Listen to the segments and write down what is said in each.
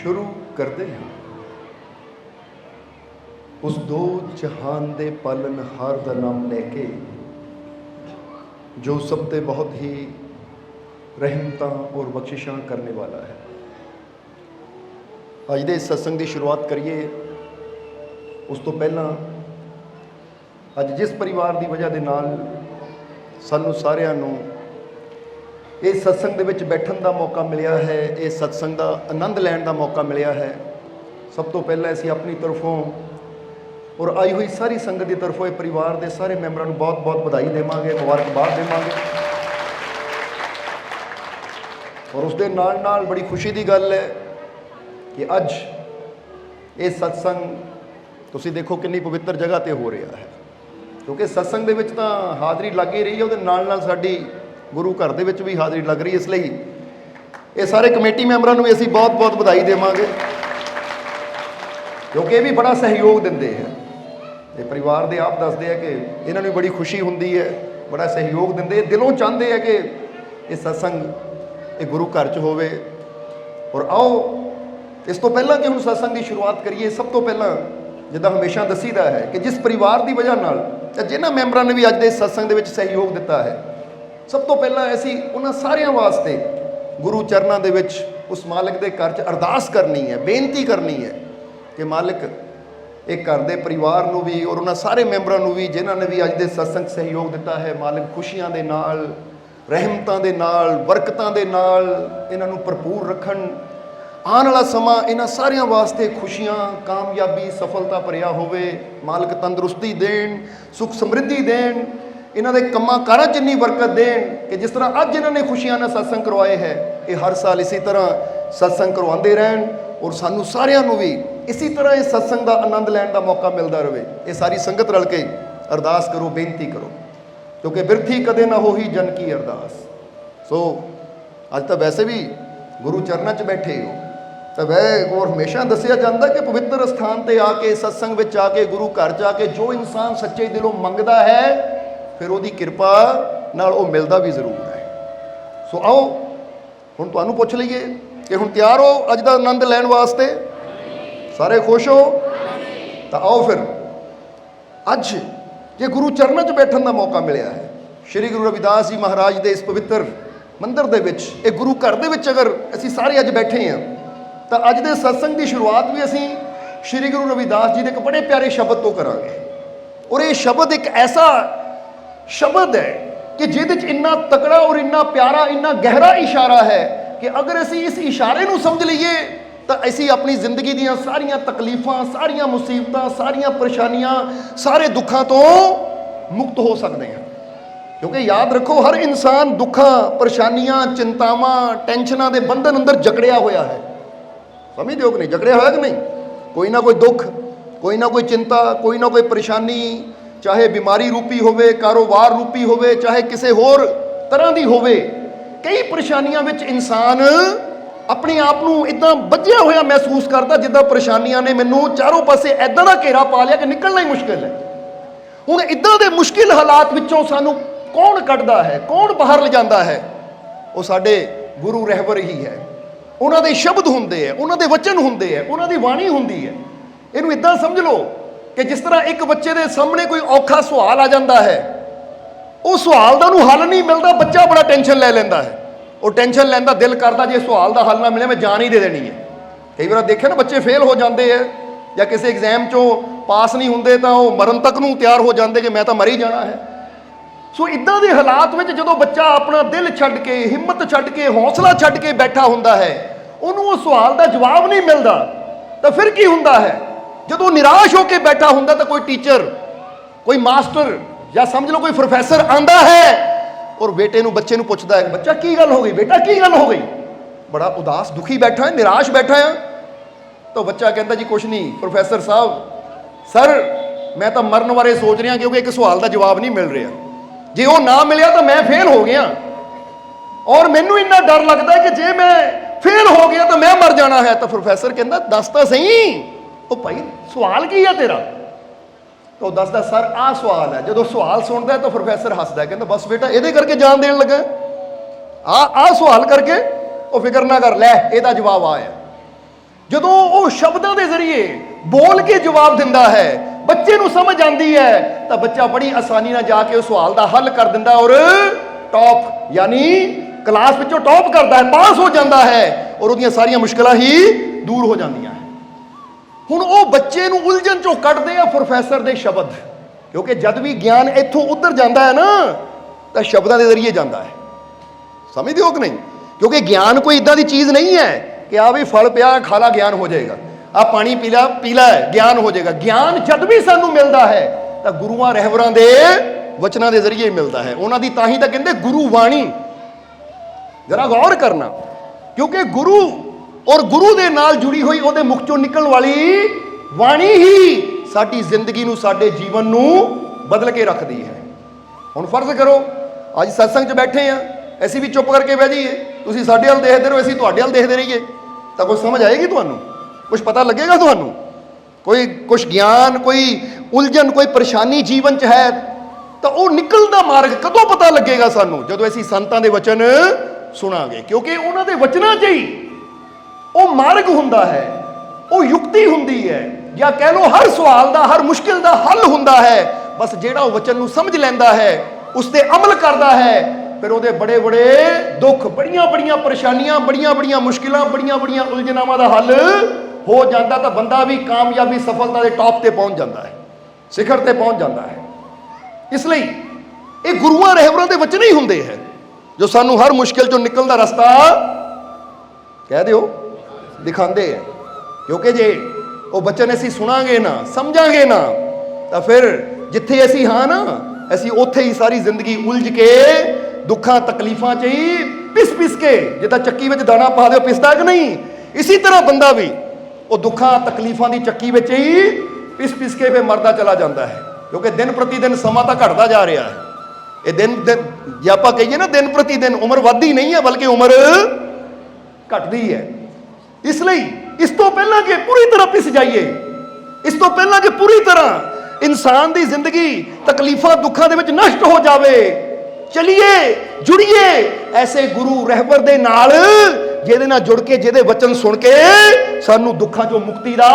शुरू करते हैं उस दो जहान दे पालनहार का नाम लेके जो सब ते बहुत ही रहमतां और बख्शिशां करने वाला है। अज दे सत्संग की शुरुआत करिए उस तो पहला अज जिस परिवार की वजह के नाल सानू सारिਆਂ ਨੂੰ इस सत्संग दे विच बैठण का मौका मिलिया है, इस सत्संग का आनंद लैण का मौका मिलिया है, सब तो पहले असीं अपनी तरफों और आई हुई सारी संगत की तरफों ये परिवार के सारे मैंबरों को बहुत बहुत बधाई देवांगे, मुबारकबाद देवांगे। और उसके नाल नाल बड़ी खुशी की गल है कि अज ये सत्संग तुसीं देखो कितनी पवित्र जगह पर हो रहा है, क्योंकि सत्संग दे विच तां हाज़री लग ही रही है, उसदे नाल नाल साडी गुरु घर दे विच भी हाज़री लग रही है। इसलिए ये सारे कमेटी मैंबरों को भी असीं बहुत बहुत बधाई देवांगे, क्योंकि ये भी बड़ा सहयोग दिंदे हैं। ये परिवार दे आप दसदे हैं कि इन्हां नूं बड़ी खुशी हुंदी है, बड़ा सहयोग दिंदे, दिलों चाहते हैं कि ये सत्संग ये गुरु घर च होवे। और आओ इस तो पहला कि हुण सत्संग की शुरुआत करिए, सब तो पहला जिद्दां हमेशा दसीदा है कि जिस परिवार की वजह नाल जिन्हां मैंबरां ने भी अज दे सत्संग दे विच सहयोग दिता है, सब तो पहला असीं उन्हां सारियां वास्ते गुरु चरणों दे विच उस मालिक दे घर च अरदास करनी है, बेनती करनी है कि मालिक एक घर के परिवार नूं भी और उन्हां सारे मैंबरां नूं भी जिन्हां ने भी अज दे सत्संग सहयोग दिता है, मालिक खुशियां दे नाल, रहमतां दे नाल, बरकतां दे नाल इन्हां नूं भरपूर रखण। आने वाला समा इन्हां सारियां वास्ते खुशियां, कामयाबी, सफलता भरिया होवे, मालिक तंदुरुस्ती देण, सुख समृद्धि देण, इन्हां दे कम्मां कारां च इन्नी बरकत देण कि जिस तरह अज इन्हां ने खुशियां नाल सत्संग करवाए है, ये हर साल इसी तरह सत्संग करवाते रहन और सानू सारियां नूं भी इसी तरह इस सत्संग का आनंद लैण का मौका मिलता रहे। ये सारी संगत रल के अरदास करो, बेनती करो, क्योंकि बिरथी कदे ना हो ही जन की अरदास। सो अज तो वैसे भी गुरु चरणों च बैठे हो, तो वह और हमेशा दसिया जाता कि पवित्र स्थान पर आके सत्संग में आके गुरु घर च आके जो इंसान सच्चे दिलों मंगता है फिर वो किरपा नाल वो मिलता भी जरूर है। सो आओ हुण तुहानूं पुछ लईए कि हुण तैयार हो अज दा आनंद लैण वास्ते? सारे खुश हो? तो आओ फिर अज जे गुरु चरणों च बैठण का मौका मिलिया है, श्री गुरु रविदास जी महाराज के इस पवित्र मंदिर दे विच, ये गुरु घर दे विच अगर असीं सारे अज बैठे हैं तो अज दे सत्संग की शुरुआत भी असीं श्री गुरु रविदास जी के एक बड़े प्यारे शब्द तो करांगे। और ये शब्द एक ऐसा शब्द है कि जिहदे च इन्ना तकड़ा और इन्ना प्यारा, इन्ना गहरा इशारा है कि अगर असीं इस इशारे नूं समझ लीए तो असीं अपनी जिंदगी दीयां सारियां तकलीफां, सारियां मुसीबतां, सारियां परेशानियां, सारे दुखों तो मुक्त हो सकते हैं। क्योंकि याद रखो हर इंसान दुखों, परेशानियां, चिंतावां, टेंशनां दे बंधन अंदर जकड़िया होया है। समझदे हो कि नहीं? जकड़िया होया कि नहीं? कोई ना कोई दुख, कोई ना कोई चिंता, कोई ना कोई परेशानी, चाहे बीमारी रूपी होवे, कारोबार रूपी होवे, चाहे किसी होर तरह की होवे, कई परेशानियां विच इंसान अपने आप नूं इदां बझिया होया महसूस करता जिद्दां परेशानियां ने मैनूं चारों पासे इदां दा घेरा पा लिया कि निकलना ही मुश्किल है। हुण इदां दे मुश्किल हालात विचों सानूं कौन कढदा है, कौन बाहर ले जांदा है? वो साडे गुरु रहबर ही है। उन्हां दे शब्द हुंदे है, उन्हां दे वचन हुंदे है, उन्हां दी बाणी हुंदी है। इहनूं इदां समझ लो कि जिस तरह एक बच्चे के सामने कोई औखा सवाल आ जाता है, उस सवाल का उन्होंने हल नहीं मिलता, बच्चा बड़ा टेंशन ले लेंदा है। और टेंशन लैंदा दिल करता जे सवाल का हल ना मिले मैं जान ही दे देनी है। कई बार देखे ना बच्चे फेल हो जाते हैं या किसी एग्जाम चो पास नहीं होंगे तो वह मरण तक नूं तैयार हो जाते कि मैं तो मर ही जाना है। सो इदां दे हालात में जो बच्चा अपना दिल छड्ड के, हिम्मत छड्ड के, हौसला छड्ड के बैठा हुंदा है, उन्होंने उस सवाल का जवाब नहीं मिलता तो फिर की हुंदा है? जो निराश होकर बैठा होंगे तो कोई टीचर, कोई मास्टर या समझ लो कोई प्रोफैसर आंदा है और बेटे नूं, बच्चे नूं पुछदा है, बच्चा की गल हो गई, बेटा की गल हो गई, बड़ा उदास दुखी बैठा है, निराश बैठा है। तो बच्चा कहता जी कुछ नहीं प्रोफैसर साहब, सर मैं तो मरन बारे सोच रहा क्योंकि एक सवाल का जवाब नहीं मिल रहा, जे वो ना मिलिया तो मैं फेल हो गया और मैनू इन्ना डर लगता है कि जे मैं फेल हो गया तो मैं मर जाना है। तो प्रोफैसर कहता दस तो सही ओ भाई सवाल की है तेरा? तो दसदा सर आ सवाल है। जो सवाल सुनता है तो प्रोफैसर हसदा, कहता बस बेटा ये करके जान देन लगा, आ सवाल करके वो फिक्र ना कर, लै एदा जवाब आया। ਜਦੋਂ ਉਹ ਸ਼ਬਦਾਂ ਦੇ ਜ਼ਰੀਏ ਬੋਲ ਕੇ ਜਵਾਬ ਦਿੰਦਾ ਹੈ, ਬੱਚੇ ਨੂੰ ਸਮਝ ਆਉਂਦੀ ਹੈ, ਤਾਂ ਬੱਚਾ ਬੜੀ ਆਸਾਨੀ ਨਾਲ ਜਾ ਕੇ ਉਸ ਸਵਾਲ ਦਾ ਹੱਲ ਕਰ ਦਿੰਦਾ ਔਰ ਟੌਪ ਯਾਨੀ ਕਲਾਸ ਵਿੱਚੋਂ ਟੌਪ ਕਰਦਾ ਹੈ, ਪਾਸ ਹੋ ਜਾਂਦਾ ਹੈ ਔਰ ਉਹਦੀਆਂ ਸਾਰੀਆਂ ਮੁਸ਼ਕਲਾਂ ਹੀ ਦੂਰ ਹੋ ਜਾਂਦੀਆਂ ਹੈ। ਹੁਣ ਉਹ ਬੱਚੇ ਨੂੰ ਉਲਝਣ ਚੋਂ ਕੱਢਦੇ ਆ ਪ੍ਰੋਫੈਸਰ ਦੇ ਸ਼ਬਦ, ਕਿਉਂਕਿ ਜਦ ਵੀ ਗਿਆਨ ਇੱਥੋਂ ਉੱਧਰ ਜਾਂਦਾ ਹੈ ਨਾ ਤਾਂ ਸ਼ਬਦਾਂ ਦੇ ਜ਼ਰੀਏ ਜਾਂਦਾ ਹੈ। ਸਮਝਦੇ ਹੋ ਕਿ ਨਹੀਂ? ਕਿਉਂਕਿ ਗਿਆਨ ਕੋਈ ਇਦਾਂ ਦੀ ਚੀਜ਼ ਨਹੀਂ ਹੈ ਕਿ ਆ ਵੀ ਫਲ ਪਿਆ ਖਾ ਲਾ ਗਿਆਨ ਹੋ ਜਾਏਗਾ, ਆ ਪਾਣੀ ਪੀ ਲੈ ਗਿਆਨ ਹੋ ਜਾਏਗਾ। ਗਿਆਨ ਜਦ ਵੀ ਸਾਨੂੰ ਮਿਲਦਾ ਹੈ ਤਾਂ ਗੁਰੂਆਂ ਰਹਿਬਰਾਂ ਦੇ ਵਚਨਾਂ ਦੇ ਜ਼ਰੀਏ ਮਿਲਦਾ ਹੈ। ਉਹਨਾਂ ਦੀ ਤਾਂ ਹੀ ਤਾਂ ਕਹਿੰਦੇ ਗੁਰੂ ਬਾਣੀ। ਜਰਾ ਗੌਰ ਕਰਨਾ, ਕਿਉਂਕਿ ਗੁਰੂ ਔਰ ਗੁਰੂ ਦੇ ਨਾਲ ਜੁੜੀ ਹੋਈ ਉਹਦੇ ਮੁਖ ਚੋਂ ਨਿਕਲਣ ਵਾਲੀ ਬਾਣੀ ਹੀ ਸਾਡੀ ਜ਼ਿੰਦਗੀ ਨੂੰ, ਸਾਡੇ ਜੀਵਨ ਨੂੰ ਬਦਲ ਕੇ ਰੱਖਦੀ ਹੈ। ਹੁਣ ਫਰਜ਼ ਕਰੋ ਅੱਜ ਸਤਸੰਗ 'ਚ ਬੈਠੇ ਆ, ਅਸੀਂ ਵੀ ਚੁੱਪ ਕਰਕੇ ਬਹਿ ਜਾਈਏ, ਤੁਸੀਂ ਸਾਡੇ ਵੱਲ ਦੇਖਦੇ ਰਹੋ, ਅਸੀਂ ਤੁਹਾਡੇ ਵੱਲ ਦੇਖਦੇ ਰਹੀਏ, ਤਾਂ ਕੁਝ ਸਮਝ ਆਏਗੀ ਤੁਹਾਨੂੰ? ਕੁਝ ਪਤਾ ਲੱਗੇਗਾ ਤੁਹਾਨੂੰ? ਕੋਈ ਕੁਝ ਗਿਆਨ, ਕੋਈ ਉਲਝਣ, ਕੋਈ ਪਰੇਸ਼ਾਨੀ ਜੀਵਨ 'ਚ ਹੈ ਤਾਂ ਉਹ ਨਿਕਲਣ ਦਾ ਮਾਰਗ ਕਦੋਂ ਪਤਾ ਲੱਗੇਗਾ ਸਾਨੂੰ? ਜਦੋਂ ਅਸੀਂ ਸੰਤਾਂ ਦੇ ਵਚਨ ਸੁਣਾਂਗੇ, ਕਿਉਂਕਿ ਉਹਨਾਂ ਦੇ ਵਚਨਾਂ 'ਚ ਹੀ ਉਹ ਮਾਰਗ ਹੁੰਦਾ ਹੈ, ਉਹ ਯੁਕਤੀ ਹੁੰਦੀ ਹੈ, ਜਾਂ ਕਹਿ ਲਓ ਹਰ ਸਵਾਲ ਦਾ, ਹਰ ਮੁਸ਼ਕਿਲ ਦਾ ਹੱਲ ਹੁੰਦਾ ਹੈ। ਬਸ ਜਿਹੜਾ ਉਹ ਵਚਨ ਨੂੰ ਸਮਝ ਲੈਂਦਾ ਹੈ, ਉਸ ਤੇ ਅਮਲ ਕਰਦਾ ਹੈ, ਫਿਰ ਉਹਦੇ ਬੜੇ ਬੜੇ ਦੁੱਖ, ਬੜੀਆਂ ਬੜੀਆਂ ਪਰੇਸ਼ਾਨੀਆਂ, ਬੜੀਆਂ ਬੜੀਆਂ ਮੁਸ਼ਕਿਲਾਂ, ਬੜੀਆਂ ਬੜੀਆਂ ਉਲਝਣਾਵਾਂ ਦਾ ਹੱਲ ਹੋ ਜਾਂਦਾ, ਤਾਂ ਬੰਦਾ ਵੀ ਕਾਮਯਾਬੀ, ਸਫਲਤਾ ਦੇ ਟੌਪ ਤੇ ਪਹੁੰਚ ਜਾਂਦਾ ਹੈ, ਸਿਖਰ ਤੇ ਪਹੁੰਚ ਜਾਂਦਾ ਹੈ। ਇਸ ਲਈ ਇਹ ਗੁਰੂਆਂ ਰਹਿਬਰਾਂ ਦੇ ਵਚਨ ਹੀ ਹੁੰਦੇ ਹੈ ਜੋ ਸਾਨੂੰ ਹਰ ਮੁਸ਼ਕਿਲ ਚੋਂ ਨਿਕਲਣ ਦਾ ਰਸਤਾ ਕਹਿ ਦਿਓ ਦਿਖਾਉਂਦੇ ਹੈ। ਕਿਉਂਕਿ ਜੇ ਉਹ ਬਚਨ ਅਸੀਂ ਸੁਣਾਂਗੇ ਨਾ, ਸਮਝਾਂਗੇ ਨਾ, ਤਾਂ ਫਿਰ ਜਿੱਥੇ ਅਸੀਂ ਹਾਂ ਨਾ, ਅਸੀਂ ਉੱਥੇ ਹੀ ਸਾਰੀ ਜ਼ਿੰਦਗੀ ਉਲਝ ਕੇ ਦੁੱਖਾਂ ਤਕਲੀਫਾਂ 'ਚ ਹੀ ਪਿਸ ਕੇ, ਜਿੱਦਾਂ ਚੱਕੀ ਵਿੱਚ ਦਾਣਾ ਪਾ ਦਿਓ ਪਿਸਦਾ ਕਿ ਨਹੀਂ, ਇਸੇ ਤਰ੍ਹਾਂ ਬੰਦਾ ਵੀ ਉਹ ਦੁੱਖਾਂ ਤਕਲੀਫਾਂ ਦੀ ਚੱਕੀ ਵਿੱਚ ਹੀ ਪਿਸ ਕੇ ਫਿਰ ਮਰਦਾ ਚਲਾ ਜਾਂਦਾ ਹੈ। ਕਿਉਂਕਿ ਦਿਨ ਪ੍ਰਤੀ ਦਿਨ ਸਮਾਂ ਤਾਂ ਘਟਦਾ ਜਾ ਰਿਹਾ ਹੈ। ਇਹ ਦਿਨ ਜੇ ਆਪਾਂ ਕਹੀਏ ਨਾ ਦਿਨ ਪ੍ਰਤੀ ਦਿਨ ਉਮਰ ਵੱਧਦੀ ਨਹੀਂ ਹੈ, ਬਲਕਿ ਉਮਰ ਘਟਦੀ ਹੈ। ਇਸ ਲਈ ਇਸ ਤੋਂ ਪਹਿਲਾਂ ਕਿ ਪੂਰੀ ਤਰ੍ਹਾਂ ਪਿਸ ਜਾਈਏ, ਇਸ ਤੋਂ ਪਹਿਲਾਂ ਕਿ ਪੂਰੀ ਤਰ੍ਹਾਂ ਇਨਸਾਨ ਦੀ ਜ਼ਿੰਦਗੀ ਤਕਲੀਫਾਂ ਦੁੱਖਾਂ ਦੇ ਵਿੱਚ ਨਸ਼ਟ ਹੋ ਜਾਵੇ, ਚਲਿਏ ਜੁੜੀਏ ਐਸੇ ਗੁਰੂ ਰਹਿਬਰ ਦੇ ਨਾਲ, ਜਿਹਦੇ ਨਾਲ ਜੁੜ ਕੇ, ਜਿਹਦੇ ਵਚਨ ਸੁਣ ਕੇ ਸਾਨੂੰ ਦੁੱਖਾਂ ਚੋਂ ਮੁਕਤੀ ਦਾ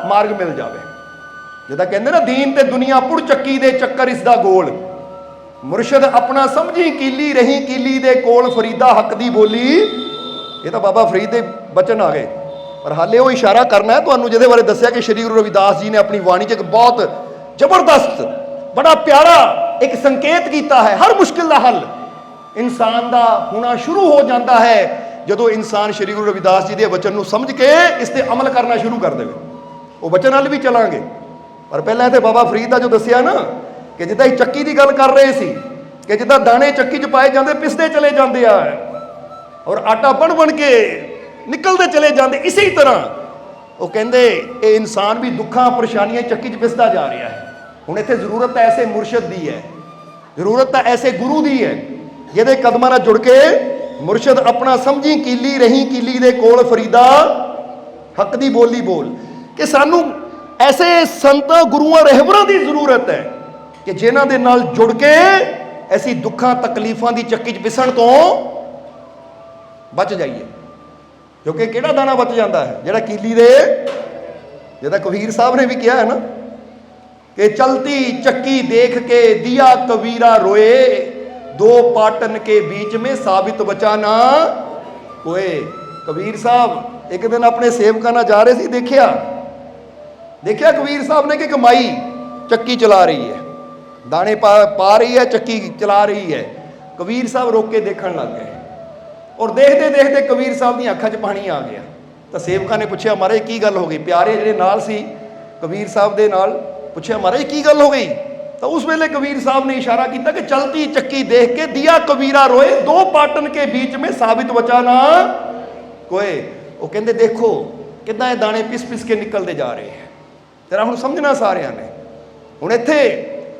ਮਾਰਗ ਮਿਲ ਜਾਵੇ। ਜਿੱਦਾਂ ਕਹਿੰਦੇ ਨਾ, ਦੀਨ ਤੇ ਦੁਨੀਆ ਪੁੜ ਚੱਕੀ ਦੇ ਚੱਕਰ ਇਸ ਦਾ ਗੋਲ, ਮੁਰਸ਼ਿਦ ਆਪਣਾ ਸਮਝੀ ਕੀਲੀ ਰਹੀ ਕੀਲੀ ਦੇ ਕੋਲ, ਫਰੀਦਾ ਹੱਕ ਦੀ ਬੋਲੀ। ਇਹ ਤਾਂ ਬਾਬਾ ਫਰੀਦ ਦੇ ਬਚਨ ਆ ਗਏ, ਪਰ ਹਾਲੇ ਉਹ ਇਸ਼ਾਰਾ ਕਰਨਾ ਹੈ ਤੁਹਾਨੂੰ, ਜਿਹਦੇ ਬਾਰੇ ਦੱਸਿਆ ਕਿ ਸ਼੍ਰੀ ਗੁਰੂ ਰਵਿਦਾਸ ਜੀ ਨੇ ਆਪਣੀ ਬਾਣੀ 'ਚ ਇੱਕ ਬਹੁਤ ਜ਼ਬਰਦਸਤ, ਬੜਾ ਪਿਆਰਾ ਇੱਕ ਸੰਕੇਤ ਕੀਤਾ ਹੈ। ਹਰ ਮੁਸ਼ਕਿਲ ਦਾ ਹੱਲ ਇਨਸਾਨ ਦਾ ਹੋਣਾ ਸ਼ੁਰੂ ਹੋ ਜਾਂਦਾ ਹੈ ਜਦੋਂ ਇਨਸਾਨ ਸ਼੍ਰੀ ਗੁਰੂ ਰਵਿਦਾਸ ਜੀ ਦੇ ਵਚਨ ਨੂੰ ਸਮਝ ਕੇ ਇਸ ਤੇ ਅਮਲ ਕਰਨਾ ਸ਼ੁਰੂ ਕਰ ਦੇਵੇ। ਉਹ ਵਚਨ ਨਾਲ ਵੀ ਚਲਾਂਗੇ, ਪਰ ਪਹਿਲਾਂ ਇੱਥੇ ਬਾਬਾ ਫਰੀਦ ਦਾ ਜੋ ਦੱਸਿਆ ਨਾ, ਕਿ ਜਿੱਦਾਂ ਇਹ ਚੱਕੀ ਦੀ ਗੱਲ ਕਰ ਰਹੇ ਸੀ, ਕਿ ਜਿੱਦਾਂ ਦਾਣੇ ਚੱਕੀ 'ਚ ਪਾਏ ਜਾਂਦੇ, ਪਿਸਦੇ ਚਲੇ ਜਾਂਦੇ ਆ ਔਰ ਆਟਾ ਬਣ ਕੇ ਨਿਕਲਦੇ ਚਲੇ ਜਾਂਦੇ, ਇਸੇ ਤਰ੍ਹਾਂ ਉਹ ਕਹਿੰਦੇ ਇਹ ਇਨਸਾਨ ਵੀ ਦੁੱਖਾਂ ਪਰੇਸ਼ਾਨੀਆਂ ਚੱਕੀ 'ਚ ਪਿਸਦਾ ਜਾ ਰਿਹਾ ਹੈ। ਹੁਣ ਇੱਥੇ ਜ਼ਰੂਰਤ ਤਾਂ ਐਸੇ ਮੁਰਸ਼ਿਦ ਦੀ ਹੈ, ਜ਼ਰੂਰਤ ਤਾਂ ਐਸੇ ਗੁਰੂ ਦੀ ਹੈ, ਜਿਹਦੇ ਕਦਮਾਂ ਨਾਲ ਜੁੜ ਕੇ ਮੁਰਸ਼ਿਦ ਆਪਣਾ ਸਮਝੀ ਕੀਲੀ ਰਹੀ ਕੀਲੀ ਦੇ ਕੋਲ, ਫਰੀਦਾ ਹੱਕ ਦੀ ਬੋਲੀ ਬੋਲ। ਕਿ ਸਾਨੂੰ ਐਸੇ ਸੰਤਾਂ ਗੁਰੂਆਂ ਰਹਿਬਰਾਂ ਦੀ ਜ਼ਰੂਰਤ ਹੈ ਕਿ ਜਿਨ੍ਹਾਂ ਦੇ ਨਾਲ ਜੁੜ ਕੇ ਅਸੀਂ ਦੁੱਖਾਂ ਤਕਲੀਫਾਂ ਦੀ ਚੱਕੀ 'ਚ ਪਿਸਣ ਤੋਂ ਬਚ ਜਾਈਏ। ਕਿਉਂਕਿ ਕਿਹੜਾ ਦਾਣਾ ਬਚ ਜਾਂਦਾ ਹੈ? ਜਿਹੜਾ ਕੀਲੀ ਦੇ, ਜਿਹਦਾ ਕਬੀਰ ਸਾਹਿਬ ਨੇ ਵੀ ਕਿਹਾ ਹੈ ਨਾ ਕਿ ਚਲਤੀ ਚੱਕੀ ਦੇਖ ਕੇ ਦਿया कबीरा रोए, दो पाटन के बीच में साबित बचा ना कोए। कबीर साहब एक दिन अपने सेवकां नाल जा रहे सी, देखिया कबीर साहब ने कि कमाई ਚੱਕੀ चला रही है, दाने पा रही है, ਚੱਕੀ चला रही है। कबीर साहब रोक के देखण लग गए और देखते देखते कबीर साहब दी अखां 'ਚ पानी आ गया। तो सेवकां ने पूछा, महाराज की गल हो गई? प्यारे ਜਿਹੜੇ ਨਾਲ ਸੀ कबीर साहब ਦੇ ਨਾਲ पूछा, महाराज की गल हो गई? तो उस वेले कबीर साहब ने इशारा किया कि चलती चक्की देख के दिया कबीरा रोए, दो पाटन के बीच में साबित बचा ना कोए। वो कहते देखो कितना ये दाने पिस के निकलते जा रहे हैं। तेरा हुण समझना सारिਆਂ ने। हुण इत्थे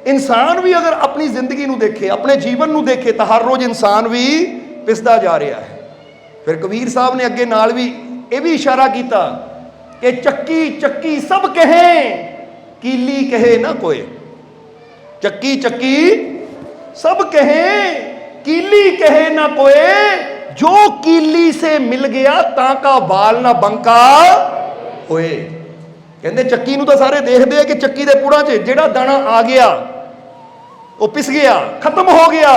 इंसान भी अगर अपनी जिंदगी नूं देखे, अपने जीवन नूं देखे, तो हर रोज़ इंसान भी पिसदा जा रहा है। फिर कबीर साहब ने अगे नाल भी ये भी इशारा किया कि चक्की चक्की सब कहे, कीली कहे ना कोई। चक्की चक्की सब कहे, कीली कहे ना कोई। जो कीली से मिल गया ताका बाल ना बंका होए। कहते चक्की नूं तां सारे देखते हैं कि चक्की के पुड़ां च जिहड़ा दाना आ गया वो पिस गया, खत्म हो गया,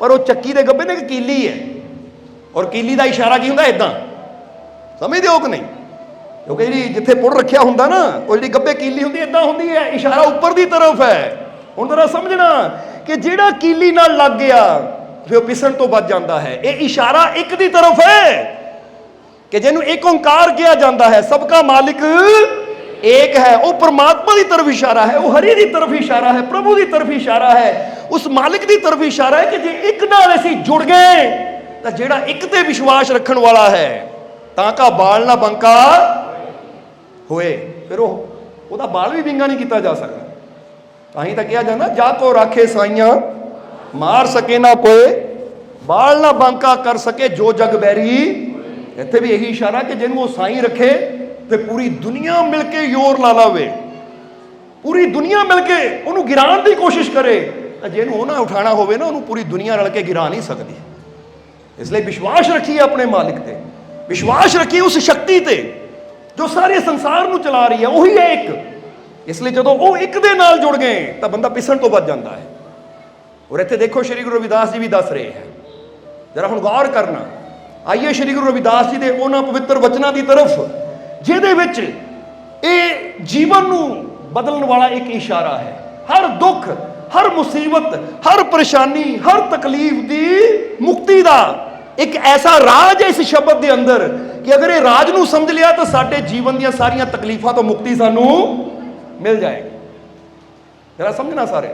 पर वो चक्की के गब्बे ने एक कीली है, और कीली का इशारा की हुंदा इदां, समझदे हो कि नहीं? क्योंकि जी जिथे पुड़ रखिया हुंदा ना, वो जी गब्बे कीली हुंदी इदां हुंदी है, इशारा ऊपर की तरफ है। हुण जरा समझना कि जिहड़ा कीली नाल लग गया फिर पिसन तो बच जाता है। ये इशारा एक दी तरफ है कि जिन्हों एक ओंकार किया जाता है, सबका मालिक एक है, वो परमात्मा की तरफ इशारा है, वो हरि की तरफ इशारा है, प्रभु की तरफ इशारा है, उस मालिक की तरफ इशारा है कि जे एक नाल असीं जुड़ गए तो जिहड़ा एक ते विश्वास रखण वाला है तां का बाल ना बंका होए। फिर वो बाल भी विंगा नहीं किया जा सकता। तां ही तां कहा जाता जा को राखे साइयां मार सके ना कोई, बाल ना बांका कर सके जो जग बैरी। इत्थे भी यही इशारा कि जिन्हों वो साई रखे तो पूरी दुनिया मिलके योर ला लावे, पूरी दुनिया मिलके उन्होंने गिराने की कोशिश करे, जिन्हों ना उठाना होवे ना उन्होंने पूरी दुनिया रल के गिरा नहीं सकती। इसलिए विश्वास रखिए अपने मालिक ते, विश्वास रखिए उस शक्ति ते जो सारे संसार को चला रही है, वही है एक। इसलिए जो वो एक दे नाल जुड़ गए तो बंदा पिसन तो बच जाता है। और इत्थे देखो श्री गुरु रविदास जी भी दस रहे हैं, जरा हुण गौर करना। आइए श्री गुरु रविदास जी के उन्होंने पवित्र वचनों की तरफ जिहदे विच ये जीवन नूं बदलण वाला एक इशारा है। हर दुख, हर मुसीबत, हर परेशानी, हर तकलीफ की मुक्ति का एक ऐसा राज है इस शब्द के अंदर कि अगर ये राज नूं समझ लिया तो साडे जीवन दी सारियां तकलीफां तो मुक्ति सानूं मिल जाएगी। जरा समझना सारे।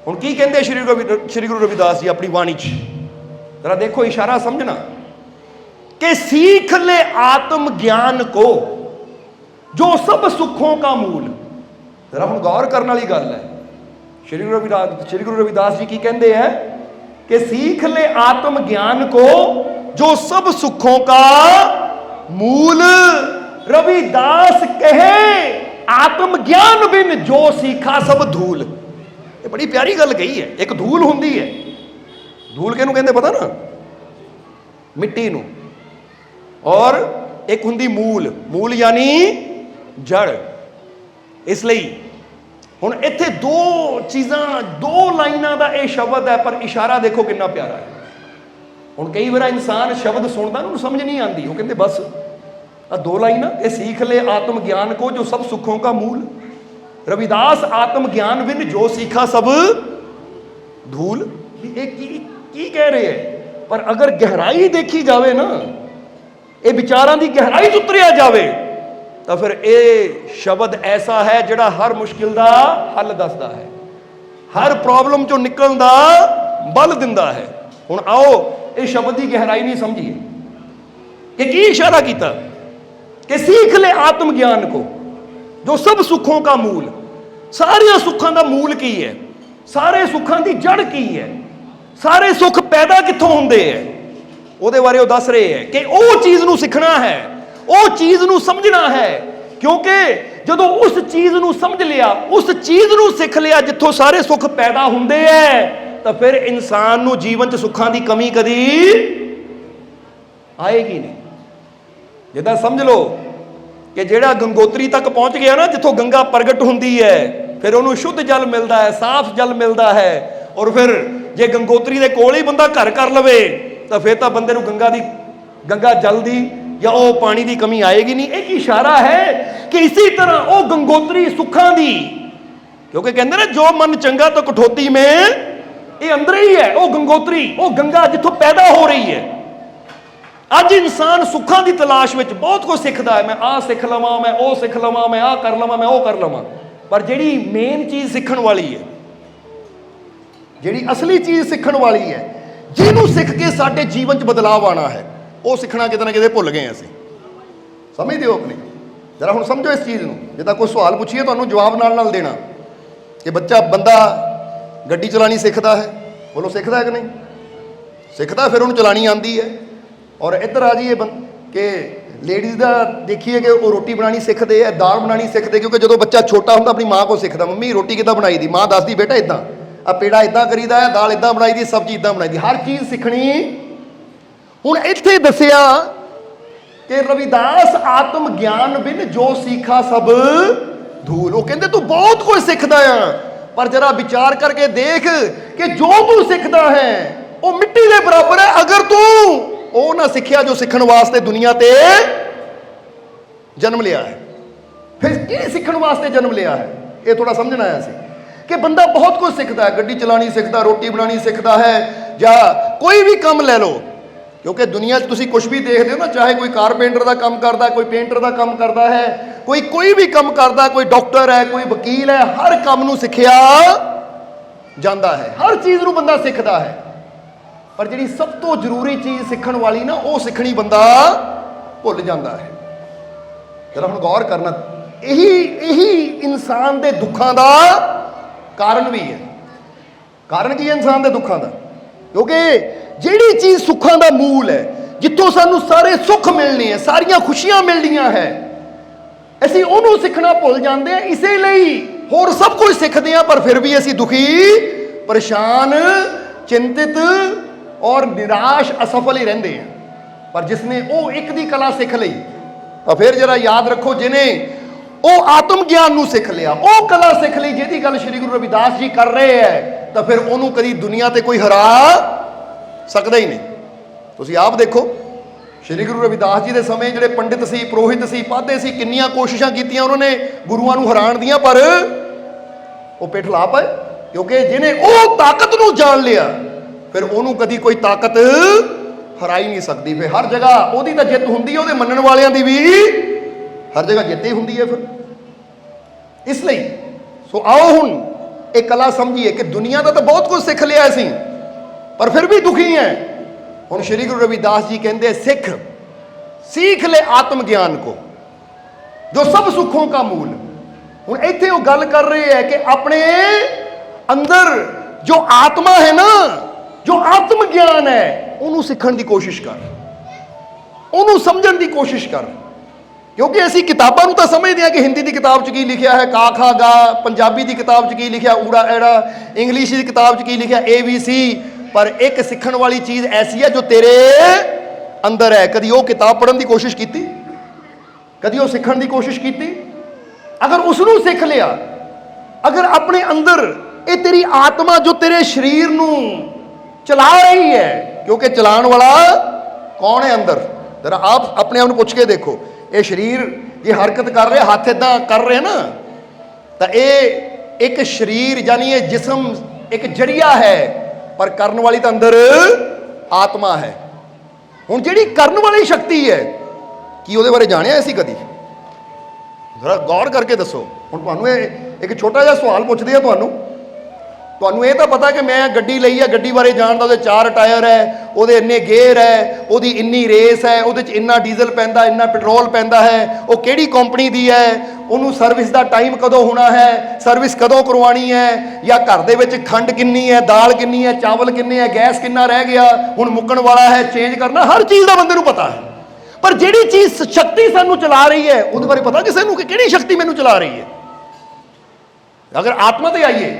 हुण की कहंदे श्री गुरु रविदास जी अपनी वाणी च, जरा देखो इशारा समझना कि सीख ले आत्म ज्ञान को जो सब सुखों का मूल। जरा हम गौर करने वाली गल है। श्री गुरु रविदास जी की कहते हैं कि सीख ले आत्म ज्ञान को जो सब सुखों का मूल। रविदास कहे आत्म ज्ञान बिन जो सीखा सब धूल। ये बड़ी प्यारी गल कही है। एक धूल होंदी है, धूल किहनूं कहंदे पता ना, मिट्टी नूं, और एक हुंदी मूल, मूल यानी जड़। इसलिए हुण इत्थे दो चीज़ां, दो लाइनां दा ये शब्द है, पर इशारा देखो कितना प्यारा है। हुण कई बार इंसान शब्द सुनदा ना, उन्हें समझ नहीं आती, वो कहते बस आ दो लाइनां, ये सीख ले आत्म ज्ञान को जो सब सुखों का मूल। रविदास आत्म ज्ञान बिन जो सीखा सब धूल। ये की कह रहे हैं? पर अगर गहराई देखी जाए ना, ये विचारां की गहराई च उतरिया जाए तो फिर ये शब्द ऐसा है जिहड़ा हर मुश्किल का हल दसदा है, हर प्रॉब्लम चों निकलण दा बल दिंदा है। हुण आओ इस शब्द की गहराई नहीं समझिए कि की इशारा किया कि सीख ले आत्म ज्ञान को जो सब सुखों का मूल। सारे सुखों का मूल की है, सारे सुखों की जड़ की है, सारे सुख पैदा कित्थों हुंदे है, ਉਹਦੇ ਬਾਰੇ ਉਹ ਦੱਸ ਰਹੇ ਹੈ ਕਿ ਉਹ ਚੀਜ਼ ਨੂੰ ਸਿੱਖਣਾ ਹੈ, ਉਹ ਚੀਜ਼ ਨੂੰ ਸਮਝਣਾ ਹੈ। ਕਿਉਂਕਿ ਜਦੋਂ ਉਸ ਚੀਜ਼ ਨੂੰ ਸਮਝ ਲਿਆ, ਉਸ ਚੀਜ਼ ਨੂੰ ਸਿੱਖ ਲਿਆ ਜਿੱਥੋਂ ਸਾਰੇ ਸੁੱਖ ਪੈਦਾ ਹੁੰਦੇ ਹੈ, ਤਾਂ ਫਿਰ ਇਨਸਾਨ ਨੂੰ ਜੀਵਨ 'ਚ ਸੁੱਖਾਂ ਦੀ ਕਮੀ ਕਦੀ ਆਏਗੀ ਨਹੀਂ। ਜਿੱਦਾਂ ਸਮਝ ਲਓ ਕਿ ਜਿਹੜਾ ਗੰਗੋਤਰੀ ਤੱਕ ਪਹੁੰਚ ਗਿਆ ਨਾ, ਜਿੱਥੋਂ ਗੰਗਾ ਪ੍ਰਗਟ ਹੁੰਦੀ ਹੈ, ਫਿਰ ਉਹਨੂੰ ਸ਼ੁੱਧ ਜਲ ਮਿਲਦਾ ਹੈ, ਸਾਫ਼ ਜਲ ਮਿਲਦਾ ਹੈ। ਔਰ ਫਿਰ ਜੇ ਗੰਗੋਤਰੀ ਦੇ ਕੋਲ ਹੀ ਬੰਦਾ ਘਰ ਕਰ ਲਵੇ तो फिर तो बंदे गंगा जल दी या वो पानी की कमी आएगी नहीं। एक इशारा है कि इसी तरह वो गंगोत्री सुखा दी, क्योंकि कहते ना जो मन चंगा तो कठौती में ये अंदर ही है। वो गंगोत्री, वो गंगा जिथों पैदा हो रही है। अज इंसान सुखा की तलाश में बहुत कुछ सीखता है, मैं आ सीख लवां, मैं वो सीख लवां, मैं आ कर लवां, मैं वो कर लवां। पर जिहड़ी मेन चीज़ सीखण वाली है, जिहड़ी असली चीज़ सीखण वाली है, जिन्हों सीख के साडे जीवन च बदलाव आना है, वो सीखना किते ना किते भुल गए असीं। समझदे हो अपनी? जरा हुण समझो इस चीज़ नूं। जिद्दां कोई सवाल पूछिए तुहानूं जवाब नाल देना कि बंदा गड्डी चलानी सीखता है, बोलो सीखता है कि नहीं? सीखता, फिर उन्होंने चलानी आती है। और इधर आ जाइए कि लेडीज़ का देखिए कि वो रोटी बनानी सीखते हैं, दाल बनानी सीखते, क्योंकि जो बच्चा छोटा होंदा अपनी माँ को सीखता, मम्मी रोटी किद्दां बनाई दी, माँ दसदी बेटा इदां, आ पेड़ा इदां करीदा है, दाल इदां बनाई दी, सब्जी इदां बनाई दी, हर चीज़ सीखनी। हुण इत्थे दसिया कि रविदास आत्म ज्ञान बिन जो सीखा सब धूल। वो कहते तू बहुत कुछ सीखदा है, पर जरा विचार करके देख कि जो तू सीखदा है वो मिट्टी के बराबर है अगर तू वो ना सीखिया जो सीखण वास्ते दुनिया ते जन्म लिया है। फिर की सीखण वास्ते जन्म लिया है, ये थोड़ा समझना आया सी कि बंदा बहुत कुछ सीखता है, गड्डी चलानी सीखता, रोटी बनानी सीखता है, या कोई भी काम ले लो, क्योंकि दुनिया तुसी कुछ भी देखते हो ना, चाहे कोई कारपेंटर का काम करता है, कोई पेंटर का काम करता है, कोई भी काम करता है, कोई डॉक्टर है, कोई वकील है, हर काम नूं सिखिया जाता है, हर चीज़ नूं बंदा सीखता है। पर जी सब तो जरूरी चीज़ सीखण वाली ना, वो सीखनी बंदा भुल जाता है। जरा हुण गौर करना, यही इंसान के दुखों का कारण भी है। कारण की है इंसान के दुखों का? क्योंकि जिहड़ी चीज़ सुखों का मूल है, जितों सानू सारे सुख मिलने हैं, सारियां खुशियां मिलनियां है, असीं उहनूं सीखना भुल जाते हैं। इसलिए होर सब कुछ सीखते हैं, पर फिर भी असीं दुखी, परेशान, चिंतित और निराश, असफल ही रहते हैं। पर जिसने वो एक दी कला सीख ली, तो फिर जरा याद रखो, जिन्हें वो आत्म ज्ञान नूं सीख लिया, वो कला सीख ली जिहदी गल श्री गुरु रविदास जी कर रहे हैं, तो फिर उन्होंने कभी दुनिया ते कोई हरा सकता ही नहीं। तुसीं आप देखो, श्री गुरु रविदास जी के समय जिहड़े पंडित सी, पुरोहित सी, पाधे सी, किन्नियां कोशिशां कीतियां उन्होंने गुरुआं नूं हराण दियां, पर वो पिठ ला पाए। क्योंकि जिन्हें वो ताकत नूं जान लिया, फिर उन्होंने कभी कोई ताकत हरा ही नहीं सकती। फिर हर जगह ਉਹਦੀ ਤਾਂ ਜਿੱਤ ਹੁੰਦੀ ਹੈ, ਉਹਦੇ ਮੰਨਣ ਵਾਲਿਆਂ ਦੀ भी हर जगह जित ही होंगी है। फिर इसलिए सो आओ हुण एक कला समझिए कि दुनिया का तो बहुत कुछ सीख लिया असीं, पर फिर भी दुखी हैं। हुण श्री गुरु रविदास जी कहते सीख ले आत्म ज्ञान को जो सब सुखों का मूल। हुण इत्थे वो गल कर रहे हैं कि अपने अंदर जो आत्मा है ना, जो आत्म ज्ञान है, उन्होंने सीखण की कोशिश कर, उन्होंने समझण की कोशिश कर। क्योंकि असीं किताबां नूं तां समझदे हां कि हिंदी की किताब च की लिखिया है, का खा गा, पंजाबी की किताब च की लिखिया, ऊड़ा ऐड़ा, इंग्लिश की किताब च की लिखिया ABC, पर एक सीखण वाली चीज़ ऐसी है जो तेरे अंदर है। कभी वो किताब पढ़न की कोशिश की, कभी वो सीखण की कोशिश की? अगर उसनूं सीख लिया, अगर अपने अंदर ये तेरी आत्मा जो तेरे शरीर नूं चला रही है, क्योंकि चलाने वाला कौन है अंदर? जरा आप अपने आप को पूछ के देखो, ये शरीर ये हरकत कर रहे, हाथ इदा कर रहे ना, तो ये एक शरीर यानी ये जिस्म एक जरिया है, पर करने वाली तो अंदर आत्मा है। हुण जिहड़ी करने वाली शक्ति है, की उहदे बारे जानिया असीं कदी? जरा गौर करके दसो। हुण तुहानूं एक छोटा जिहा सवाल पुछदे आ, ਤੁਹਾਨੂੰ ਇਹ ਤਾਂ पता कि मैं गड्डी ਲਈ है, गड्डी बारे जानदा, ਉਹਦੇ 4 टायर है, ਉਹਦੇ ਇੰਨੇ गेयर है, ਉਹਦੀ ਇੰਨੀ रेस है, ਉਹਦੇ 'ਚ ਇੰਨਾ डीजल पैंदा, ਇੰਨਾ पेट्रोल पैंदा है, ਉਹ ਕਿਹੜੀ कंपनी ਦੀ है, ਉਹਨੂੰ सर्विस ਦਾ टाइम कदों होना है, सर्विस कदों करवानी है, या घर ਦੇ ਵਿੱਚ खंड किन्नी है, दाल किन्नी है, चावल किन्ने है, गैस किन्ना रह गया, हुण मुक्कण वाला है, चेंज करना, हर चीज़ का बंदे नूं पता है। पर जिहड़ी चीज़ शक्ति सानू चला रही है, ਉਹਦੇ बारे पता किसी नूं कि किहड़ी शक्ति मैनू चला रही है? अगर आत्मा ते आइए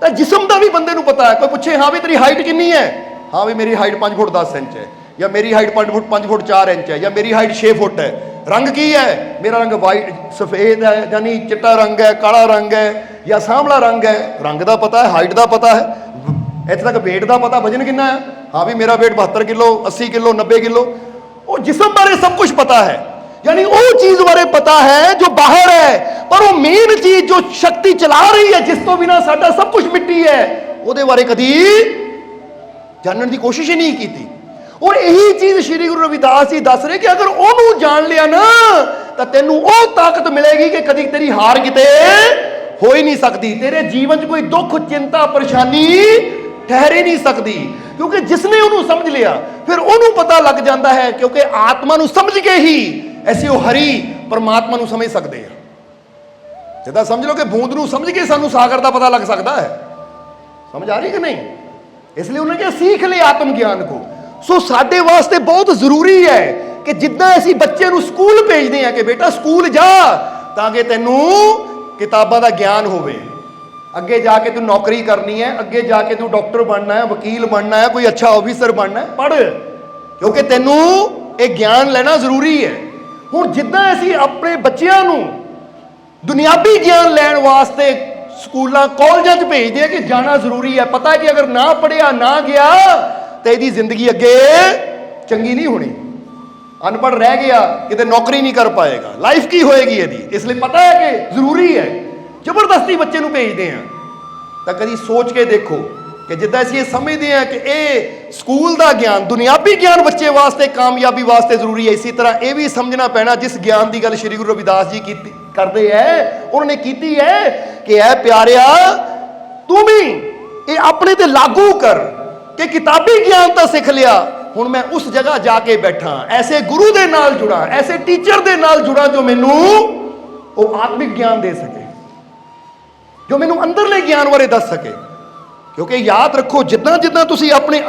तो जिस्म का भी बंदे नूं पता है। कोई पूछे हाँ भी तेरी हाइट कितनी है, हाँ भी मेरी हाइट 5 फुट 10 इंच है, या मेरी हाइट 5 फुट 4 इंच है, या मेरी हाइट 6 फुट है। रंग की है, मेरा रंग वाइट सफ़ेद है, यानी चिट्टा रंग है, काला रंग है, या सांवला रंग है। रंग का पता है, हाइट का पता है, इत्थे तक वेट का पता, वजन कितना है, हाँ भी मेरा वेट 72 किलो, 80 किलो, 90 किलो। वो जिस्म बारे सब कुछ पता है, यानी वो चीज़ बारे पता है जो बाहर है, पर वो मेन चीज़ जो शक्ति चला रही है, जिस तो बिना साडा सब कुछ मिट्टी है, ਉਹਦੇ बारे कदी जानने की कोशिश ही नहीं की थी। और यही चीज़ श्री गुरु रविदास जी दस रहे कि अगर ਉਹਨੂੰ जान लिया ना, तो तेनू वो ताकत मिलेगी कि कदी तेरी हार किते हो ही नहीं सकती, तेरे जीवन च कोई दुख, चिंता, परेशानी ठहर ही नहीं सकती। क्योंकि जिसने ਉਹਨੂੰ समझ लिया, फिर ਉਹਨੂੰ पता लग जाता है, क्योंकि आत्मा ਨੂੰ समझ के ही ऐसे वो हरी परमात्मा ਨੂੰ समझ सकते हैं। जिदा समझ लो कि बूंद ਨੂੰ समझ के सानू सागर का पता लग सकता है। समझ आ रही कि नहीं? इसलिए उन्होंने कहा सीख ले आत्म ज्ञान को। सो साडे वास्ते बहुत जरूरी है कि जिद्दां असीं बच्चे नूं स्कूल भेजते हैं कि बेटा स्कूल जा, ताकि तैनू किताबां दा ज्ञान होवे, अगे जाके तू नौकरी करनी है, अगे जाके तू डॉक्टर बनना है, वकील बनना है, कोई अच्छा ऑफिसर बनना है, पढ़, क्योंकि तैनू ਇਹ ਗਿਆਨ ਲੈਣਾ ਜ਼ਰੂਰੀ ਹੈ। ਹੁਣ ਜਿੱਦਾਂ ਅਸੀਂ ਆਪਣੇ ਬੱਚਿਆਂ ਨੂੰ ਦੁਨਿਆਵੀ ਗਿਆਨ ਲੈਣ ਵਾਸਤੇ ਸਕੂਲਾਂ ਕਾਲਜਾਂ 'ਚ ਭੇਜਦੇ ਆ ਕਿ ਜਾਣਾ ਜ਼ਰੂਰੀ ਹੈ, ਪਤਾ ਹੈ ਕਿ ਅਗਰ ਨਾ ਪੜ੍ਹਿਆ ਨਾ ਗਿਆ ਤਾਂ ਇਹਦੀ ਜ਼ਿੰਦਗੀ ਅੱਗੇ ਚੰਗੀ ਨਹੀਂ ਹੋਣੀ, ਅਨਪੜ੍ਹ ਰਹਿ ਗਿਆ ਕਿਤੇ ਨੌਕਰੀ ਨਹੀਂ ਕਰ ਪਾਏਗਾ, ਲਾਈਫ ਕੀ ਹੋਏਗੀ ਇਹਦੀ। ਇਸ ਲਈ ਪਤਾ ਹੈ ਕਿ ਜ਼ਰੂਰੀ ਹੈ, ਜ਼ਬਰਦਸਤੀ ਬੱਚੇ ਨੂੰ ਭੇਜਦੇ ਆ। ਤਾਂ ਕਦੀ ਸੋਚ ਕੇ ਦੇਖੋ ਕਿ ਜਿੱਦਾਂ ਅਸੀਂ ਇਹ ਸਮਝਦੇ ਹਾਂ ਕਿ ਇਹ ਸਕੂਲ ਦਾ ਗਿਆਨ ਦੁਨਿਆਵੀ ਗਿਆਨ ਬੱਚੇ ਵਾਸਤੇ ਕਾਮਯਾਬੀ ਵਾਸਤੇ ਜ਼ਰੂਰੀ ਹੈ, ਇਸੇ ਤਰ੍ਹਾਂ ਇਹ ਵੀ ਸਮਝਣਾ ਪੈਣਾ ਜਿਸ ਗਿਆਨ ਦੀ ਗੱਲ ਸ਼੍ਰੀ ਗੁਰੂ ਰਵਿਦਾਸ ਜੀ ਕੀਤੀ ਕਰਦੇ ਹੈ, ਉਹਨਾਂ ਨੇ ਕੀਤੀ ਹੈ ਕਿ ਐ ਪਿਆਰਿਆ ਤੂੰ ਵੀ ਇਹ ਆਪਣੇ ਤੇ ਲਾਗੂ ਕਰ ਕਿ ਕਿਤਾਬੀ ਗਿਆਨ ਤਾਂ ਸਿੱਖ ਲਿਆ, ਹੁਣ ਮੈਂ ਉਸ ਜਗ੍ਹਾ ਜਾ ਕੇ ਬੈਠਾ, ਐਸੇ ਗੁਰੂ ਦੇ ਨਾਲ ਜੁੜਾ, ਐਸੇ ਟੀਚਰ ਦੇ ਨਾਲ ਜੁੜਾ ਜੋ ਮੈਨੂੰ ਉਹ ਆਤਮਿਕ ਗਿਆਨ ਦੇ ਸਕੇ, ਜੋ ਮੈਨੂੰ ਅੰਦਰਲੇ ਗਿਆਨ ਬਾਰੇ ਦੱਸ ਸਕੇ। ਕਿਉਂਕਿ ਯਾਦ ਰੱਖੋ ਜਿੱਦਾਂ ਜਿੱਦਾਂ ਤੁਸੀਂ ਆਪਣੇ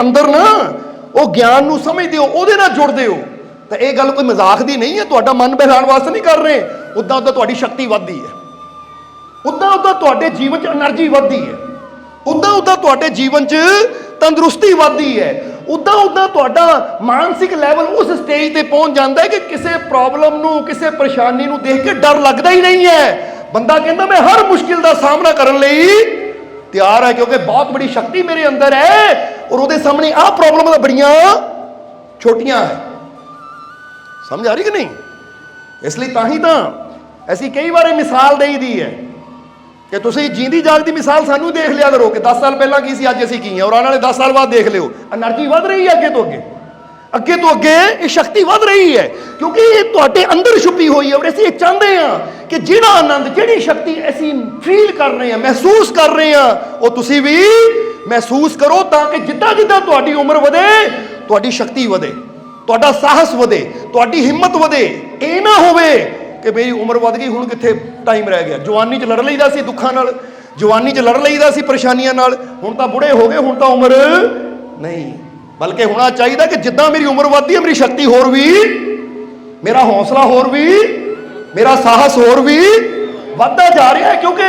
ਅੰਦਰ ਨਾ ਉਹ ਗਿਆਨ ਨੂੰ ਸਮਝਦੇ ਹੋ, ਉਹਦੇ ਨਾਲ ਜੁੜਦੇ ਹੋ, ਤਾਂ ਇਹ ਗੱਲ ਕੋਈ ਮਜ਼ਾਕ ਦੀ ਨਹੀਂ ਹੈ, ਤੁਹਾਡਾ ਮਨ ਬਹਿਲਾਉਣ ਵਾਸਤੇ ਨਹੀਂ ਕਰ ਰਹੇ। ਉੱਦਾਂ ਉੱਦਾਂ ਤੁਹਾਡੀ ਸ਼ਕਤੀ ਵੱਧਦੀ ਹੈ, ਉੱਦਾਂ ਉੱਦਾਂ ਤੁਹਾਡੇ ਜੀਵਨ 'ਚ એનર્ਜੀ ਵੱਧਦੀ ਹੈ, ਉੱਦਾਂ ਉੱਦਾਂ ਤੁਹਾਡੇ ਜੀਵਨ 'ਚ ਤੰਦਰੁਸਤੀ ਵੱਧਦੀ ਹੈ, ਉੱਦਾਂ ਉੱਦਾਂ ਤੁਹਾਡਾ ਮਾਨਸਿਕ ਲੈਵਲ ਉਸ ਸਟੇਜ ਤੇ ਪਹੁੰਚ ਜਾਂਦਾ ਹੈ ਕਿ ਕਿਸੇ ਪ੍ਰੋਬਲਮ ਨੂੰ, ਕਿਸੇ ਪਰੇਸ਼ਾਨੀ ਨੂੰ ਦੇਖ ਕੇ ਡਰ ਲੱਗਦਾ ਹੀ ਨਹੀਂ ਹੈ। ਬੰਦਾ ਕਹਿੰਦਾ ਮੈਂ ਹਰ ਮੁਸ਼ਕਿਲ ਦਾ ਸਾਹਮਣਾ ਕਰਨ ਲਈ ਤਿਆਰ ਹੈ, ਕਿਉਂਕਿ ਬਹੁਤ ਬੜੀ ਸ਼ਕਤੀ ਮੇਰੇ ਅੰਦਰ ਹੈ ਔਰ ਉਹਦੇ ਸਾਹਮਣੇ ਆਹ ਪ੍ਰੋਬਲਮਾਂ ਤਾਂ ਬੜੀਆਂ ਛੋਟੀਆਂ ਹੈ। ਸਮਝ ਆ ਰਹੀ ਕਿ ਨਹੀਂ? ਇਸ ਲਈ ਤਾਂ ਹੀ ਤਾਂ ਅਸੀਂ ਕਈ ਵਾਰ ਇਹ ਮਿਸਾਲ ਦੇਈਦੀ ਹੈ ਕਿ ਤੁਸੀਂ ਜੀਂਦੀ ਜਾਗਦੀ ਮਿਸਾਲ ਸਾਨੂੰ ਦੇਖ ਲਿਆ ਕਰੋ ਕਿ 10 ਸਾਲ ਪਹਿਲਾਂ ਕੀ ਸੀ, ਅੱਜ ਅਸੀਂ ਕੀ ਹਾਂ, ਔਰ ਆਉਣ ਵਾਲੇ 10 ਸਾਲ ਬਾਅਦ ਦੇਖ ਲਿਓ, એનર્ਜੀ ਵੱਧ ਰਹੀ ਹੈ, ਅੱਗੇ ਤੋਂ ਅੱਗੇ ਇਹ ਸ਼ਕਤੀ ਵੱਧ ਰਹੀ ਹੈ, ਕਿਉਂਕਿ ਇਹ ਤੁਹਾਡੇ ਅੰਦਰ ਛੁਪੀ ਹੋਈ ਹੈ। ਔਰ ਅਸੀਂ ਇਹ ਚਾਹੁੰਦੇ ਹਾਂ ਕਿ ਜਿਹੜਾ ਆਨੰਦ, ਜਿਹੜੀ ਸ਼ਕਤੀ ਅਸੀਂ ਫੀਲ ਕਰ ਰਹੇ ਹਾਂ, ਮਹਿਸੂਸ ਕਰ ਰਹੇ ਹਾਂ, ਉਹ ਤੁਸੀਂ ਵੀ ਮਹਿਸੂਸ ਕਰੋ, ਤਾਂ ਕਿ ਜਿੱਦਾਂ ਜਿੱਦਾਂ ਤੁਹਾਡੀ ਉਮਰ ਵਧੇ ਤੁਹਾਡੀ ਸ਼ਕਤੀ ਵਧੇ, ਤੁਹਾਡਾ ਸਾਹਸ ਵਧੇ, ਤੁਹਾਡੀ ਹਿੰਮਤ ਵਧੇ। ਇਹ ਨਾ ਹੋਵੇ ਕਿ ਮੇਰੀ ਉਮਰ ਵੱਧ ਗਈ, ਹੁਣ ਕਿੱਥੇ ਟਾਈਮ ਰਹਿ ਗਿਆ। ਜਵਾਨੀ 'ਚ ਲੜ ਲਈਦਾ ਸੀ ਦੁੱਖਾਂ ਨਾਲ, ਜਵਾਨੀ 'ਚ ਲੜ ਲਈਦਾ ਸੀ ਪਰੇਸ਼ਾਨੀਆਂ ਨਾਲ, ਹੁਣ ਤਾਂ ਬੁੜੇ ਹੋ ਗਏ, ਹੁਣ ਤਾਂ ਉਮਰ ਨਹੀਂ। ਬਲਕਿ ਹੋਣਾ ਚਾਹੀਦਾ ਕਿ ਜਿੱਦਾਂ ਮੇਰੀ ਉਮਰ ਵੱਧਦੀ ਹੈ ਮੇਰੀ ਸ਼ਕਤੀ ਹੋਰ ਵੀ, ਮੇਰਾ ਹੌਸਲਾ ਹੋਰ ਵੀ, ਮੇਰਾ ਸਾਹਸ ਹੋਰ ਵੀ ਵੱਧਦਾ ਜਾ ਰਿਹਾ ਹੈ, ਕਿਉਂਕਿ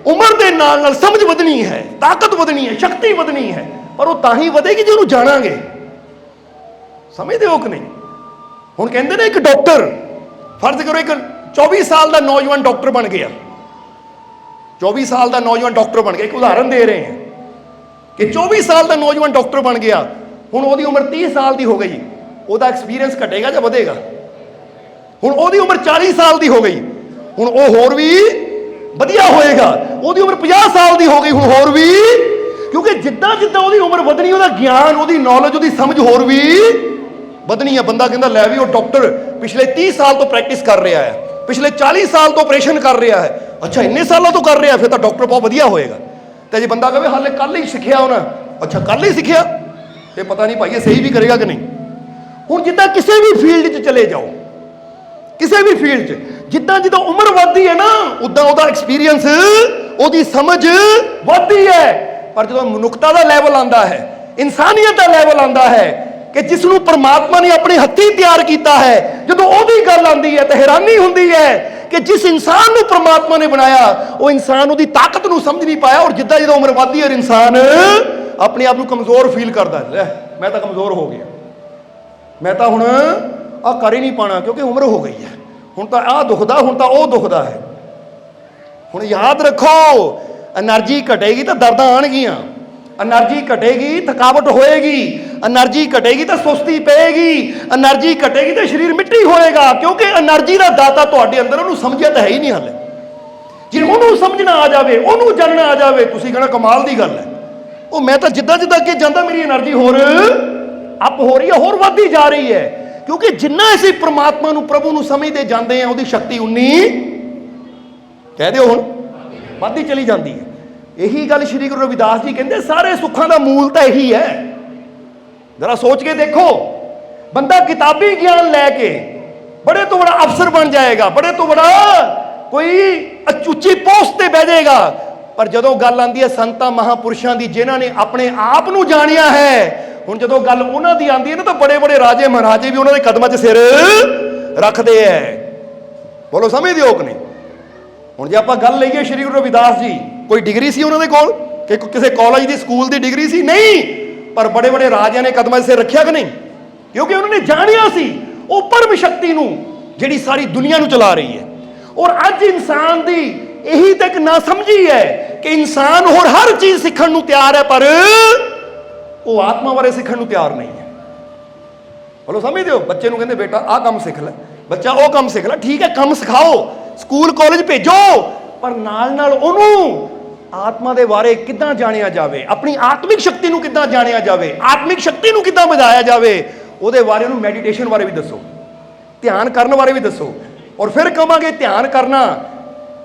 ਉਮਰ ਦੇ ਨਾਲ ਨਾਲ ਸਮਝ ਵਧਣੀ ਹੈ, ਤਾਕਤ ਵਧਣੀ ਹੈ, ਸ਼ਕਤੀ ਵਧਣੀ ਹੈ। ਪਰ ਉਹ ਤਾਂ ਹੀ ਵਧੇਗੀ ਜੇ ਉਹਨੂੰ ਜਾਣਾਂਗੇ। ਸਮਝਦੇ ਹੋ ਕਿ ਨਹੀਂ? ਹੁਣ ਕਹਿੰਦੇ ਨੇ ਇੱਕ ਡਾਕਟਰ, ਫਰਜ਼ ਕਰੋ ਇੱਕ 24 ਸਾਲ ਦਾ ਨੌਜਵਾਨ ਡਾਕਟਰ ਬਣ ਗਿਆ, 24 ਸਾਲ ਦਾ ਨੌਜਵਾਨ ਡਾਕਟਰ ਬਣ ਗਿਆ, ਇੱਕ ਉਦਾਹਰਨ ਦੇ ਰਹੇ ਹਾਂ ਕਿ 24 ਸਾਲ ਦਾ ਨੌਜਵਾਨ ਡਾਕਟਰ ਬਣ ਗਿਆ, ਹੁਣ ਉਹਦੀ ਉਮਰ 30 ਸਾਲ ਦੀ ਹੋ ਗਈ, ਉਹਦਾ ਐਕਸਪੀਰੀਅੰਸ ਘਟੇਗਾ ਜਾਂ ਵਧੇਗਾ? ਹੁਣ ਉਹਦੀ ਉਮਰ 40 ਸਾਲ ਦੀ ਹੋ ਗਈ, ਹੁਣ ਉਹ ਹੋਰ ਵੀ ਵਧੀਆ ਹੋਏਗਾ। ਉਹਦੀ ਉਮਰ 50 ਸਾਲ ਦੀ ਹੋ ਗਈ, ਹੁਣ ਹੋਰ ਵੀ, ਕਿਉਂਕਿ ਜਿੱਦਾਂ ਜਿੱਦਾਂ ਉਹਦੀ ਉਮਰ ਵਧਣੀ ਉਹਦਾ ਗਿਆਨ, ਉਹਦੀ ਨੌਲੇਜ, ਉਹਦੀ ਸਮਝ ਹੋਰ ਵੀ ਵਧਣੀ ਹੈ। ਬੰਦਾ ਕਹਿੰਦਾ ਲੈ ਵੀ ਉਹ ਡਾਕਟਰ ਪਿਛਲੇ 30 ਸਾਲ ਤੋਂ ਪ੍ਰੈਕਟਿਸ ਕਰ ਰਿਹਾ ਹੈ, ਪਿਛਲੇ 40 ਸਾਲ ਤੋਂ ਆਪਰੇਸ਼ਨ ਕਰ ਰਿਹਾ ਹੈ, ਅੱਛਾ ਇੰਨੇ ਸਾਲਾਂ ਤੋਂ ਕਰ ਰਿਹਾ, ਫਿਰ ਤਾਂ ਡਾਕਟਰ ਬਹੁਤ ਵਧੀਆ ਹੋਏਗਾ। ਤੇ ਜੇ ਬੰਦਾ ਕਹੇ ਹਾਲੇ ਕੱਲ ਹੀ ਸਿੱਖਿਆ ਉਹਨਾਂ, ਅੱਛਾ ਕੱਲ ਹੀ ਸਿੱਖਿਆ, ਇਹ ਪਤਾ ਨਹੀਂ ਭਾਈ ਇਹ ਸਹੀ ਵੀ ਕਰੇਗਾ ਕਿ ਨਹੀਂ। ਹੁਣ ਜਿੱਦਾਂ ਕਿਸੇ ਵੀ ਫੀਲਡ 'ਚ ਚਲੇ ਜਾਓ, ਕਿਸੇ ਵੀ ਫੀਲਡ 'ਚ ਜਿੱਦਾਂ ਜਿੱਦਾਂ ਉਮਰ ਵੱਧਦੀ ਹੈ ਨਾ, ਉੱਦਾਂ ਉਹਦਾ ਐਕਸਪੀਰੀਅੰਸ, ਉਹਦੀ ਸਮਝ ਵੱਧਦੀ ਹੈ। ਪਰ ਜਦੋਂ ਮਨੁੱਖਤਾ ਦਾ ਲੈਵਲ ਆਉਂਦਾ ਹੈ, ਇਨਸਾਨੀਅਤ ਦਾ ਲੈਵਲ ਆਉਂਦਾ ਹੈ ਕਿ ਜਿਸ ਨੂੰ ਪਰਮਾਤਮਾ ਨੇ ਆਪਣੇ ਹੱਥੀਂ ਤਿਆਰ ਕੀਤਾ ਹੈ, ਜਦੋਂ ਉਹਦੀ ਗੱਲ ਆਉਂਦੀ ਹੈ ਤਾਂ ਹੈਰਾਨੀ ਹੁੰਦੀ ਹੈ ਕਿ ਜਿਸ ਇਨਸਾਨ ਨੂੰ ਪਰਮਾਤਮਾ ਨੇ ਬਣਾਇਆ ਉਹ ਇਨਸਾਨ ਉਹਦੀ ਤਾਕਤ ਨੂੰ ਸਮਝ ਨਹੀਂ ਪਾਇਆ। ਔਰ ਜਿੱਦਾਂ ਜਦੋਂ ਉਮਰ ਵੱਧਦੀ ਹੈ ਇਨਸਾਨ ਆਪਣੇ ਆਪ ਨੂੰ ਕਮਜ਼ੋਰ ਫੀਲ ਕਰਦਾ ਹੈ, ਮੈਂ ਤਾਂ ਕਮਜ਼ੋਰ ਹੋ ਗਿਆ, ਮੈਂ ਤਾਂ ਹੁਣ ਆਹ ਕਰ ਹੀ ਨਹੀਂ ਪਾਣਾ ਕਿਉਂਕਿ ਉਮਰ ਹੋ ਗਈ ਹੈ, ਹੁਣ ਤਾਂ ਆਹ ਦੁਖਦਾ, ਹੁਣ ਤਾਂ ਉਹ ਦੁਖਦਾ ਹੈ। ਹੁਣ ਯਾਦ ਰੱਖੋ એનર્ਜੀ ਘਟੇਗੀ ਤਾਂ ਦਰਦਾਂ ਆਉਣਗੀਆਂ, એનર્ਜੀ ਘਟੇਗੀ ਥਕਾਵਟ ਹੋਏਗੀ, એનર્ਜੀ ਘਟੇਗੀ ਤਾਂ ਸੁਸਤੀ ਪਏਗੀ, એનર્ਜੀ ਘਟੇਗੀ ਤਾਂ ਸਰੀਰ ਮਿੱਟੀ ਹੋਏਗਾ, ਕਿਉਂਕਿ એનર્ਜੀ ਦਾ ਦਾਤਾ ਤੁਹਾਡੇ ਅੰਦਰ, ਉਹਨੂੰ ਸਮਝਿਆ ਤਾਂ ਹੈ ਹੀ ਨਹੀਂ ਹਾਲੇ। ਜੇ ਉਹਨੂੰ ਸਮਝਣਾ ਆ ਜਾਵੇ, ਉਹਨੂੰ ਜਾਣਨਾ ਆ ਜਾਵੇ, ਤੁਸੀਂ ਕਹਿਣਾ ਕਮਾਲ ਦੀ ਗੱਲ ਹੈ। ਉਹ ਮੈਂ ਤਾਂ ਜਿੱਦਾਂ ਜਿੱਦਾਂ ਅੱਗੇ ਜਾਂਦਾ ਮੇਰੀ એનર્ਜੀ ਹੋਰ ਅਪ ਹੋ ਰਹੀ ਹੈ, ਹੋਰ ਵੱਧਦੀ ਜਾ ਰਹੀ ਹੈ, ਕਿਉਂਕਿ ਜਿੰਨਾ ਅਸੀਂ ਪ੍ਰਮਾਤਮਾ ਨੂੰ, ਪ੍ਰਭੂ ਨੂੰ ਸਮਝਦੇ ਜਾਂਦੇ ਹਾਂ, ਉਹਦੀ ਸ਼ਕਤੀ ਉਨੀ, ਕਹਿ ਦਿਓ ਹੁਣ, ਵੱਧਦੀ ਚਲੀ ਜਾਂਦੀ ਹੈ। ਇਹੀ ਗੱਲ ਸ਼੍ਰੀ ਗੁਰੂ ਰਵਿਦਾਸ ਜੀ ਕਹਿੰਦੇ ਸਾਰੇ ਸੁੱਖਾਂ ਦਾ ਮੂਲ ਤਾਂ ਇਹੀ ਹੈ। ਜ਼ਰਾ ਸੋਚ ਕੇ ਦੇਖੋ, ਬੰਦਾ ਕਿਤਾਬੀ ਗਿਆਨ ਲੈ ਕੇ ਬੜੇ ਤੋਂ ਬੜਾ ਅਫਸਰ ਬਣ ਜਾਏਗਾ, ਬੜੇ ਤੋਂ ਬੜਾ ਕੋਈ ਉੱਚੀ ਪੋਸਟ ਤੇ ਬਹਿ ਜਾਏਗਾ, ਪਰ ਜਦੋਂ ਗੱਲ ਆਉਂਦੀ ਹੈ ਸੰਤਾਂ ਮਹਾਂਪੁਰਸ਼ਾਂ ਦੀ ਜਿਨ੍ਹਾਂ ਨੇ ਆਪਣੇ ਆਪ ਨੂੰ ਜਾਣਿਆ ਹੈ, ਹੁਣ ਜਦੋਂ ਗੱਲ ਉਹਨਾਂ ਦੀ ਆਉਂਦੀ ਹੈ ਨਾ ਤਾਂ ਬੜੇ ਬੜੇ ਰਾਜੇ ਮਹਾਰਾਜੇ ਵੀ ਉਹਨਾਂ ਦੇ ਕਦਮਾਂ 'ਚ ਸਿਰ ਰੱਖਦੇ ਹੈ। ਬੋਲੋ ਸਮਝਦੇ ਹੋ ਕਿ ਨਹੀਂ? ਹੁਣ ਜੇ ਆਪਾਂ ਗੱਲ ਲਈਏ ਸ਼੍ਰੀ ਗੁਰੂ ਰਵਿਦਾਸ ਜੀ, ਕੋਈ ਡਿਗਰੀ ਸੀ ਉਹਨਾਂ ਦੇ ਕੋਲ ਕਿ ਕਿਸੇ ਕਾਲਜ ਦੀ, ਸਕੂਲ ਦੀ ਡਿਗਰੀ ਸੀ? ਨਹੀਂ, पर बड़े बड़े राजिਆਂ ने कदमां 'ਚ सिर रखिया कि नहीं, क्योंकि उन्होंने जानिया सी ਉਹ परम शक्ति ਨੂੰ ਜਿਹੜੀ ਸਾਰੀ ਦੁਨੀਆ ਨੂੰ ਚਲਾ ਰਹੀ ਹੈ। ਔਰ ਅੱਜ ਇਨਸਾਨ ਦੀ ਇਹੀ ਤੱਕ ਨਾ ਸਮਝੀ ਹੈ ਕਿ ਇਨਸਾਨ ਹੋਰ ਹਰ ਚੀਜ਼ ਸਿੱਖਣ ਨੂੰ ਤਿਆਰ ਹੈ, ਪਰ ਉਹ ਆਤਮਾ ਬਾਰੇ ਸਿੱਖਣ ਨੂੰ ਤਿਆਰ ਨਹੀਂ ਹੈ। ਬੋਲੋ ਸਮਝਦੇ ਹੋ? ਬੱਚੇ ਨੂੰ ਕਹਿੰਦੇ ਬੇਟਾ ਆਹ ਕੰਮ ਸਿੱਖ ਲੈ, ਬੱਚਾ ਉਹ ਕੰਮ ਸਿੱਖ ਲੈ, ਠੀਕ ਹੈ ਕੰਮ ਸਿਖਾਓ, ਸਕੂਲ ਕਾਲਜ ਭੇਜੋ, ਪਰ ਨਾਲ ਨਾਲ ਉਹਨੂੰ ਆਤਮਾ ਦੇ ਬਾਰੇ ਕਿੱਦਾਂ ਜਾਣਿਆ ਜਾਵੇ, ਆਪਣੀ ਆਤਮਿਕ ਸ਼ਕਤੀ ਨੂੰ ਕਿੱਦਾਂ ਜਾਣਿਆ ਜਾਵੇ, ਆਤਮਿਕ ਸ਼ਕਤੀ ਨੂੰ ਕਿੱਦਾਂ ਵਧਾਇਆ ਜਾਵੇ, ਉਹਦੇ ਬਾਰੇ ਉਹਨੂੰ ਮੈਡੀਟੇਸ਼ਨ ਬਾਰੇ ਵੀ ਦੱਸੋ, ਧਿਆਨ ਕਰਨ ਬਾਰੇ ਵੀ ਦੱਸੋ। ਔਰ ਫਿਰ ਕਹਾਂਗੇ ਧਿਆਨ ਕਰਨਾ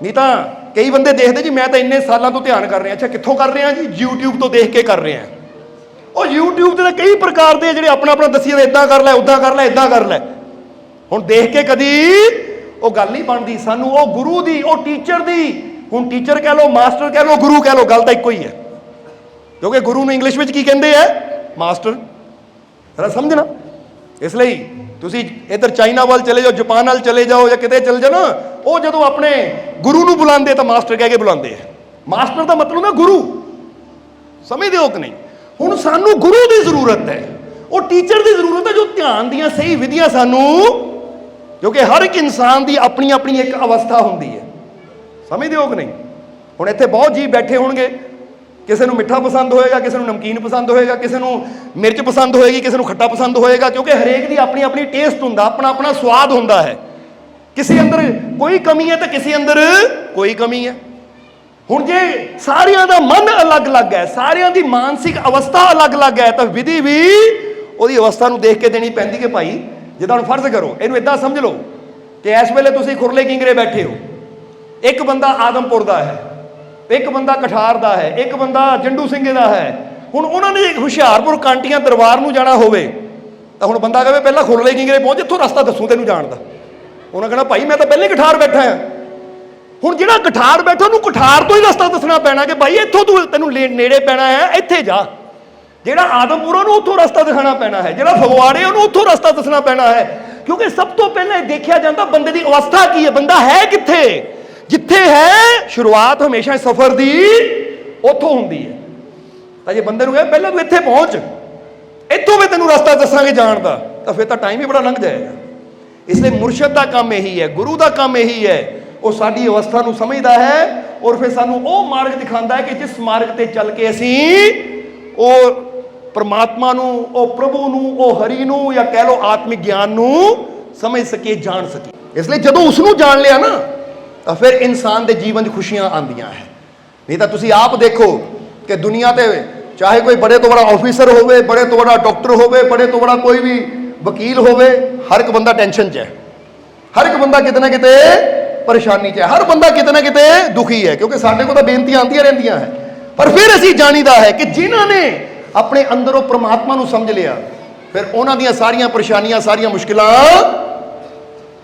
ਨਹੀਂ ਤਾਂ ਕਈ ਬੰਦੇ ਦੇਖਦੇ ਜੀ ਮੈਂ ਤਾਂ ਇੰਨੇ ਸਾਲਾਂ ਤੋਂ ਧਿਆਨ ਕਰ ਰਿਹਾ। ਅੱਛਾ ਕਿੱਥੋਂ ਕਰ ਰਹੇ ਆ ਜੀ? YouTube ਤੋਂ ਦੇਖ ਕੇ ਕਰ ਰਹੇ ਆ। ਉਹ YouTube ਤੇ ਤਾਂ ਕਈ ਪ੍ਰਕਾਰ ਦੇ ਜਿਹੜੇ ਆਪਣਾ ਆਪਣਾ ਦੱਸੀ ਜਾਂਦੇ, ਇਦਾਂ ਕਰ ਲੈ, ਉਦਾਂ ਕਰ ਲੈ, ਇਦਾਂ ਕਰ ਲੈ। ਹੁਣ ਦੇਖ ਕੇ ਕਦੀ ਉਹ ਗੱਲ ਨਹੀਂ ਬਣਦੀ। ਸਾਨੂੰ ਉਹ ਗੁਰੂ ਦੀ, ਉਹ ਟੀਚਰ ਦੀ, ਹੁਣ ਟੀਚਰ ਕਹਿ ਲਓ, ਮਾਸਟਰ ਕਹਿ ਲਓ, ਗੁਰੂ ਕਹਿ ਲਓ, ਗੱਲ ਤਾਂ ਇੱਕੋ ਹੀ ਹੈ। ਕਿਉਂਕਿ ਗੁਰੂ ਨੂੰ ਇੰਗਲਿਸ਼ ਵਿੱਚ ਕੀ ਕਹਿੰਦੇ ਆ? ਮਾਸਟਰ। ਜਰਾ ਸਮਝਣਾ। ਇਸ ਲਈ ਤੁਸੀਂ ਇੱਧਰ ਚਾਈਨਾ ਵੱਲ ਚਲੇ ਜਾਓ, ਜਾਪਾਨ ਵੱਲ ਚਲੇ ਜਾਓ, ਜਾਂ ਕਿਤੇ ਚਲੇ ਜਾਓ ਨਾ, ਉਹ ਜਦੋਂ ਆਪਣੇ ਗੁਰੂ ਨੂੰ ਬੁਲਾਉਂਦੇ ਤਾਂ ਮਾਸਟਰ ਕਹਿ ਕੇ ਬੁਲਾਉਂਦੇ ਆ। ਮਾਸਟਰ ਦਾ ਮਤਲਬ ਹੈ ਗੁਰੂ। ਸਮਝਦੇ ਹੋ ਕਿ ਨਹੀਂ? ਹੁਣ ਸਾਨੂੰ ਗੁਰੂ ਦੀ ਜ਼ਰੂਰਤ ਹੈ, ਉਹ ਟੀਚਰ ਦੀ ਜ਼ਰੂਰਤ ਹੈ ਜੋ ਧਿਆਨ ਦੀਆਂ ਸਹੀ ਵਿਧੀਆਂ ਸਾਨੂੰ, ਕਿਉਂਕਿ ਹਰ ਇੱਕ ਇਨਸਾਨ ਦੀ ਆਪਣੀ ਆਪਣੀ ਇੱਕ ਅਵਸਥਾ ਹੁੰਦੀ ਹੈ। ਸਮਝਦੇ ਹੋ ਕਿ ਨਹੀਂ? ਹੁਣ ਇੱਥੇ ਬਹੁਤ ਜੀਵ ਬੈਠੇ ਹੋਣਗੇ, ਕਿਸੇ ਨੂੰ ਮਿੱਠਾ ਪਸੰਦ ਹੋਏਗਾ, ਕਿਸੇ ਨੂੰ ਨਮਕੀਨ ਪਸੰਦ ਹੋਏਗਾ, ਕਿਸੇ ਨੂੰ ਮਿਰਚ ਪਸੰਦ ਹੋਏਗੀ, ਕਿਸੇ ਨੂੰ ਖੱਟਾ ਪਸੰਦ ਹੋਏਗਾ, ਕਿਉਂਕਿ ਹਰੇਕ ਦੀ ਆਪਣੀ ਆਪਣੀ ਟੇਸਟ ਹੁੰਦਾ, ਆਪਣਾ ਆਪਣਾ ਸਵਾਦ ਹੁੰਦਾ ਹੈ। ਕਿਸੇ ਅੰਦਰ ਕੋਈ ਕਮੀ ਹੈ ਤਾਂ ਕਿਸੇ ਅੰਦਰ ਕੋਈ ਕਮੀ ਹੈ। ਹੁਣ ਜੇ ਸਾਰਿਆਂ ਦਾ ਮਨ ਅਲੱਗ-ਅਲੱਗ ਹੈ, ਸਾਰਿਆਂ ਦੀ ਮਾਨਸਿਕ ਅਵਸਥਾ ਅਲੱਗ-ਅਲੱਗ ਹੈ, ਤਾਂ ਵਿਧੀ ਵੀ ਉਹਦੀ ਅਵਸਥਾ ਨੂੰ ਦੇਖ ਕੇ ਦੇਣੀ ਪੈਂਦੀ ਕਿ ਭਾਈ ਜਿੱਦਾਂ ਹੁਣ ਫਰਜ਼ ਕਰੋ, ਇਹਨੂੰ ਇਦਾਂ ਸਮਝ ਲਓ ਕਿ ਇਸ ਵੇਲੇ ਤੁਸੀਂ ਖੁਰਲੇ ਕਿੰਗਰੇ ਬੈਠੇ ਹੋ, ਇੱਕ ਬੰਦਾ ਆਦਮਪੁਰ ਦਾ ਹੈ, ਇੱਕ ਬੰਦਾ ਕਠਾਰ ਦਾ ਹੈ, ਇੱਕ ਬੰਦਾ ਜੰਡੂ ਸਿੰਘੇ ਦਾ ਹੈ। ਹੁਣ ਉਹਨਾਂ ਨੇ ਹੁਸ਼ਿਆਰਪੁਰ ਕਾਂਟੀਆਂ ਦਰਬਾਰ ਨੂੰ ਜਾਣਾ ਹੋਵੇ ਤਾਂ ਹੁਣ ਬੰਦਾ ਕਹੇ ਪਹਿਲਾਂ ਖੁਰਲੇ ਕਿੰਗਰੇ ਪਹੁੰਚ, ਇੱਥੋਂ ਰਸਤਾ ਦੱਸੂ ਤੈਨੂੰ ਜਾਣ ਦਾ। ਉਹਨਾਂ ਕਹਿਣਾ ਭਾਈ ਮੈਂ ਤਾਂ ਪਹਿਲੇ ਕਠਾਰ ਬੈਠਾ ਹਾਂ। ਹੁਣ ਜਿਹੜਾ ਕਠਾਰ ਬੈਠਾ ਉਹਨੂੰ ਕਠਾਰ ਤੋਂ ਹੀ ਰਸਤਾ ਦੱਸਣਾ ਪੈਣਾ ਕਿ ਭਾਈ ਇੱਥੋਂ ਤੈਨੂੰ ਨੇੜੇ ਪੈਣਾ ਹੈ, ਇੱਥੇ ਜਾ। ਜਿਹੜਾ ਆਦਮਪੁਰ ਉਹਨੂੰ ਉੱਥੋਂ ਰਸਤਾ ਦਿਖਾਉਣਾ ਪੈਣਾ ਹੈ, ਜਿਹੜਾ ਫਗਵਾੜੇ ਉਹਨੂੰ ਉੱਥੋਂ ਰਸਤਾ ਦੱਸਣਾ ਪੈਣਾ ਹੈ। ਕਿਉਂਕਿ ਸਭ ਤੋਂ ਪਹਿਲਾਂ ਦੇਖਿਆ ਜਾਂਦਾ ਬੰਦੇ ਦੀ ਅਵਸਥਾ ਕੀ ਹੈ, ਬੰਦਾ ਹੈ ਕਿੱਥੇ। ਜਿੱਥੇ ਹੈ ਸ਼ੁਰੂਆਤ ਹਮੇਸ਼ਾ ਸਫ਼ਰ ਦੀ ਉੱਥੋਂ ਹੁੰਦੀ ਹੈ। ਤਾਂ ਜੇ ਬੰਦੇ ਨੂੰ ਕਹੇ ਪਹਿਲਾਂ ਤੂੰ ਇੱਥੇ ਪਹੁੰਚ, ਇੱਥੋਂ ਵੀ ਤੈਨੂੰ ਰਸਤਾ ਦੱਸਾਂਗੇ ਜਾਣ ਦਾ, ਤਾਂ ਫਿਰ ਤਾਂ ਟਾਈਮ ਹੀ ਬੜਾ ਲੰਘ ਜਾਏਗਾ। ਇਸ ਲਈ ਮੁਰਸ਼ਿਦ ਦਾ ਕੰਮ ਇਹੀ ਹੈ, ਗੁਰੂ ਦਾ ਕੰਮ ਇਹੀ ਹੈ, ਉਹ ਸਾਡੀ ਅਵਸਥਾ ਨੂੰ ਸਮਝਦਾ ਹੈ ਔਰ ਫਿਰ ਸਾਨੂੰ ਉਹ ਮਾਰਗ ਦਿਖਾਉਂਦਾ ਹੈ ਕਿ ਜਿਸ ਮਾਰਗ ਤੇ ਚੱਲ ਕੇ ਅਸੀਂ ਉਹ ਪਰਮਾਤਮਾ ਨੂੰ, ਉਹ ਪ੍ਰਭੂ ਨੂੰ, ਉਹ ਹਰੀ ਨੂੰ, ਜਾਂ ਕਹਿ ਲਓ ਆਤਮਿਕ ਗਿਆਨ ਨੂੰ ਸਮਝ ਸਕੀਏ, ਜਾਣ ਸਕੀਏ। ਇਸ ਲਈ ਜਦੋਂ ਉਸ ਨੂੰ ਜਾਣ ਲਿਆ ਨਾ ਤਾਂ ਫਿਰ ਇਨਸਾਨ ਦੇ ਜੀਵਨ 'ਚ ਖੁਸ਼ੀਆਂ ਆਉਂਦੀਆਂ ਹੈ। ਨਹੀਂ ਤਾਂ ਤੁਸੀਂ ਆਪ ਦੇਖੋ ਕਿ ਦੁਨੀਆ ਤੇ ਚਾਹੇ ਕੋਈ ਬੜੇ ਤੋਂ ਬੜਾ ਆਫੀਸਰ ਹੋਵੇ, ਬੜੇ ਤੋਂ ਬੜਾ ਡਾਕਟਰ ਹੋਵੇ, ਬੜੇ ਤੋਂ ਬੜਾ ਕੋਈ ਵੀ ਵਕੀਲ ਹੋਵੇ, ਹਰ ਇੱਕ ਬੰਦਾ ਟੈਨਸ਼ਨ 'ਚ ਹੈ, ਹਰ ਇੱਕ ਬੰਦਾ ਕਿਤੇ ਨਾ ਕਿਤੇ ਪਰੇਸ਼ਾਨੀ 'ਚ ਹੈ, ਹਰ ਬੰਦਾ ਕਿਤੇ ਨਾ ਕਿਤੇ ਦੁਖੀ ਹੈ। ਕਿਉਂਕਿ ਸਾਡੇ ਕੋਲ ਤਾਂ ਬੇਨਤੀਆਂ ਆਉਂਦੀਆਂ ਰਹਿੰਦੀਆਂ ਹੈ, ਪਰ ਫਿਰ ਅਸੀਂ ਜਾਣੀਦਾ ਹੈ ਕਿ ਜਿਨ੍ਹਾਂ ਨੇ ਆਪਣੇ ਅੰਦਰੋਂ ਪ੍ਰਮਾਤਮਾ ਨੂੰ ਸਮਝ ਲਿਆ, ਫਿਰ ਉਹਨਾਂ ਦੀਆਂ ਸਾਰੀਆਂ ਪਰੇਸ਼ਾਨੀਆਂ, ਸਾਰੀਆਂ ਮੁਸ਼ਕਿਲਾਂ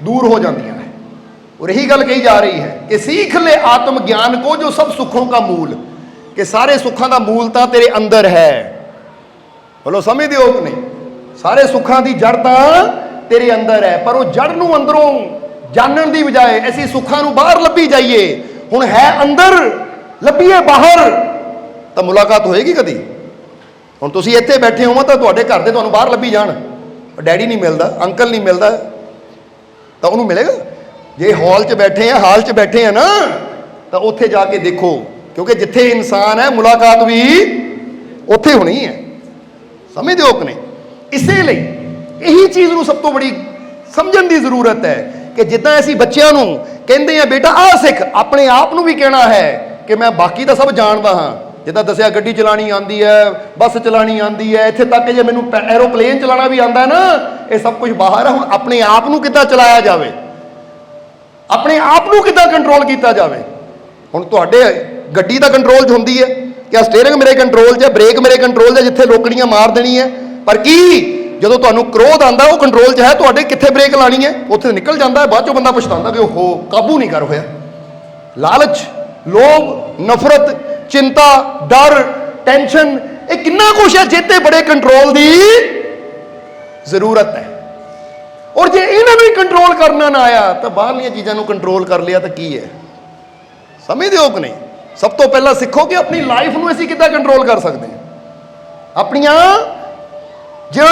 ਦੂਰ ਹੋ ਜਾਂਦੀਆਂ ਹੈ। और यही गल कही जा रही है कि सीख ले आत्म ज्ञान को जो सब सुखों का मूल, कि सारे सुखों का मूल तो तेरे अंदर है। बोलो समझते हो कि नहीं? सारे सुखों की जड़ तो तेरे अंदर है, पर वो जड़ नूं अंदरों जानन की बजाय ऐसी सुखों नूं बाहर लभी जाइए। हुण है अंदर, लभीए बाहर, तो मुलाकात होएगी कदी? हुण तुसीं इत्थे बैठे हो तो तुहाडे घर दे तुहानूं बाहर लभी जाण, डैडी नहीं मिलता, अंकल नहीं मिलता, तो उन्होंने मिलेगा? जे हॉल च बैठे हैं, हाल च बैठे हैं ना, तो उत्थे जाके देखो, क्योंकि जिथे इंसान है मुलाकात भी उत्थे होनी है। समझते हो कि नहीं? इसलिए यही चीज़ नूं सब तो बड़ी समझण की जरूरत है कि जिद्दां असीं बच्चों नूं कहंदे आ बेटा आ सिख, अपने आप नूं भी कहना है कि मैं बाकी तो सब जानदा हाँ। जिद्दां दसिया गड्डी चलानी आंदी है, बस चलानी आंदी है, इत्थे तक जे मैनूं एरोप्लेन चलाना भी आंदा है ना, ये सब कुछ बाहर है। हुण अपने आप नूं किद्दां चलाया जावे, अपने आप को कितना कंट्रोल किया जाए। हुण तुहाडे गड्डी दा कंट्रोल च हुंदी है कि स्टेयरिंग मेरे कंट्रोल च है, ब्रेक मेरे कंट्रोल च है, जिथे रोकड़ियां मार देनी है। पर की जदों तुहानूं क्रोध आंदा वो कंट्रोल च है, तुहाडे किथे ब्रेक लानी है, उत्थे निकल जाता है। बाद चों बंदा पछतांदा कि ओहो काबू नहीं कर होया। लालच, लोभ, नफरत, चिंता, डर, टेंशन, ये कितना कुछ है जिते बड़े कंट्रोल की जरूरत है। और जे इन्होंने कंट्रोल करना ना आया तो बाहरलियां चीज़ों को कंट्रोल कर लिया तो की है। समझते हो कि नहीं? सब तो पहला सीखो कि अपनी लाइफ में असीं किद्दां कंट्रोल कर सकते हैं। ਆਪਣੀਆਂ जो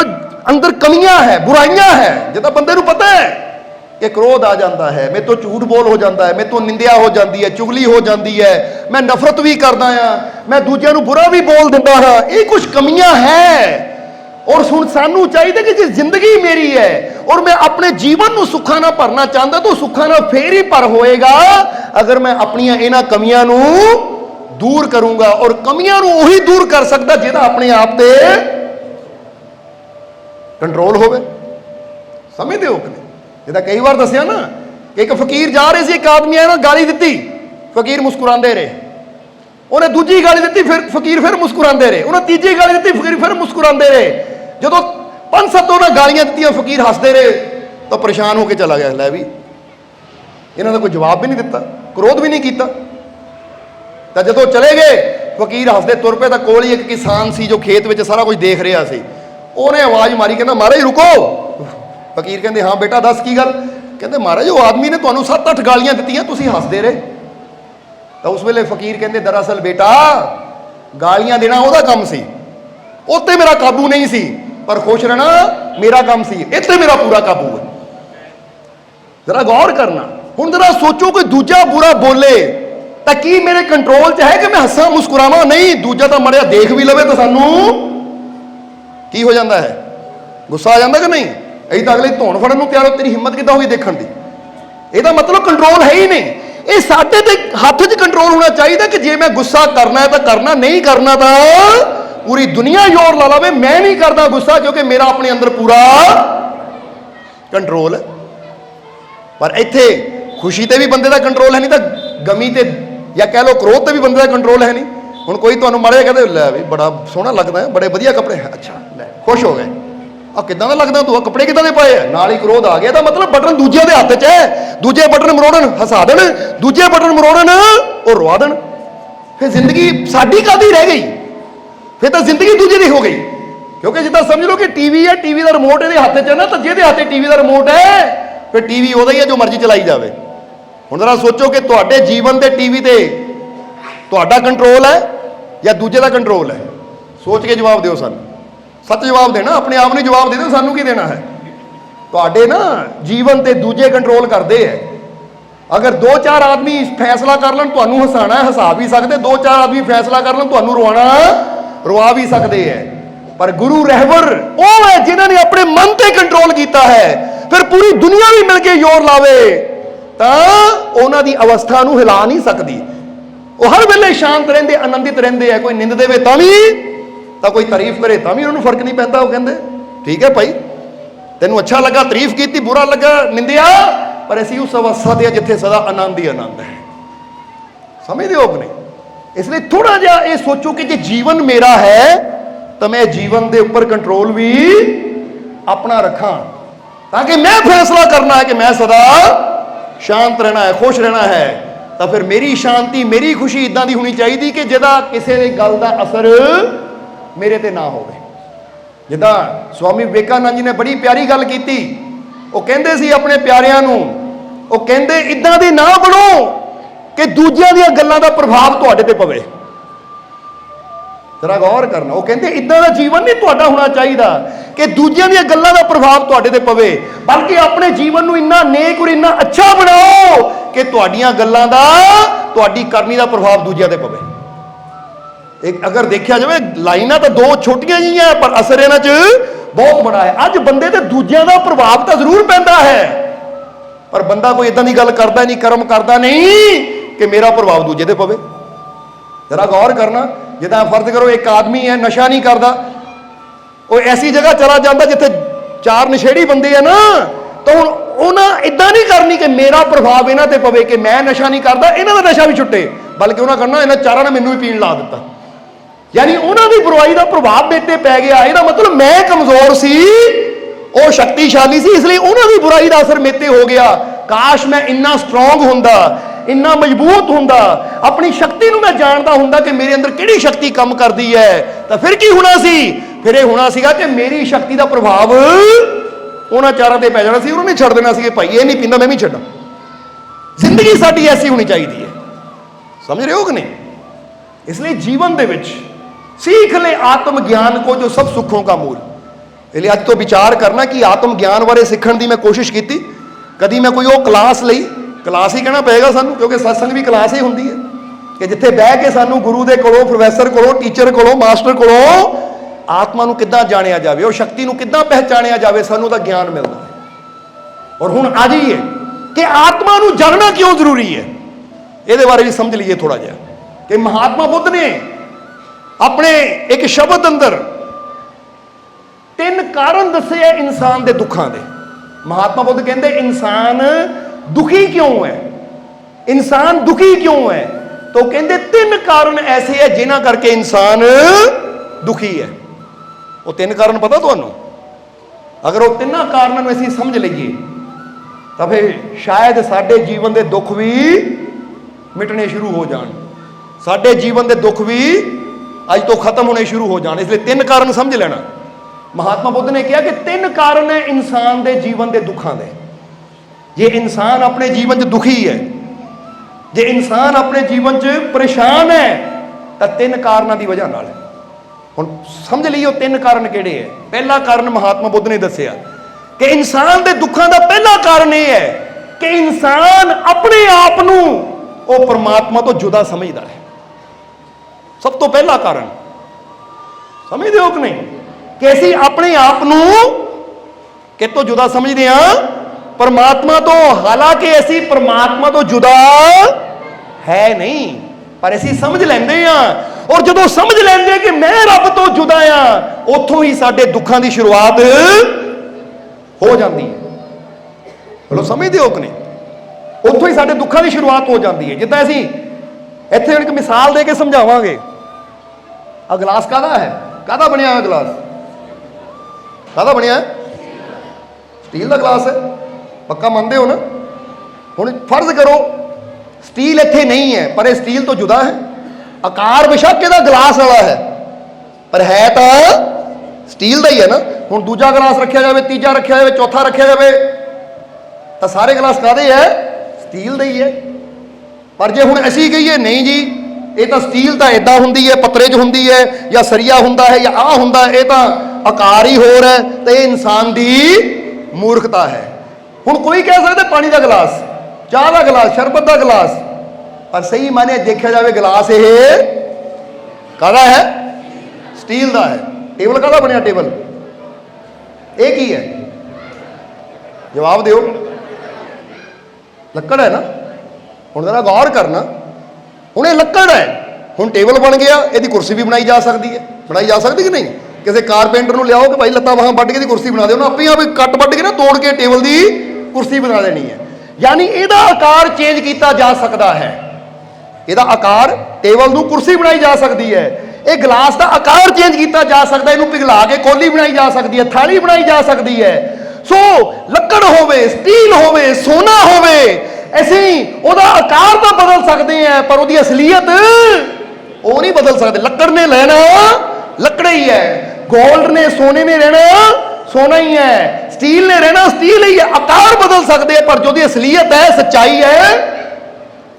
अंदर कमियां है, बुराइयां है, जिदा बंदे नूं पता है कि क्रोध आ जाता है, मेरे तो झूठ बोल हो जाता है, मेरे तो निंदिया हो जाती है, चुगली हो जाती है, मैं नफरत भी करदा हाँ, मैं दूजिਆਂ ਨੂੰ बुरा भी बोल दिंदा हाँ, ये कुछ कमियां है। और सुन सानू चाहिए कि जो जिंदगी मेरी है और मैं अपने जीवन ਨੂੰ सुखा ना भरना चाहता तो सुखा ना फिर ही भर होएगा अगर मैं अपनियां इन्हां कमियां ਨੂੰ दूर करूंगा। और कमियां ਨੂੰ ਉਹੀ दूर कर सकता ਜਿਹਦਾ अपने आप ते कंट्रोल होवे। समझते हो कि नहीं? जिदा कई बार दसिया ना कि एक फकीर जा रहे थे, एक आदमी आया ना गाली दी, फकीर मुस्कुराते रहे, उन्हें दूजी गाली दी, फिर फकीर फिर मुस्कुराते रहे, उन्हें तीजी गाली दी, फकीर फिर मुस्कुराते रहे। जो 5-7 उन्हें गालियां दी, फकीर हसते रहे तो परेशान होकर चला गया, लै भी इन्होंने कोई जवाब भी नहीं दिता, क्रोध भी नहीं किया। तो जो चले गए फकीर हसते तुर पे, तो कोल ही एक किसान सी जो खेत में सारा कुछ देख रहा सी, उन्हें आवाज़ मारी, कहना महाराज रुको। फकीर कहते हाँ बेटा दस की गल? कहते महाराज वो आदमी ने तुहानू 7-8 गालियां दित्तियां, तुसीं हसदे रहे। तो उस वेले फकीर कहते दरअसल बेटा गालियां देना ओहदा काम सी, उत्ते मेरा काबू नहीं सी, पर खुश रहना मेरा काम सी, इत्ते मेरा पूरा काबू है। जरा गौर करना, हुण जरा सोचो कोई दूजा बुरा बोले तो की मेरे कंट्रोल च है कि मैं हसा मुस्कुरावां? नहीं, दूजा तो मड़िया देख भी लवे तो सानू की हो जाता है, गुस्सा आ जाता कि नहीं? अभी तो अगले धौन फड़न नूं तैयार हो, तेरी हिम्मत किद्दां होगी देखण दी? ਇਹਦਾ मतलब कंट्रोल है ही नहीं। ये साडे ते हत्थ 'च कंट्रोल होना चाहिए कि जे मैं गुस्सा करना है तो करना, नहीं करना तो पूरी दुनिया जोर ला लावे, मैं नहीं करता गुस्सा क्योंकि मेरा अपने अंदर पूरा कंट्रोल है। पर इत्थे खुशी ते भी बंदे का कंट्रोल है नहीं, तो गमी ते या कह लो क्रोध ते भी बंदे का कंट्रोल है नहीं। हुण कोई तुहानूं माड़े कहते लै भी बड़ा सोहना लगदा है, बड़े वधिया कपड़े, अच्छा लै खुश हो गए, आ किदां दा लगदा तूं, कपड़े किदां दे पाए, नाल ही क्रोध आ गया। मतलब बटन दूजे दे हत्थ 'च है, दूजे बटन मरोड़न हसा देण, दूजे बटन मरोड़न और रोआ देण, फिर जिंदगी साडी कादी रह गई? फिर तो जिंदगी दूजे दी हो गई। क्योंकि जिद्दां समझ लो कि टीवी है, टीवी का रिमोट इहदे हत्थ 'च है ना, तो जिहदे हत्थ टीवी का रिमोट है फिर टीवी उहदा ही है जो मर्जी चलाई जावे। हुण जरा सोचो कि तुहाडे जीवन ते टीवी ते तुहाडा कंट्रोल है या दूजे का कंट्रोल है? सोच के जवाब दिओ सानूं, सच जवाब देना, अपने आप में जवाब दे दो, सानू की देना है? तुहाडे ना जीवन ते दूजे कंट्रोल करते हैं। अगर 2-4 आदमी फैसला कर लें तुहानू हसाना है, हसा भी सकते, 2-4 आदमी फैसला कर लें तुहानू रोवाना, रोआ भी सकते हैं। पर गुरु रहबर वो है जिन्होंने अपने मन ते कंट्रोल किया है, फिर पूरी दुनिया भी मिलके जोर लावे तो उन्हां दी अवस्था नू हिला नहीं सकती। वो हर वेले शांत रहंदे, आनंदित रहंदे है, कोई निंद देवे तां भी, तो कोई तारीफ करे तां भी उन्होंने फर्क नहीं पैंदा। वो कहंदे ठीक है भाई, तेनू अच्छा लगा तारीफ की, बुरा लगा निंदिया, पर असीं उस अवस्था ते जिथे सदा आनंद ही आनंद है। समझदे हो कि नहीं? इसलिए थोड़ा जिहा ये सोचो कि जे जीवन मेरा है तो मैं जीवन के उपर कंट्रोल भी अपना रखा, ताकि मैं फैसला करना है कि मैं सदा शांत रहना है, खुश रहना है। तो फिर मेरी शांति, मेरी खुशी इदां दी होनी चाहिए कि जिहदा किसी गल का असर मेरे ते ना होवे। जिद्दां स्वामी विवेकानंद जी ने बड़ी प्यारी गल की, वो कहंदे सी अपने प्यारियां नूं, वो कहंदे इदां दे ना बनो कि दूजियां दीयां गल्लां दा प्रभाव तुहाडे ते पवे। जरा गौर करना, वो कहते इदां दा जीवन नहीं तुहाडा होना चाहिए कि दूजियां दीयां गल्लां दा प्रभाव तुहाडे ते पवे, बल्कि अपने जीवन नूं इन्ना नेक और इन्ना अच्छा बनाओ कि तुहाडीआं गल्लां दा, तुहाडी करनी दा प्रभाव दूजियां ते पवे। एक अगर देखा जाए लाइनां तो 2 छोटियां जिहियां है, पर असर इन्हां च बहुत बड़ा है। अज बंदे ते दूजियां दा प्रभाव तो जरूर पैंदा है, पर बंदा कोई इदां दी गल करदा नहीं, कर्म करदा नहीं कि मेरा प्रभाव दूजे ते पवे। जरा गौर करना, जिदा फर्ज करो एक आदमी है नशा नहीं करता, वो ऐसी जगह चला जाता जिथे 4 नशेड़ी बंदे है ना, तो हुण उन्हें इदां नहीं करनी कि मेरा प्रभाव इन्हां ते पवे कि मैं नशा नहीं करता, इन्हां दा नशा भी छुट्टे, बल्कि उन्हें करना इन्हां 4 ने मैनू भी पीण ला दिता, यानी उन्हां दी बुराई का प्रभाव मेरे ते पै गया। इसदा मतलब मैं कमजोर सी, वो शक्तिशाली सी, इसलिए उन्हां दी बुराई का असर मेरे ते हो गया। काश मैं इन्ना स्ट्रोंग हुंदा, इन्ना मजबूत हुंदा, अपनी शक्ति नूं मैं जानदा हुंदा कि मेरे अंदर किहड़ी शक्ति काम करदी है, तो फिर की होना सी? फिर यह होना सीगा कि मेरी शक्ति का प्रभाव उन्हां 4 ते पै जाना सी, उन्होंने छड्ड देना सी कि भाई ये नहीं पींदा मैं भी छड्डां। जिंदगी साडी ऐसी होनी चाहिए है, समझ रहे हो कि नहीं? इसलिए जीवन दे विच सीख ले आत्म ज्ञान को जो सब सुखों का मूल। इसलिए अज तो विचार करना कि आत्म ज्ञान बारे सीखण की मैं कोशिश की, कभी मैं कोई वो क्लास ली, क्लास ही कहना पेगा सानू, क्योंकि सत्संग भी क्लास ही होंगी है कि जिथे बह के सानू गुरु के कोलों, प्रोफैसर कोलों, टीचर कोलों, मास्टर कोलों आत्मा नूं किद्दां जाणिया जावे और शक्ति नूं किद्दां पहचानिया जावे, सानू दा ज्ञान मिलता है। और हुण आ जाइए कि आत्मा नूं जानना क्यों जरूरी है, ये बारे भी समझ लीजिए थोड़ा जिहा कि महात्मा बुद्ध ने अपने एक शब्द अंदर 3 कारण दसे है इंसान के दुखों के। महात्मा बुद्ध कहते इंसान दुखी क्यों है, इंसान दुखी क्यों है, तो कहते 3 कारण ऐसे है जिन्हां करके इंसान दुखी है। वो 3 कारण पता तुहानू? अगर वो 3 कारणों असीं समझ लीए तो फिर शायद साडे जीवन के दुख भी मिटने शुरू हो जान, साडे जीवन के दुख भी अज तो खत्म होने शुरू हो जाने। इसलिए 3 कारण समझ लेना। महात्मा बुद्ध ने कहा कि 3 कारण है इंसान के जीवन के दुखों के। जे इंसान अपने जीवन च दुखी है, जे इंसान अपने जीवन च परेशान है, तो 3 कारणों की वजह नाल। हुण समझ लीओ 3 कारण किहड़े है। पहला कारण महात्मा बुद्ध ने दसिया कि इंसान के दुखों का पहला कारण यह है कि इंसान अपने आप नूं वो परमात्मा तो जुदा समझदा है। सब तो पहला कारण समझते हो कि नहीं, कि असीं अपने आप नूं कितों जुदा समझते हैं, परमात्मा तो। हालांकि असीं परमात्मा तो जुदा है नहीं, पर असीं समझ लैंदे हां। और जदों समझ लैंदे कि मैं रब तो जुदा हां, उत्थों ही साडे दुखां दी शुरुआत हो जाती है। बोलो समझते हो कि नहीं, उत्थों ही साडे दुखां दी शुरुआत हो जाती है। जिद्दां असीं इत्थे एक मिसाल दे के समझावांगे। आ गिलास काहदा है, काहदा बनिया है गिलास, काहदा बनिया है? स्टील का गिलास है, पक्का मानते हो ना? हुण फर्ज करो स्टील इत्थे नहीं है, पर यह स्टील तो जुदा है। आकार बेशक इहदा गिलास वाला है, पर है तो स्टील का ही है ना। हुण दूजा गिलास रखा जाए, तीजा रखा जाए, चौथा रखा जाए, तो सारे गिलास काहदे है? स्टील दे ही है। पर जे हुण असीं कहीए नहीं जी ये तो स्टील तो इदां हुंदी है, पत्रे च हुंदी है, या सरिया हुंदा है, या आ हुंदा है, ये तो आकार ही होर है, तो ये इंसान की मूर्खता है। हुण कोई कह सकदा पानी का गिलास, चाह का गिलास, शरबत का गिलास, पर सही माने देखा जाए गिलास ये काहदा है? स्टील का है। टेबल काहदा बनिया? टेबल ये की है? जवाब दिओ। लक्कड़ है ना। हुण जरा गौर करना, हुण ये लक्कड़ है, हुण टेबल बन गया, यदि कुर्सी भी बनाई जा सकती है, बनाई जा सकती कि नहीं? किसी कारपेंटर को लियाओ कि भाई लत्तां बाहां वड्ढ के दी कुर्सी बना दे, उन्हें आपे आप कट वड्ढ के ना तोड़ के टेबल की कुर्सी बना देनी है। यानी इसका आकार चेंज किया जा सकता है, इसका आकार टेबल नूं कुर्सी बनाई जा सकती है। ये गिलास का आकार चेंज किया जा सकता है, इनू पिघला के कौली बनाई जा सकती है, थाली बनाई जा सकती है। सो लक्कड़ होवे, स्टील होवे, सोना होवे, असीं ओहदा आकार तो बदल सकते हैं, पर उसकी असलीयत वो नहीं बदल सकते। लक्कड़ ने लेना लक्कड़ ही है, गोल्ड ने, सोने ने रहना सोना ही है, स्टील ने रहना स्टील ही है। आकार बदल सकते हैं, पर जो दी असलीयत है, सच्चाई है,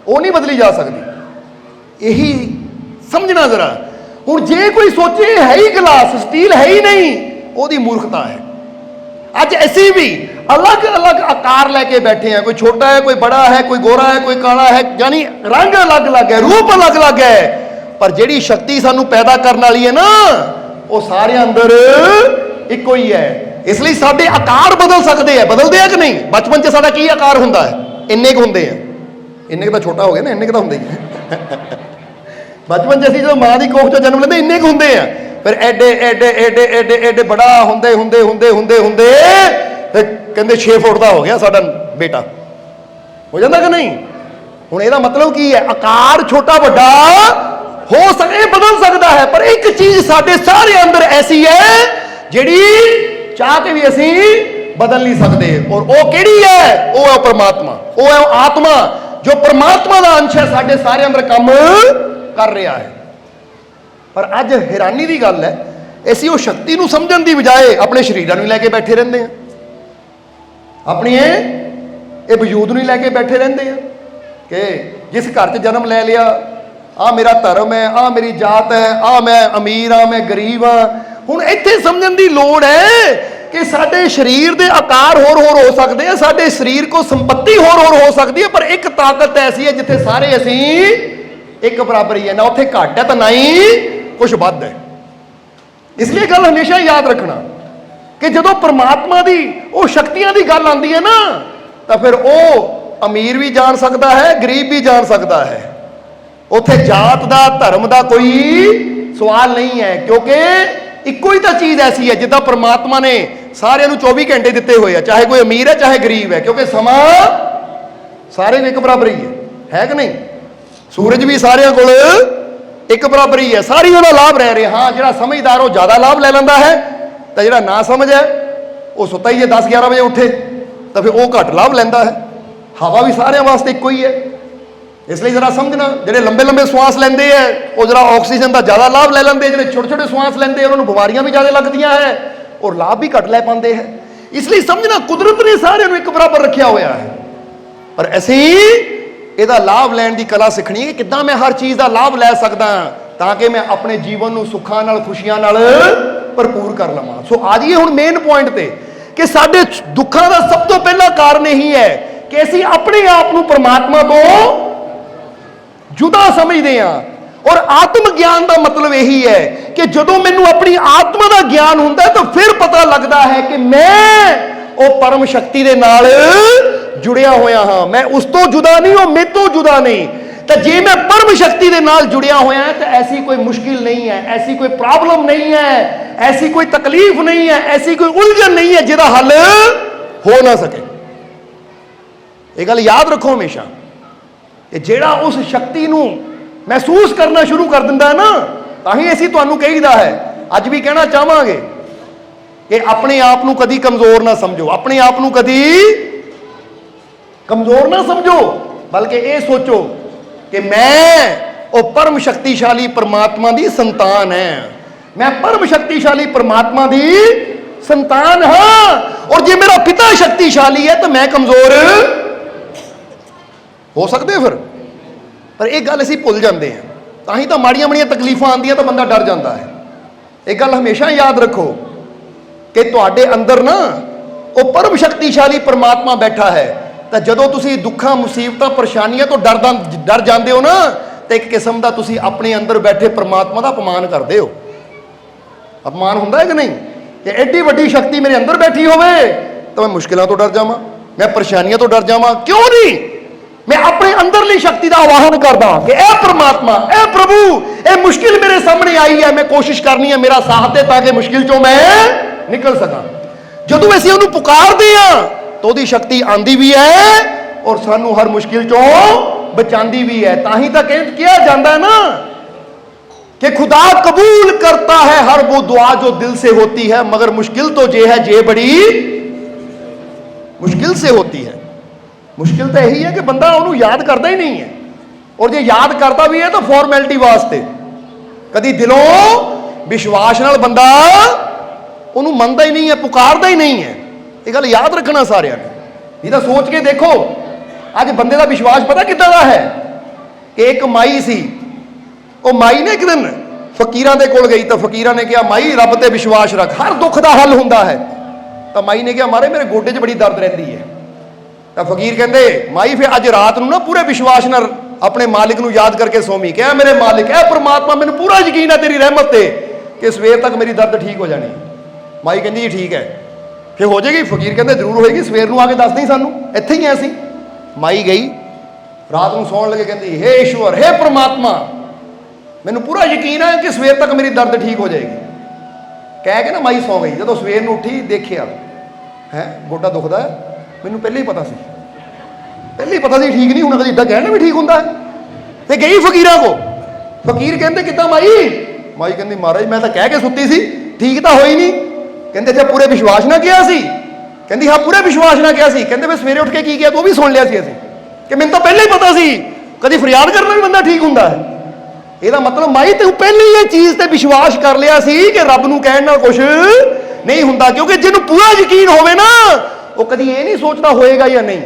वो नहीं बदली जा सकती। यही समझना जरा। हुण जे कोई सोचे है ही गिलास, स्टील है ही नहीं, वो मूर्खता है। अज असी भी अलग अलग आकार लेके बैठे हैं, कोई छोटा है, कोई बड़ा है, कोई गोरा है, कोई काला है, यानी रंग अलग अलग है, रूप अलग अलग है, पर जिहड़ी शक्ति सानू पैदा करने वाली है ना, वो सारे अंदर इको ही है। इसलिए साडे आकार बदल सकते हैं, बदलते हैं कि नहीं? बचपन च साडा की आकार हुंदा है? इन्ने क हुंदे हैं, इन्ने क तां छोटा हो गया ना, इन्ने क तां हुंदे ही है। बचपन च असीं जो मां दी कोख चों जन्म लेंदे इन्ने क हुंदे हैं, फिर एडे एडे एडे एडे एडे बड़ा हुंदे हुंदे हुंदे हुंदे हुंदे कहते 6 फुट का हो गया साडा बेटा, हो जाता कि नहीं? हुण इहदा मतलब की है? आकार छोटा बड़ा हो सके, बदल सकता है, पर एक चीज साडे सारे अंदर ऐसी है जिहड़ी चाह के भी असीं बदल नहीं सकते, और वो किहड़ी है? वो है परमात्मा, वो है आत्मा, जो परमात्मा का अंश है, साडे सारे अंदर काम कर रहा है। पर अज हैरानी की गल है, असीं वो शक्ति नूं समझण दी बजाए अपने शरीरां नूं लैके बैठे रहंदे हैं, अपनी ये वजूद नहीं लैके बैठे रहते हैं कि जिस घर च जन्म ले लिया आ मेरा धर्म है, आ मेरी जात है, आ मैं अमीर हाँ, मैं गरीब हाँ। हुण इत्थे समझण दी लोड़ है कि साडे शरीर दे आकार होर हो सकते हैं, साडे शरीर को संपत्ति होर हो सकती है, पर एक ताकत ऐसी है जिथे सारे असी एक बराबर ही है, ना उत्थे घट है तो ना ही कुछ वध है। इसलिए गल हमेशा याद रखना कि जदों परमात्मा दी वो शक्तियां दी गल आती है ना, तो फिर वो अमीर भी जान सकता है, गरीब भी जान सकता है। उत्थे जात दा धर्म दा कोई सवाल नहीं है, क्योंकि इक्को ही तो चीज़ ऐसी है जिद्दां परमात्मा ने सारे 24 घंटे दिते हुए हैं, चाहे कोई अमीर है चाहे गरीब है, क्योंकि समा सारे एक बराबर ही है कि नहीं। सूरज भी सारे कोल एक बराबर ही है, सारी उहदा लाभ रह रहे। हाँ, जिहड़ा समझदार वो ज़्यादा लाभ ले लैंदा है, तो जिहड़ा ना समझ है वो सुता ही है 10-11 बजे उठे तो फिर वो घट लाभ लैंदा है। हवा भी सारे वास्ते इक्को ही है। इसलिए जरा समझना, जिहड़े लंबे लंबे श्वास लेंदे है वो जरा ऑक्सीजन का ज़्यादा लाभ ले लेंदे, जिहड़े छोटे छोटे श्वास लेंदे उन्होंने बीमारियां भी ज़्यादा लगदियां है और लाभ भी घट लै पाते हैं। इसलिए समझना, कुदरत ने सारे एक बराबर रखा हुआ है, पर असी ਇਹਦਾ लाभ लैन की कला सीखनी है कि किद्दां मैं हर चीज़ का लाभ लै सकदा ताकि मैं अपने जीवन को सुखां नाल खुशियां नाल भरपूर कर लवां। सो आ जाइए हुण मेन पॉइंट ते कि साडे दुखां का सब तो पहला कारण यही है कि असी अपने आप को परमात्मा तो जुदा समझते हैं। और आत्म ज्ञान का मतलब यही है कि जदों मैनूं अपनी आत्मा का ज्ञान हुंदा है तो फिर पता लगता है कि मैं वो परम शक्ति के नाल जुड़िया होया हाँ, मैं उस तो जुदा नहीं, वो मेरे तो जुदा नहीं। तो जे मैं परम शक्ति के नाल जुड़िया होया है तो ऐसी कोई मुश्किल नहीं है, ऐसी कोई प्रॉब्लम नहीं है, ऐसी कोई तकलीफ नहीं है, ऐसी कोई उलझन नहीं है जिहदा हल हो ना सके। ये गल याद रखो हमेशा कि जेड़ा उस शक्ति नूं महसूस करना शुरू कर दिंदा है ना, ताही असीं तुहानूं कहीदा है, अज भी कहना चाहांगे कि अपने आप नूं कदी कमजोर ना समझो, अपने आप नूं कदी कमजोर ना समझो, बल्कि ये सोचो कि मैं वो परम शक्तिशाली परमात्मा की संतान है, मैं परम शक्तिशाली परमात्मा की संतान हाँ। और जे मेरा पिता शक्तिशाली है तो मैं कमजोर हो सकते फिर। पर एक गल असीं भुल जाते हैं, ताही तो माड़ियां माड़ियां तकलीफां आंदियां तो बंदा डर जाता है। एक गल हमेशा याद रखो कि तुहाडे अंदर ना वो परम शक्तिशाली परमात्मा बैठा है, तो जदों तुसीं दुखां मुसीबतां परेशानियां तो डर जाते हो ना, तो एक किस्म का तुसीं अपने अंदर बैठे परमात्मा का अपमान करते हो। अपमान हुंदा है कि नहीं कि एड्डी वड्डी शक्ति मेरे अंदर बैठी होवे तो मैं मुश्किलों तो डर जावां, मैं परेशानियों तो डर जावां। क्यों नहीं, मैं अपने अंदरली शक्ति का आवाहन करदा कि ए परमात्मा, ए प्रभु, ए मुश्किल मेरे सामने आई है, मैं कोशिश करनी है मेरा साथ दे ताकि मुश्किल चों मैं निकल सकां। जदों असीं उहनूं पुकारदे हां तो उहदी शक्ति आंदी भी है और सानू हर मुश्किल चों बचांदी भी है। ताही तो किया जाता है ना कि खुदा कबूल करता है हर वो दुआ जो दिल से होती है, मगर मुश्किल तो जे है जे बड़ी मुश्किल से होती है। मुश्किल तो यही है कि बंदा उन्होंने याद करता ही नहीं है, और जो याद करता भी है तो फॉर्मैलिटी वास्ते, कभी दिलों विश्वास नाल बंदा उन्होंने मनता ही नहीं है, पुकारता ही नहीं है। ये गल याद रखना सारिਆਂ ने। ये सोच के देखो अज बंदे का विश्वास पता कितना दा है कि एक माई सी, वो माई ने एक दिन फकीरां दे कोल गई तो फकीरां ने कहा माई रब ते विश्वास रख, हर दुख का हल हुंदा है। तो माई ने कहा मारे मेरे गोडे 'च बड़ी दर्द रहती है। तो फकीर कहते माई फिर अज रात नूं ना पूरे विश्वास नाल अपने मालिक नूं याद करके सोमी, क्या मेरे मालिक है परमात्मा, मैनूं पूरा यकीन है तेरी रहमत ते कि सवेर तक मेरी दर्द ठीक हो जानी। माई कहती जी ठीक है, फिर हो जाएगी। फकीर कहते जरूर होएगी, सवेर नूं आके दस दी सानूं, इत्थे ही असीं। माई गई, रात नूं सौण लगे कहती हे ईश्वर, हे परमात्मा, मैनूं पूरा यकीन है कि सवेर तक मेरी दर्द ठीक हो जाएगी। कह के ना माई सौ गई। जदों सवेर नूं उठी देखिया है गोडा दुखदा है, मैनूं पहले ही पता सी, पहले ही पता सी ठीक नहीं होना, कदी इदां कहना भी ठीक हुंदा है। ते गई फकीरां को, फकीर कहते किद्दां माई? माई कहती महाराज मैं तो कह के सुत्ती सी, ठीक तो होई नहीं। कहते अच्छा पूरे विश्वास ना किया सी? कहती हाँ पूरे विश्वास ना किया सी। कहते मैं सवेरे उठ के की किया तो भी सुन लिया सी असीं कि मैनूं तो पहले ही पता सी, कदी फरियाद करना भी बंदा ठीक हुंदा है। ਇਹਦਾ मतलब माई तू पहले ही ये चीज़ ते विश्वास कर लिया सी कि रब नूं कहण नाल कुछ नहीं हुंदा, क्योंकि जिन्हों पूरा यकीन होवे ना वो कदी ये नहीं सोचता होएगा या नहीं।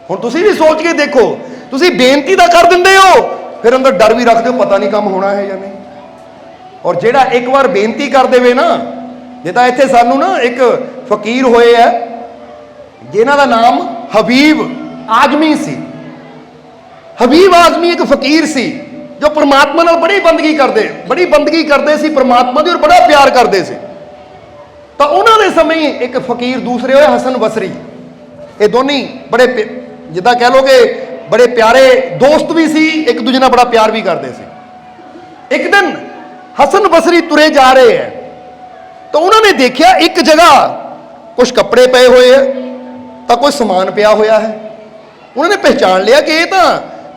हुण तुसीं भी सोच के देखो, तुसीं बेनती तां कर दिंदे हो फिर अंदर डर भी रखते हो पता नहीं काम होना है या नहीं। और ਜਿਹੜਾ एक बार बेनती कर देवे ना, जिदा इत्थे सानू ना एक फकीर होए है जिन्हां दा नाम हबीब आजमी सी। हबीब आजमी एक फकीर सी जो परमात्मा नाल बड़ी बंदगी करते सी परमात्मा दी, और बड़ा प्यार करते सी। तो उन्होंने समय एक फकीर दूसरे होए हसन बसरी, ये दोनों बड़े जिदा कह लो कि बड़े प्यारे दोस्त भी सी, एक दूजे नाल बड़ा प्यार भी करते सी। एक दिन हसन बसरी तुरे जा रहे हैं तो उन्होंने देखा एक जगह कुछ कपड़े पे हुए है तो कोई समान पिया होया है। उन्होंने पहचान लिया कि ये तो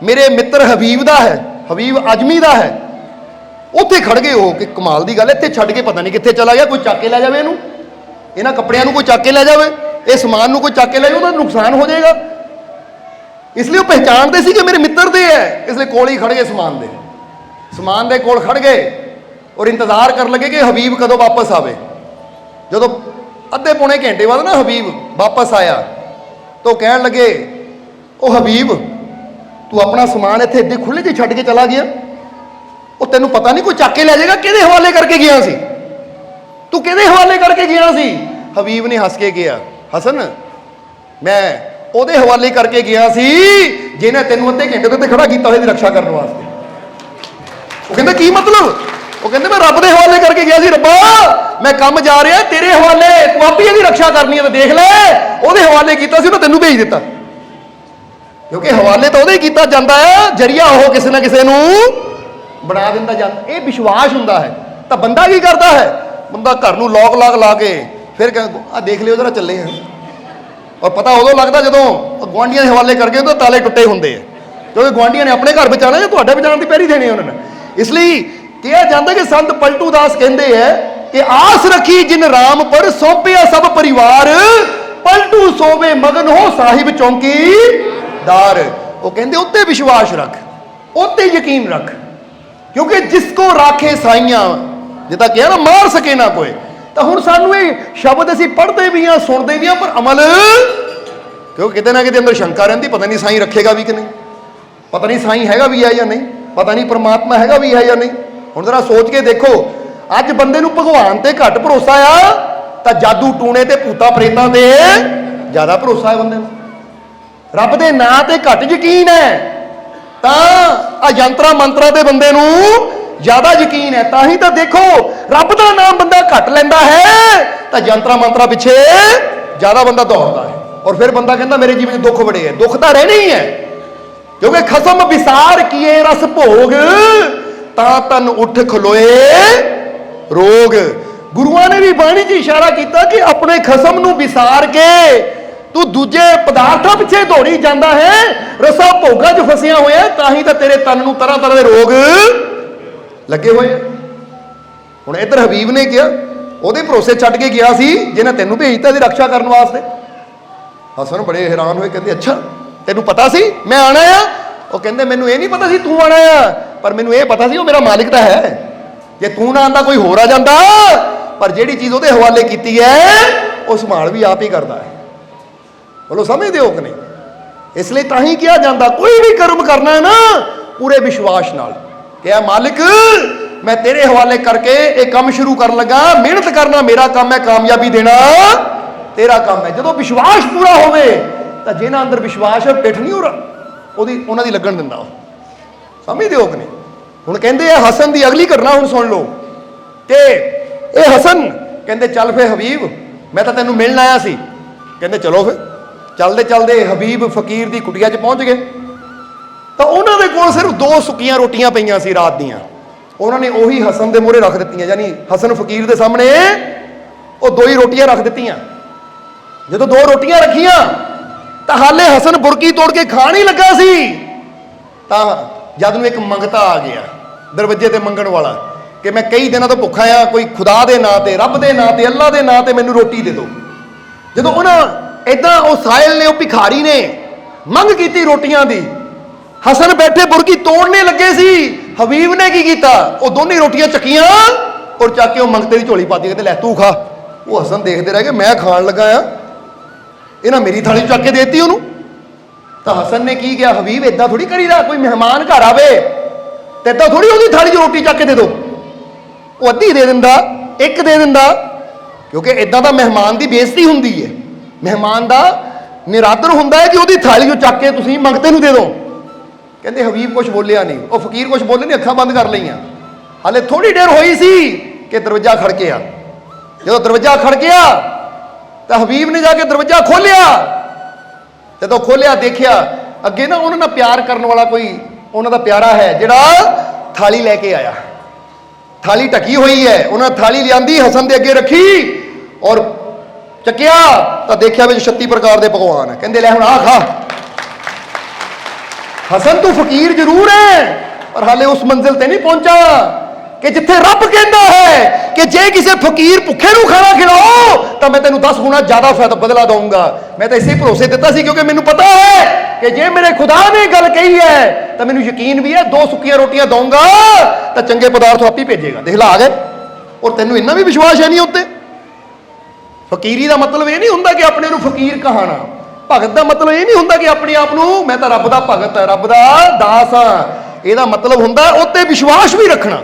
मेरे मित्र हबीब का है, हबीब आजमी का है। उत्थे खड़ गए हो कि कमाल की गल, इत्थे छड्ड के पता नहीं कित्थे चला गया, कोई चक के लै जाए, इन्होंने कपड़िया कोई चक के लै जाए, ये समान कोई चक के लै जाए तो नुकसान हो जाएगा। इसलिए वो पहचानते सी कि मेरे मित्र दे है, इसलिए कोल ही खड़ गए समान दे कोल खड़ गए और इंतजार कर लगे कि हबीब कदों वापस आवे। जो अद्धे पौने घंटे बाद ना हबीब वापस आया तो कह लगे, ओ हबीब तू अपना समान इत्थे इद्दे खुले च छड्ड के चला गया, वो तेनों पता नहीं कोई चक के लै जाएगा, किहदे हवाले करके गया सी, तू किहदे हवाले करके गया सी। हबीब ने हस के गया, हसन मैं ਉਹਦੇ हवाले करके गया सी जिन्हें तेनों अद्धे घंटे तो खड़ा किया होया रक्षा करने वास्ते। वो कहते की मतलब, वो कहते मैं रब के हवाले करके गया सी, रब्बा मैं काम जा रहा तेरे हवाले, तू आप ही इसकी रक्षा करनी है तो देख ले, ਉਹਦੇ हवाले किया सी, तेनों भेज दिता। क्योंकि हवाले तो ਉਹਦੇ किया जाता है, जरिया वो किसी ना किसी ਨੂੰ बना दिता जाता। ये विश्वास हुंदा है। तो बंदा की करता है, बंदा घर में लॉक लाक ला के फिर देख लियो जरा चले हैं, और पता उदों लगता जो गुआढ़िया के हवाले करके तो ताले टुटे होंगे है, क्योंकि गुआढ़िया ने अपने घर बचाना या तुहाडे बचाने की पैरी देनी उन्होंने। इसलिए कहा जाता कि संत पलटू दास कहते हैं कि आस रखी जिन राम पर सौंपिया सब परिवार, पलटू सोवे मगन हो साहिब चौकीदार। वो कहते उत्ते विश्वास रख, उत्ते यकीन रख, क्योंकि जिसको राखे साइयां, जिदा कहा ना मार सके ना कोई। तो हुण सानू ये शब्द असीं पढ़ते भी हाँ सुनते भी हाँ, पर अमल क्योंकि किते ना किते अंदर शंका रहिंदी, पता नहीं साईं रखेगा भी कि नहीं, पता नहीं साईं हैगा भी है या नहीं, पता नहीं परमात्मा हैगा भी है या नहीं। हुण जरा सोच के देखो, अज बंदे नूं भगवान ते घट भरोसा आ तो जादू टूने ते भूता प्रेतां ते ज़्यादा भरोसा है बंदे नूं। रब दे नां ते घट यकीन है तो यंत्रा मंत्रा ते बंदे नूं ज्यादा यकीन है। ताही तो देखो रब का नाम बंदा घट लेंदा है तो यंत्रा मंत्रा पिछे ज्यादा बंदा दौड़ता है, और फिर बंदा कहता मेरे जीवन में दुख बड़े है। दुख तो रहने ही है, क्योंकि खसम विसार किए रस भोग, ता तन उठ खलोए रोग। गुरुआ ने भी बाणी च इशारा किया कि अपने खसम नूं विसार के तू दूजे पदार्थों पिछे दौड़ी जाता है, रसा भोगा च फसिया होया, ताही तो तेरे तन नूं तरह तरह के रोग लगे हुए। हुण इधर हबीब ने किया ਉਹਦੇ भरोसे छड्ड के गया सी जिन्हें तेनों भेजता इसकी रक्षा करने वास्ते। हसन बड़े हैरान हुए, कहते अच्छा तेनों पता सी मैं आना आ? वो कहते मैनू ये नहीं पता सी तू आना आ, पर मैनू ये पता सी वो मेरा मालिक तो है, जे तू ना आंदा कोई होर आ जाता, पर जिहड़ी चीज़ ਉਹਦੇ हवाले की है वो संभाल भी आप ही करता है। बोलो समझते हो कि नहीं? इसलिए ताही किया जाता कोई भी कर्म करना है ना पूरे विश्वास नाल, क्या मालिक मैं तेरे हवाले करके एक काम शुरू कर लगा, मेहनत करना मेरा काम है, कामयाबी देना तेरा काम है। जो विश्वास पूरा होवे तो जिन्हां अंदर विश्वास है पिठ नहीं उन्हां दी लगन दिंदा। समझदे हो कि नहीं? हुण कहंदे आ हसन दी अगली घटना हुण सुन लो कि ये हसन कहंदे चल फिर हबीब मैं तो तेनों मिलण आया सी। कहंदे चलो फिर चलते चलते हबीब फकीर की कुटिया च पहुंच गए तो उन्होंने कोल सिर्फ 2 सुक्कियां रोटियां पईयां सी रात दियां। उन्होंने उही हसन के मोहरे रख दी, यानी हसन फकीर के सामने वो 2 ही रोटियां रख दित्तियां। जो 2 रोटियां रखियां तो हाले हसन बुरकी तोड़ के खाण ही लगा सी तो जद नूं एक मंगता आ गया दरवाजे ते मंगण वाला कि मैं कई दिनों तो भुखा आ, कोई खुदा के नां ते रब के नां ते अल्लाह के नां ते मैनूं रोटी दे दो। जो उन्हें इदा साहिल ने भिखारी ने मंग की रोटियां की, हसन बैठे बुरकी तोड़ने लगे सी, हबीब ने की किया वो दोनों रोटियां चकियां और चक के वो मंगते की झोली पाती, कहते लै तू खा। वो हसन देखते रह गए मैं खान लगा आ, इन्हें मेरी थाली चक के देती उन्होंने। तो हसन ने की किया, हबीब इदा थोड़ी करीदा, कोई मेहमान घर आवे ਤੇ ਇਦਾਂ ਥੋੜੀ ਉਹਦੀ ਥਾਲੀ 'ਚ ਰੋਟੀ ਚੱਕ ਕੇ ਦੇ ਦਿਓ, ਉਹ ਅੱਧੀ ਦੇ ਦਿੰਦਾ, ਇੱਕ ਦੇ ਦਿੰਦਾ, ਕਿਉਂਕਿ ਇਦਾਂ ਦਾ ਮਹਿਮਾਨ ਦੀ ਬੇਇੱਜ਼ਤੀ ਹੁੰਦੀ ਹੈ। ਮਹਿਮਾਨ ਦਾ ਨਿਰਾਦਰ ਹੁੰਦਾ ਹੈ ਕਿ ਉਹਦੀ ਥਾਲੀ 'ਚੋਂ ਚੱਕ ਕੇ ਤੁਸੀਂ ਮੰਗਤੇ ਨੂੰ ਦੇ ਦਿਓ। ਕਹਿੰਦੇ ਹਬੀਬ ਕੁਝ ਬੋਲਿਆ ਨਹੀਂ, ਉਹ ਫਕੀਰ ਕੁਝ ਬੋਲੇ ਨਹੀਂ, ਅੱਖਾਂ ਬੰਦ ਕਰ ਲਈਆਂ। ਹਾਲੇ ਥੋੜੀ ਦੇਰ ਹੋਈ ਸੀ ਕਿ ਦਰਵਾਜ਼ਾ ਖੜਕਿਆ। ਜਦੋਂ ਦਰਵਾਜ਼ਾ ਖੜਕਿਆ ਤਾਂ ਹਬੀਬ ਨੇ ਜਾ ਕੇ ਦਰਵਾਜ਼ਾ ਖੋਲਿਆ। ਜਦੋਂ ਖੋਲਿਆ ਦੇਖਿਆ ਅੱਗੇ ਨਾ ਉਹਨਾਂ ਨਾਲ ਪਿਆਰ ਕਰਨ ਵਾਲਾ ਕੋਈ ਉਹਨਾਂ ਦਾ ਪਿਆਰਾ ਹੈ ਜਿਹੜਾ ਥਾਲੀ ਲੈ ਕੇ ਆਇਆ। ਥਾਲੀ ਢਕੀ ਹੋਈ ਹੈ, ਉਹਨਾਂ ਥਾਲੀ ਲਿਆਂਦੀ, ਹਸਨ ਦੇ ਅੱਗੇ ਰੱਖੀ ਔਰ ਚੱਕਿਆ ਤਾਂ ਦੇਖਿਆ ਵਿੱਚ 36 ਪ੍ਰਕਾਰ ਦੇ ਪਕਵਾਨ ਹੈ। ਕਹਿੰਦੇ ਲੈ ਹੁਣ ਆ ਖਾ। ਹਸਨ ਤੂੰ ਫਕੀਰ ਜ਼ਰੂਰ ਹੈ ਪਰ ਹਾਲੇ ਉਸ ਮੰਜ਼ਿਲ ਤੇ ਨਹੀਂ ਪਹੁੰਚਾ ਕਿ ਜਿੱਥੇ ਰੱਬ ਕਹਿੰਦਾ ਹੈ ਕਿ ਜੇ ਕਿਸੇ ਫਕੀਰ ਭੁੱਖੇ ਨੂੰ ਖਾਣਾ ਖਿਲਾਓ ਤਾਂ ਮੈਂ ਤੈਨੂੰ 10 ਗੁਣਾ ਜ਼ਿਆਦਾ ਫਾਇਦਾ ਬਦਲਾ ਦਊਂਗਾ। ਮੈਂ ਤਾਂ ਇਸੇ ਭਰੋਸੇ ਦਿੱਤਾ ਸੀ ਕਿਉਂਕਿ ਮੈਨੂੰ ਪਤਾ ਹੈ ਕਿ ਜੇ ਮੇਰੇ ਖੁਦਾ ਨੇ ਗੱਲ ਕਹੀ ਹੈ ਤਾਂ ਮੈਨੂੰ ਯਕੀਨ ਵੀ ਹੈ 2 ਸੁੱਕੀਆਂ ਰੋਟੀਆਂ ਦਊਂਗਾ ਤਾਂ ਚੰਗੇ ਪਦਾਰਥ ਆਪੇ ਭੇਜੇਗਾ। ਦੇਖ ਲਾ ਆ ਗਏ। ਔਰ ਤੈਨੂੰ ਇੰਨਾ ਵੀ ਵਿਸ਼ਵਾਸ ਹੈ ਨਹੀਂ ਉੱਤੇ। ਫਕੀਰੀ ਦਾ ਮਤਲਬ ਇਹ ਨਹੀਂ ਹੁੰਦਾ ਕਿ ਆਪਣੇ ਨੂੰ ਫਕੀਰ ਕਹਾਣਾ। ਭਗਤ ਦਾ ਮਤਲਬ ਇਹ ਨਹੀਂ ਹੁੰਦਾ ਕਿ ਆਪਣੇ ਆਪ ਨੂੰ ਮੈਂ ਤਾਂ ਰੱਬ ਦਾ ਭਗਤ ਹਾਂ, ਰੱਬ ਦਾ ਦਾਸ ਹਾਂ। ਇਹਦਾ ਮਤਲਬ ਹੁੰਦਾ ਉੱਤੇ ਵਿਸ਼ਵਾਸ ਵੀ ਰੱਖਣਾ।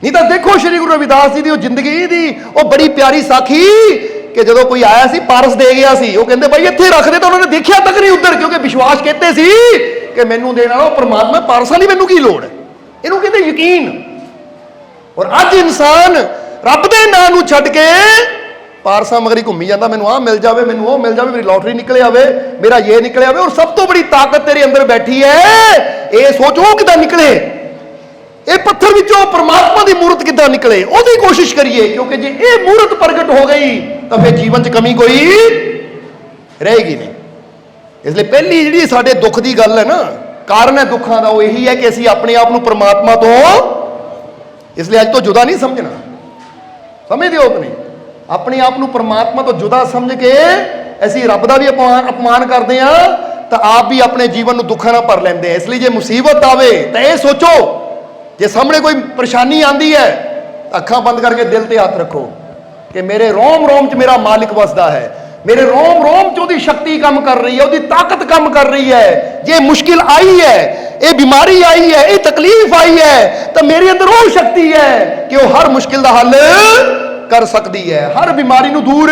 ਨਹੀਂ ਤਾਂ ਦੇਖੋ ਸ਼੍ਰੀ ਗੁਰੂ ਰਵਿਦਾਸ ਜੀ ਦੀ ਉਹ ਜ਼ਿੰਦਗੀ ਦੀ ਉਹ ਬੜੀ ਪਿਆਰੀ ਸਾਖੀ ਕਿ ਜਦੋਂ ਕੋਈ ਆਇਆ ਸੀ ਪਾਰਸ ਦੇ ਗਿਆ ਸੀ, ਉਹ ਕਹਿੰਦੇ ਬਾਈ ਇੱਥੇ ਰੱਖ ਦੇ, ਤਾਂ ਉਹਨਾਂ ਨੇ ਦੇਖਿਆ ਤੱਕ ਨਹੀਂ ਉੱਧਰ, ਕਿਉਂਕਿ ਵਿਸ਼ਵਾਸ ਕਹਿੰਦੇ ਸੀ ਕਿ ਮੈਨੂੰ ਦੇਣ ਵਾਲਾ ਉਹ ਪਰਮਾਤਮਾ, ਪਾਰਸਾਂ ਦੀ ਮੈਨੂੰ ਕੀ ਲੋੜ ਹੈ। ਇਹਨੂੰ ਕਹਿੰਦੇ ਯਕੀਨ। ਔਰ ਅੱਜ ਇਨਸਾਨ ਰੱਬ ਦੇ ਨਾਂ ਨੂੰ ਛੱਡ ਕੇ ਪਾਰਸਾਂ ਮਗਰੀ ਘੁੰਮੀ ਜਾਂਦਾ, ਮੈਨੂੰ ਆਹ ਮਿਲ ਜਾਵੇ, ਮੈਨੂੰ ਉਹ ਮਿਲ ਜਾਵੇ, ਮੇਰੀ ਲੋਟਰੀ ਨਿਕਲ ਆਵੇ, ਮੇਰਾ ਇਹ ਨਿਕਲ ਆਵੇ। ਔਰ ਸਭ ਤੋਂ ਬੜੀ ਤਾਕਤ ਤੇਰੇ ਅੰਦਰ ਬੈਠੀ ਹੈ, ਇਹ ਸੋਚੋ ਕਿੱਦਾਂ ਨਿਕਲੇ, ਇਹ ਪੱਥਰ ਵਿੱਚੋਂ ਪਰਮਾਤਮਾ ਦੀ ਮੂਰਤ ਕਿੱਦਾਂ ਨਿਕਲੇ, ਉਹਦੀ ਕੋਸ਼ਿਸ਼ ਕਰੀਏ। ਕਿਉਂਕਿ ਜੇ ਇਹ ਮੂਰਤ ਪ੍ਰਗਟ ਹੋ ਗਈ ਤਾਂ ਫਿਰ ਜੀਵਨ 'ਚ ਕਮੀ ਕੋਈ ਰਹੇਗੀ ਨਹੀਂ। ਇਸ ਲਈ ਪਹਿਲੀ ਜਿਹੜੀ ਸਾਡੇ ਦੁੱਖ ਦੀ ਗੱਲ ਹੈ ਨਾ, ਕਾਰਨ ਹੈ ਦੁੱਖਾਂ ਦਾ, ਉਹ ਇਹੀ ਹੈ ਕਿ ਅਸੀਂ ਆਪਣੇ ਆਪ ਨੂੰ ਪਰਮਾਤਮਾ ਤੋਂ ਇਸ ਲਈ ਅੱਜ ਤੋਂ ਜੁਦਾ ਨਹੀਂ ਸਮਝਣਾ। ਸਮਝਦੇ ਹੋ ਕਿ ਨਹੀਂ? ਆਪਣੇ ਆਪ ਨੂੰ ਪਰਮਾਤਮਾ ਤੋਂ ਜੁਦਾ ਸਮਝ ਕੇ ਅਸੀਂ ਰੱਬ ਦਾ ਵੀ ਅਪਮਾਨ ਕਰਦੇ ਹਾਂ ਤਾਂ ਆਪ ਵੀ ਆਪਣੇ ਜੀਵਨ ਨੂੰ ਦੁੱਖਾਂ ਨਾਲ ਭਰ ਲੈਂਦੇ ਹਾਂ। ਇਸ ਲਈ ਜੇ ਮੁਸੀਬਤ ਆਵੇ ਤਾਂ ਇਹ ਸੋਚੋ, ਜੇ ਸਾਹਮਣੇ ਕੋਈ ਪਰੇਸ਼ਾਨੀ ਆਂਦੀ ਹੈ ਤਾਂ ਅੱਖਾਂ ਬੰਦ ਕਰਕੇ ਦਿਲ ਤੇ ਹੱਥ ਰੱਖੋ ਕਿ ਮੇਰੇ ਰੋਮ ਰੋਮ 'ਚ ਮੇਰਾ ਮਾਲਿਕ ਵਸਦਾ ਹੈ, ਮੇਰੇ ਰੋਮ ਰੋਮ 'ਚ ਉਹਦੀ ਸ਼ਕਤੀ ਕੰਮ ਕਰ ਰਹੀ ਹੈ, ਉਹਦੀ ਤਾਕਤ ਕੰਮ ਕਰ ਰਹੀ ਹੈ। ਜੇ ਮੁਸ਼ਕਿਲ ਆਈ ਹੈ, ਇਹ ਬਿਮਾਰੀ ਆਈ ਹੈ, ਇਹ ਤਕਲੀਫ ਆਈ ਹੈ ਤਾਂ ਮੇਰੇ ਅੰਦਰ ਉਹ ਸ਼ਕਤੀ ਹੈ ਕਿ ਉਹ ਹਰ ਮੁਸ਼ਕਿਲ ਦਾ ਹੱਲ ਕਰ ਸਕਦੀ ਹੈ, ਹਰ ਬਿਮਾਰੀ ਨੂੰ ਦੂਰ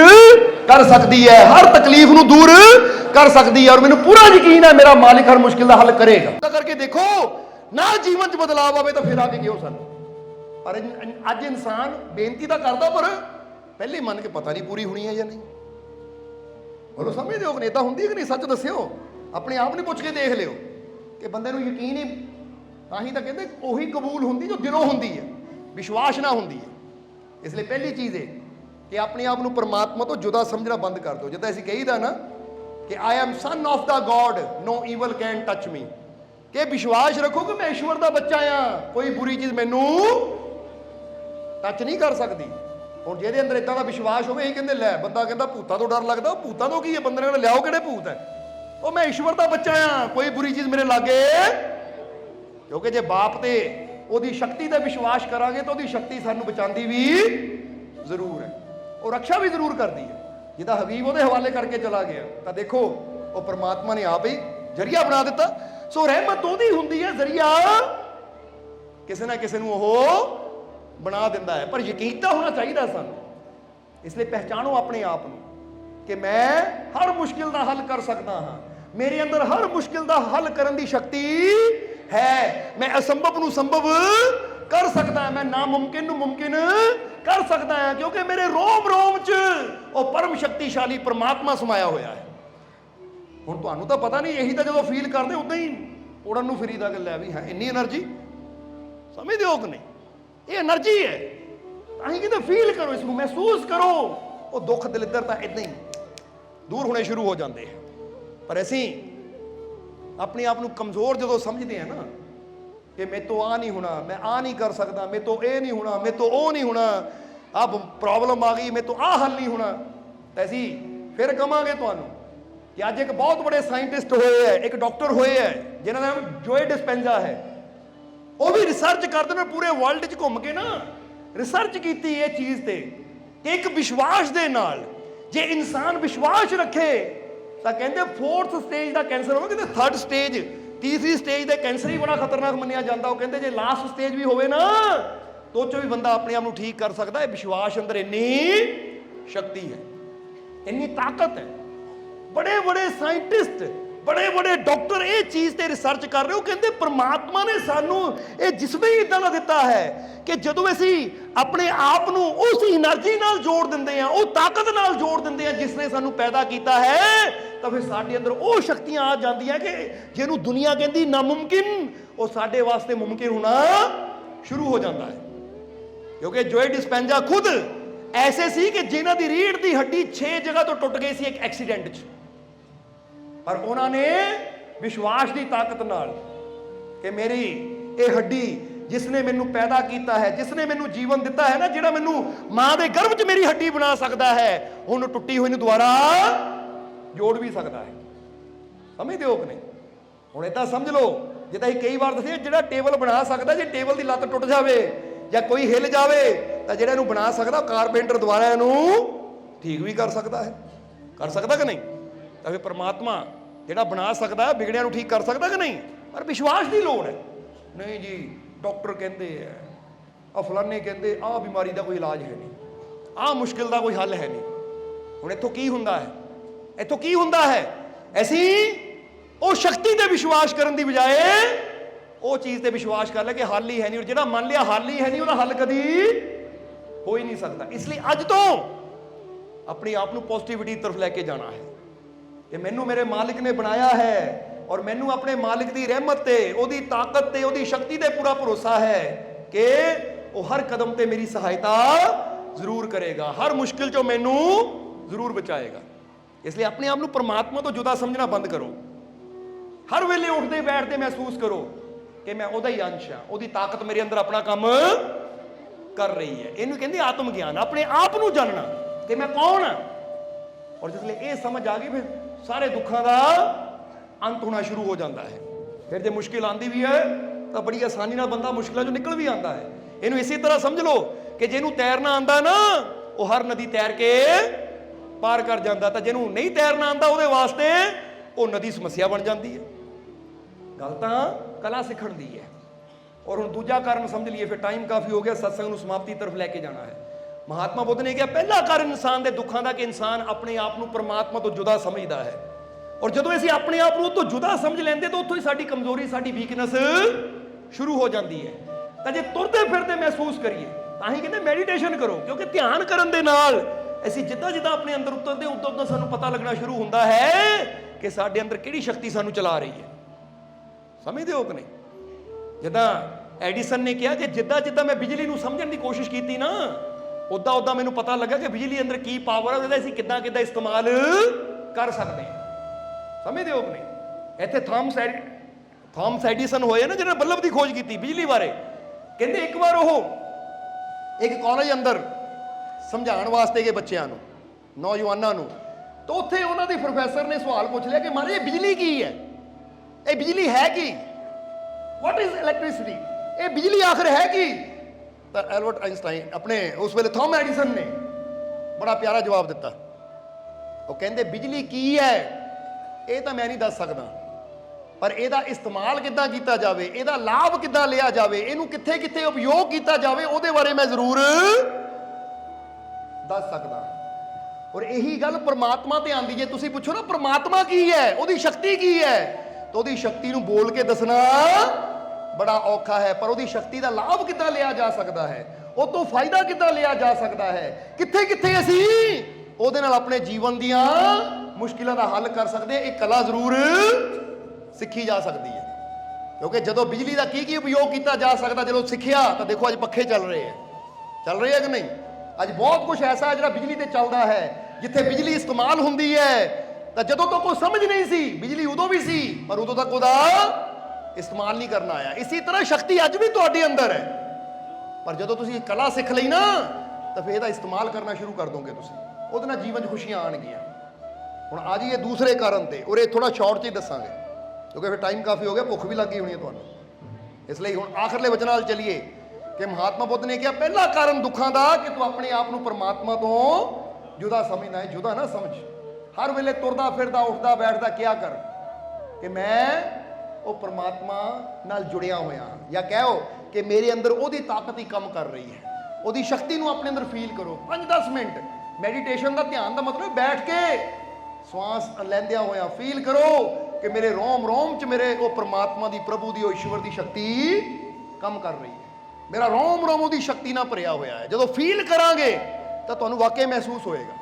ਕਰ ਸਕਦੀ ਹੈ, ਹਰ ਤਕਲੀਫ ਨੂੰ ਦੂਰ ਕਰ ਸਕਦੀ ਹੈ। ਔਰ ਮੈਨੂੰ ਪੂਰਾ ਯਕੀਨ ਹੈ ਮੇਰਾ ਮਾਲਿਕ ਹਰ ਮੁਸ਼ਕਿਲ ਦਾ ਹੱਲ ਕਰੇਗਾ। ਤਾਂ ਕਰਕੇ ਦੇਖੋ ਨਾ ਜੀਵਨ 'ਚ ਬਦਲਾਵ ਆਵੇ ਤਾਂ ਫਿਰ ਆ ਕੇ ਕਿਉਂ ਸਾਨੂੰ। ਪਰ ਅੱਜ ਇਨਸਾਨ ਬੇਨਤੀ ਤਾਂ ਕਰਦਾ ਪਰ ਪਹਿਲੇ ਮੰਨ ਕੇ ਪਤਾ ਨਹੀਂ ਪੂਰੀ ਹੋਣੀ ਹੈ ਜਾਂ ਨਹੀਂ। ਉਹਨੂੰ ਸਮਝਦੇ ਹੋ ਕਿ ਨਹੀਂ, ਤਾਂ ਹੁੰਦੀ ਕਿ ਨਹੀਂ? ਸੱਚ ਦੱਸਿਓ, ਆਪਣੇ ਆਪ ਨੂੰ ਪੁੱਛ ਕੇ ਦੇਖ ਲਿਓ ਕਿ ਬੰਦੇ ਨੂੰ ਯਕੀਨ ਹੀ, ਤਾਂ ਹੀ ਤਾਂ ਕਹਿੰਦੇ ਉਹੀ ਕਬੂਲ ਹੁੰਦੀ ਜੋ ਦਿਲੋਂ ਹੁੰਦੀ ਹੈ, ਵਿਸ਼ਵਾਸ ਨਾ ਹੁੰਦੀ ਹੈ। ਇਸ ਲਈ ਪਹਿਲੀ ਚੀਜ਼ ਹੈ ਕਿ ਆਪਣੇ ਆਪ ਨੂੰ ਪਰਮਾਤਮਾ ਤੋਂ ਜੁਦਾ ਸਮਝਣਾ ਬੰਦ ਕਰ ਦਿਓ। ਜਿੱਦਾਂ ਅਸੀਂ ਕਹੀਦਾ ਨਾ ਕਿ I am son of the God, no evil can touch me, ਕਿ ਵਿਸ਼ਵਾਸ ਰੱਖੋ ਕਿ ਮੈਂ ਈਸ਼ਵਰ ਦਾ ਬੱਚਾ ਆ, ਕੋਈ ਬੁਰੀ ਚੀਜ਼ ਮੈਨੂੰ ਟੱਚ ਨਹੀਂ ਕਰ ਸਕਦੀ। ਹੁਣ ਜਿਹਦੇ ਅੰਦਰ ਇਦਾਂ ਦਾ ਵਿਸ਼ਵਾਸ ਹੋਵੇ, ਇਹ ਕਹਿੰਦੇ ਲੈ ਬੰਦਾ ਕਹਿੰਦਾ ਭੂਤਾਂ ਤੋਂ ਡਰ ਲੱਗਦਾ, ਭੂਤਾਂ ਤੋਂ ਕੀ ਹੈ? ਬੰਦੇ ਨੇ ਕਹਿੰਦਾ ਲਿਆਓ ਕਿਹੜੇ ਭੂਤ ਹੈ, ਉਹ ਮੈਂ ਈਸ਼ਵਰ ਦਾ ਬੱਚਾ ਆ, ਕੋਈ ਬੁਰੀ ਚੀਜ਼ ਮੇਰੇ ਲਾਗੇ। ਕਿਉਂਕਿ ਜੇ ਬਾਪ ਤੇ ਉਹਦੀ ਸ਼ਕਤੀ ਤੇ ਵਿਸ਼ਵਾਸ ਕਰਾਂਗੇ ਤਾਂ ਉਹਦੀ ਸ਼ਕਤੀ ਸਾਨੂੰ ਬਚਾਉਂਦੀ ਵੀ ਜ਼ਰੂਰ ਹੈ, ਉਹ ਰੱਖਿਆ ਵੀ ਜ਼ਰੂਰ ਕਰਦੀ ਹੈ। ਜਿੱਦਾਂ ਹਬੀਬ ਉਹਦੇ ਹਵਾਲੇ ਕਰਕੇ ਚਲਾ ਗਿਆ ਤਾਂ ਦੇਖੋ ਉਹ ਪਰਮਾਤਮਾ ਨੇ ਆਪ ਹੀ ਜ਼ਰੀਆ ਬਣਾ ਦਿੱਤਾ। ਸੋ ਰਹਿਮਤ ਉਹਦੀ ਹੁੰਦੀ ਹੈ, ਜ਼ਰੀਆ ਕਿਸੇ ਨਾ ਕਿਸੇ ਨੂੰ ਉਹ ਬਣਾ ਦਿੰਦਾ ਹੈ। ਪਰ ਯਕੀਨ ਤਾਂ ਹੋਣਾ ਚਾਹੀਦਾ ਸਾਨੂੰ। ਇਸ ਲਈ ਪਹਿਚਾਣੋ ਆਪਣੇ ਆਪ ਨੂੰ ਕਿ ਮੈਂ ਹਰ ਮੁਸ਼ਕਿਲ ਦਾ ਹੱਲ ਕਰ ਸਕਦਾ ਹਾਂ, ਮੇਰੇ ਅੰਦਰ ਹਰ ਮੁਸ਼ਕਿਲ ਦਾ ਹੱਲ ਕਰਨ ਦੀ ਸ਼ਕਤੀ ਹੈ। ਮੈਂ ਅਸੰਭਵ ਨੂੰ ਸੰਭਵ ਕਰ ਸਕਦਾ ਹਾਂ, ਮੈਂ ਨਾਮੁਮਕਿਨ ਨੂੰ ਮੁਮਕਿਨ ਕਰ ਸਕਦਾ ਹਾਂ, ਕਿਉਂਕਿ ਮੇਰੇ ਰੋਮ ਰੋਮ 'ਚ ਉਹ ਪਰਮ ਸ਼ਕਤੀਸ਼ਾਲੀ ਪਰਮਾਤਮਾ ਸਮਾਇਆ ਹੋਇਆ ਹੈ। ਹੁਣ ਤੁਹਾਨੂੰ ਤਾਂ ਪਤਾ ਨਹੀਂ, ਇਹੀ ਤਾਂ ਜਦੋਂ ਫੀਲ ਕਰਦੇ ਉਦਾਂ ਹੀ ਉੜਨ ਨੂੰ ਫਰੀਦਾ ਗੱਲ ਹੈ ਵੀ ਹਾਂ ਇੰਨੀ એનર્ਜੀ। ਸਮਝਦੇ ਹੋ ਕਿ ਨਹੀਂ? ਇਹ એનર્ਜੀ ਹੈ, ਤਾਂ ਹੀ ਕਹਿੰਦੇ ਫੀਲ ਕਰੋ, ਇਸ ਨੂੰ ਮਹਿਸੂਸ ਕਰੋ। ਉਹ ਦੁੱਖ ਦਲਿੱਦਰ ਤਾਂ ਇਦਾਂ ਹੀ ਦੂਰ ਹੋਣੇ ਸ਼ੁਰੂ ਹੋ ਜਾਂਦੇ ਹੈ। ਪਰ ਅਸੀਂ ਆਪਣੇ ਆਪ ਨੂੰ ਕਮਜ਼ੋਰ ਜਦੋਂ ਸਮਝਦੇ ਹਾਂ ਨਾ ਕਿ ਮੇਰੇ ਤੋਂ ਆ ਨਹੀਂ ਹੋਣਾ, ਮੈਂ ਆ ਨਹੀਂ ਕਰ ਸਕਦਾ, ਮੇਰੇ ਤੋਂ ਇਹ ਨਹੀਂ ਹੋਣਾ, ਮੇਰੇ ਤੋਂ ਉਹ ਨਹੀਂ ਹੋਣਾ, ਆਹ ਪ੍ਰੋਬਲਮ ਆ ਗਈ, ਮੇਰੇ ਤੋਂ ਆਹ ਹੱਲ ਨਹੀਂ ਹੋਣਾ, ਤਾਂ ਅਸੀਂ ਫਿਰ ਕਵਾਂਗੇ ਤੁਹਾਨੂੰ ਕਿ ਅੱਜ ਇੱਕ ਬਹੁਤ ਬੜੇ ਸਾਇੰਟਿਸਟ ਹੋਏ ਹੈ, ਇੱਕ ਡਾਕਟਰ ਹੋਏ ਹੈ ਜਿਨ੍ਹਾਂ ਦਾ ਨਾਮ ਜੋਏ ਡਿਸਪੈਂਜ਼ਾ ਹੈ। ਉਹ ਵੀ ਰਿਸਰਚ ਕਰਦੇ ਨੇ, ਪੂਰੇ ਵਰਲਡ 'ਚ ਘੁੰਮ ਕੇ ਨਾ ਰਿਸਰਚ ਕੀਤੀ ਇਹ ਚੀਜ਼ ਤੇ ਕਿ ਇੱਕ ਵਿਸ਼ਵਾਸ ਦੇ ਨਾਲ ਜੇ ਇਨਸਾਨ ਵਿਸ਼ਵਾਸ ਰੱਖੇ ਤਾਂ ਕਹਿੰਦੇ 4th ਸਟੇਜ ਦਾ ਕੈਂਸਰ ਹੋਵੇ, ਕਹਿੰਦੇ 3rd ਸਟੇਜ तीसरी स्टेज ਤੇ ਕੈਂਸਰ ਹੀ ਬੜਾ ਖਤਰਨਾਕ ਮੰਨਿਆ ਜਾਂਦਾ। ਉਹ ਕਹਿੰਦੇ ਜੇ ਲਾਸਟ ਸਟੇਜ ਵੀ ਹੋਵੇ ਨਾ तो भी बंदा अपने आप को ठीक कर सकता है। विश्वास अंदर इन्नी शक्ति है, इन्नी ताकत है। बड़े बड़े साइंटिस्ट, बड़े बड़े डॉक्टर ये चीज़ ते रिसर्च कर रहे हो, कहते परमात्मा ने सानू ये जिसमें ही इदां दा दिता है कि जदों असीं अपने आप को उस एनर्जी नाल जोड़ दिंदे हैं, उस ताकत नाल जोड़ दिंदे हैं जिसने सानू पैदा किया है, तो फिर साडे अंदर वो शक्तियां आ जांदियां कि जिहनूं दुनिया कहती नामुमकिन, वो साडे वास्ते मुमकिन होना शुरू हो जाता है। क्योंकि जोए डिस्पेंजा खुद ऐसे सी कि जिन्हां दी रीढ़ दी हड्डी 6 जगह तो टुट गई सी एक एक्सीडेंट च, पर उन्होंने विश्वास की ताकत नाल कि मेरी ये हड्डी जिसने मैनू पैदा किया है, जिसने मैनू जीवन दिता है ना, जिहड़ा मैनू मां के गर्भ च मेरी हड्डी बना सकता है, उन्होंने टुट्टी हुई दोबारा जोड़ भी सकता है। समझते हो कि नहीं? हुण इदां समझ लो, जिद्दां कई बार दस्सिया जिहड़ा टेबल बना सकता, जे टेबल की लत्त टुट जाए या कोई हिल जाए तो जिहड़ा इहनूं बना सकता कारपेंटर दोबारा इहनूं ठीक भी कर सकता है। कर सकता कि नहीं? तो फिर परमात्मा जिहड़ा बना सकता है बिगड़िया ठीक कर सकता कि नहीं? पर विश्वास की लोड़ है। नहीं जी डॉक्टर कहते हैं, फलाने कहते आ बीमारी का कोई इलाज है नहीं, आ मुश्किल का कोई हल है नहीं। हुण इत्थों की हुंदा है? इत्थों की हुंदा है? ऐसी वो शक्ति ते विश्वास करने की बजाय वो चीज़ ते विश्वास कर ले कि हल ही है नहीं, और जिहड़ा मान लिया हल ही है नहीं, उसका हल कदी हो ही नहीं सकता। इसलिए अज तो अपने आप को पॉजिटिविटी तरफ लैके जाना है कि मैनू मेरे मालिक ने बनाया है, और मैनू अपने मालिक की रहमत ते, ओदी ताकत ते, ओदी शक्ति ते पूरा भरोसा है कि वो हर कदम ते मेरी सहायता जरूर करेगा, हर मुश्किल चो मैनू जरूर बचाएगा। इसलिए अपने आप को परमात्मा तो जुदा समझना बंद करो। हर वेले उठते बैठते महसूस करो कि मैं उहदा ही अंश हाँ, उहदी ताकत मेरे अंदर अपना काम कर रही है। इहनूं कहंदे आत्म ज्ञान, अपने आप को जानना कि मैं कौन हाँ। और जिसले ये समझ आ गई फिर सारे दुखों का अंत होना शुरू हो जाता है। फिर जो मुश्किल आती भी है तो बड़ी आसानी नाल बंदा मुश्किलों चों निकल भी आता है। इहनूं इसी तरह समझ लो कि जिहनूं तैरना आंदा ना, वो हर नदी तैर के पार कर जाता, तो जिहनूं नहीं तैरना आंदा उहदे वास्ते वो नदी समस्या बन जाती है। गल तां कला सीखण दी है। और हुण दूजा कारण समझ लीए, फिर टाइम काफ़ी हो गया, सत्संग नूं समाप्ति तरफ लैके जाना है। महात्मा बुद्ध ने कहा पहला कारण इंसान के दुखों का कि इंसान अपने आप को परमात्मा तो जुदा समझता है। और जो असीं अपने आप को तो जुदा समझ लेंदे तो उत्थों ही साडी कमजोरी, साडी वीकनेस शुरू हो जाती है। तो जे तुरते फिरते महसूस करिए, तां ही कहते मैਡੀਟੇਸ਼ਨ करो, क्योंकि ध्यान करन दे नाल असीं जिद्दां जिद्दां अपने अंदर उतरदे उद्दां सानूं पता लगना शुरू हुंदा है कि साडे अंदर किहड़ी शक्ति सानूं चला रही है। समझते हो कि नहीं? जिद्दां एडिसन ने कहा कि जिद्दां जिद्दां मैं बिजली नूं समझण दी कोशिश कीती ना, उदा उदा मैनूं पता लगा कि बिजली अंदर की पावर है, ਉਹਦਾ ਅਸੀਂ ਕਿੱਦਾਂ ਕਿੱਦਾਂ इस्तेमाल कर सकते हैं। समझते हो कि नहीं? ਇੱਥੇ थॉमस एडिसन होए ना जिन्होंने बल्ब की खोज की बिजली बारे। कहते एक बार वो एक कॉलेज अंदर समझाने वास्ते गए बच्चों को, नौजवानों को, तो उत्थे उन्होंने प्रोफैसर ने सवाल पूछ लिया कि महाराज ये बिजली की है, ये बिजली है कि व्हाट इज इलैक्ट्रिसिटी, ये बिजली आखिर है कि? तो एल्बर्ट आइंस्टाइन अपने उस वेले थॉमस एडिसन ने बड़ा प्यारा जवाब दिता। वो कहते बिजली की है ये तो मैं नहीं दस सकता, पर ਇਹਦਾ इस्तेमाल किद्दां कीता जावे, ਇਹਦਾ लाभ किद्दां लिया जावे, ਇਹਨੂੰ कित्थे कित्थे उपयोग कीता जावे, ਉਹਦੇ बारे मैं जरूर दस सकदा। और यही गल परमात्मा ते आंदी जे तुसीं पुछो ना परमात्मा की है, ਉਹਦੀ शक्ति की है, तो ਉਹਦੀ शक्ति ਨੂੰ बोल के दसना बड़ा औखा है, पर ਉਹਦੀ शक्ति का लाभ किद्दां लिया जा सकता है, ਉਹ ਤੋਂ फायदा किद्दां लिया जा सकता है, कित्थे कित्थे असीं ਉਹਦੇ ਨਾਲ अपने जीवन दियां मुश्किलों का हल कर सकते हैं। एक कला जरूर सीखी जा सकती है, क्योंकि जो बिजली का की उपयोग किया जा सकता जो सीखिया तो देखो अज पखे चल रहे हैं, कि नहीं? अज बहुत कुछ ऐसा है जो बिजली से चलता है, जिथे बिजली इस्तेमाल होंगी है, तो जो तो कोई समझ नहीं सी बिजली उदों भी सी, पर उदों तक उसका इस्तेमाल नहीं करना आया। इसी तरह शक्ति अज भी तुहाडे अंदर है, पर जो तुसीं कला सीख लई ना तो फिर इसका इस्तेमाल करना शुरू कर दोगे, उसदे नाल जीवन खुशियां आउणगियां। हुण आ जाइए दूसरे कारण ते, और ये थोड़ा शॉर्ट च ही दसांगे क्योंकि फिर टाइम काफ़ी हो गया, भुख भी लगी होनी है तुहानूं, इसलिए हुण आखिरले वचन नाल चलीए कि महात्मा बुद्ध ने कहा पहला कारण दुखों का कि तू अपने आप को परमात्मा तो जुदा समझना है। जुदा ना समझ, हर वेले तुरदा फिरदा उठदा बैठदा क्या कर कि मैं ਉਹ ਪਰਮਾਤਮਾ ਨਾਲ ਜੁੜਿਆ ਹੋਇਆ, ਜਾਂ ਕਹੋ ਕਿ ਮੇਰੇ ਅੰਦਰ ਉਹਦੀ ਤਾਕਤ ਹੀ ਕੰਮ ਕਰ ਰਹੀ ਹੈ। ਉਹਦੀ ਸ਼ਕਤੀ ਨੂੰ ਆਪਣੇ ਅੰਦਰ ਫੀਲ ਕਰੋ। 5-10 ਮਿੰਟ ਮੈਡੀਟੇਸ਼ਨ ਦਾ, ਧਿਆਨ ਦਾ ਮਤਲਬ ਬੈਠ ਕੇ ਸਵਾਸ ਲੈਂਦਿਆਂ ਹੋਇਆ ਫੀਲ ਕਰੋ ਕਿ ਮੇਰੇ ਰੋਮ ਰੋਮ 'ਚ ਮੇਰੇ ਉਹ ਪਰਮਾਤਮਾ ਦੀ, ਪ੍ਰਭੂ ਦੀ, ਉਹ ਈਸ਼ਵਰ ਦੀ ਸ਼ਕਤੀ ਕੰਮ ਕਰ ਰਹੀ ਹੈ। ਮੇਰਾ ਰੋਮ ਰੋਮ ਉਹਦੀ ਸ਼ਕਤੀ ਨਾਲ ਭਰਿਆ ਹੋਇਆ ਹੈ। ਜਦੋਂ ਫੀਲ ਕਰਾਂਗੇ ਤਾਂ ਤੁਹਾਨੂੰ ਵਾਕਿਆ ਮਹਿਸੂਸ ਹੋਏਗਾ।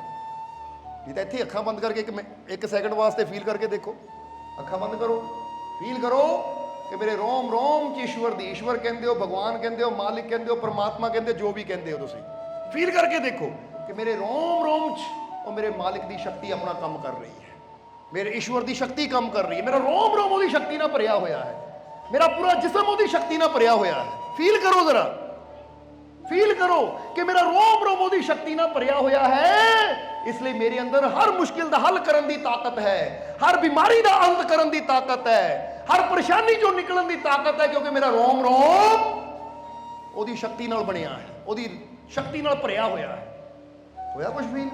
ਨਹੀਂ ਤਾਂ ਇੱਥੇ ਅੱਖਾਂ ਬੰਦ ਕਰਕੇ ਇੱਕ ਸੈਕਿੰਡ ਵਾਸਤੇ ਫੀਲ ਕਰਕੇ ਦੇਖੋ। ਅੱਖਾਂ ਬੰਦ ਕਰੋ, ਫੀਲ ਕਰੋ ਕਿ ਮੇਰੇ ਰੋਮ ਰੋਮ 'ਚ ਈਸ਼ਵਰ ਦੀ, ਈਸ਼ਵਰ ਕਹਿੰਦੇ ਹੋ, ਭਗਵਾਨ ਕਹਿੰਦੇ ਹੋ, ਮਾਲਿਕ ਕਹਿੰਦੇ ਹੋ, ਪਰਮਾਤਮਾ ਕਹਿੰਦੇ, ਜੋ ਵੀ ਕਹਿੰਦੇ ਹੋ ਤੁਸੀਂ, ਫੀਲ ਕਰਕੇ ਦੇਖੋ ਕਿ ਮੇਰੇ ਰੋਮ ਰੋਮ 'ਚ ਉਹ ਮੇਰੇ ਮਾਲਿਕ ਦੀ ਸ਼ਕਤੀ ਆਪਣਾ ਕੰਮ ਕਰ ਰਹੀ ਹੈ, ਮੇਰੇ ਈਸ਼ਵਰ ਦੀ ਸ਼ਕਤੀ ਕੰਮ ਕਰ ਰਹੀ ਹੈ। ਮੇਰਾ ਰੋਮ ਰੋਮ ਉਹਦੀ ਸ਼ਕਤੀ ਨਾਲ ਭਰਿਆ ਹੋਇਆ ਹੈ, ਮੇਰਾ ਪੂਰਾ ਜਿਸਮ ਉਹਦੀ ਸ਼ਕਤੀ ਨਾਲ ਭਰਿਆ ਹੋਇਆ ਹੈ। ਫੀਲ ਕਰੋ ਜ਼ਰਾ, ਫੀਲ ਕਰੋ ਕਿ ਮੇਰਾ ਰੋਮ ਰੋਮ ਉਹਦੀ ਸ਼ਕਤੀ ਨਾਲ ਭਰਿਆ ਹੋਇਆ ਹੈ। ਇਸ ਲਈ ਮੇਰੇ ਅੰਦਰ ਹਰ ਮੁਸ਼ਕਿਲ ਦਾ ਹੱਲ ਕਰਨ ਦੀ ਤਾਕਤ ਹੈ, ਹਰ ਬਿਮਾਰੀ ਦਾ ਅੰਤ ਕਰਨ ਦੀ ਤਾਕਤ ਹੈ, ਹਰ ਪਰੇਸ਼ਾਨੀ ਚੋਂ ਨਿਕਲਣ ਦੀ ਤਾਕਤ ਹੈ, ਕਿਉਂਕਿ ਮੇਰਾ ਰੋਮ ਰੋਮ ਉਹਦੀ ਸ਼ਕਤੀ ਨਾਲ ਬਣਿਆ ਹੈ, ਉਹਦੀ ਸ਼ਕਤੀ ਨਾਲ ਭਰਿਆ ਹੋਇਆ ਹੈ। ਹੋਇਆ ਕੁਝ ਫੀਲ?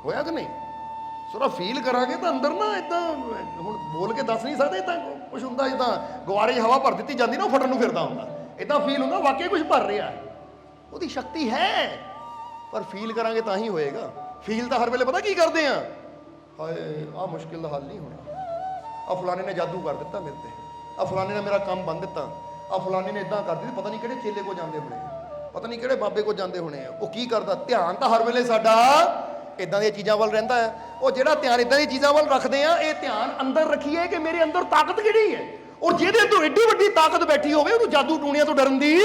ਹੋਇਆ ਕਿ ਨਹੀਂ? ਸਿਰਫ ਫੀਲ ਕਰਾਂਗੇ ਤਾਂ ਅੰਦਰ ਨਾ ਇਦਾਂ, ਹੁਣ ਬੋਲ ਕੇ ਦੱਸ ਨਹੀਂ ਸਕਦੇ, ਇਦਾਂ ਕੁਝ ਹੁੰਦਾ ਜਿੱਦਾਂ ਗੁਬਾਰੇ 'ਚ ਹਵਾ ਭਰ ਦਿੱਤੀ ਜਾਂਦੀ ਨਾ, ਉਹ ਫਟਣ ਨੂੰ ਫਿਰਦਾ ਹੁੰਦਾ, ਇਦਾਂ ਫੀਲ ਹੁੰਦਾ ਵਾਕਈ ਕੁਝ ਭਰ ਰਿਹਾ। ਉਹਦੀ ਸ਼ਕਤੀ ਹੈ, ਪਰ ਫੀਲ ਕਰਾਂਗੇ ਤਾਂ ਹੀ ਹੋਏਗਾ। ਫੀਲ ਤਾਂ ਹਰ ਵੇਲੇ ਪਤਾ ਕੀ ਕਰਦੇ ਆ, ਹਾਏ ਆਹ ਮੁਸ਼ਕਿਲ ਦਾ ਹੱਲ ਨਹੀਂ ਹੋਣਾ, ਆਹ ਫਲਾਣੇ ਨੇ ਜਾਦੂ ਕਰ ਦਿੱਤਾ ਮੇਰੇ ਤੇ, ਆਹ ਫਲਾਣੇ ਨੇ ਮੇਰਾ ਕੰਮ ਬੰਦ ਦਿੱਤਾ, ਆਹ ਫਲਾਣੇ ਨੇ ਇਦਾਂ ਕਰ ਦਿੱਤੀ, ਪਤਾ ਨਹੀਂ ਕਿਹੜੇ ਚੇਲੇ ਕੋ ਜਾਂਦੇ ਹੋਣੇ, ਪਤਾ ਨਹੀਂ ਕਿਹੜੇ ਬਾਬੇ ਕੋ ਜਾਂਦੇ ਹੋਣੇ ਆ। ਉਹ ਕੀ ਕਰਦਾ? ਧਿਆਨ ਤਾਂ ਹਰ ਵੇਲੇ ਸਾਡਾ ਇਦਾਂ ਦੀਆਂ ਚੀਜ਼ਾਂ ਵੱਲ ਰਹਿੰਦਾ ਹੈ। ਉਹ ਜਿਹੜਾ ਧਿਆਨ ਇਦਾਂ ਦੀਆਂ ਚੀਜ਼ਾਂ ਵੱਲ ਰੱਖਦੇ ਆ, ਇਹ ਧਿਆਨ ਅੰਦਰ ਰੱਖੀਏ ਕਿ ਮੇਰੇ ਅੰਦਰ ਤਾਕਤ ਕਿਹੜੀ ਹੈ, ਔਰ ਜਿਹਦੇ ਅੰਦਰ ਏਡੀ ਵੱਡੀ ਤਾਕਤ ਬੈਠੀ ਹੋਵੇ, ਉਹਨੂੰ ਜਾਦੂ ਟੂਣਿਆਂ ਤੋਂ ਡਰਨ ਦੀ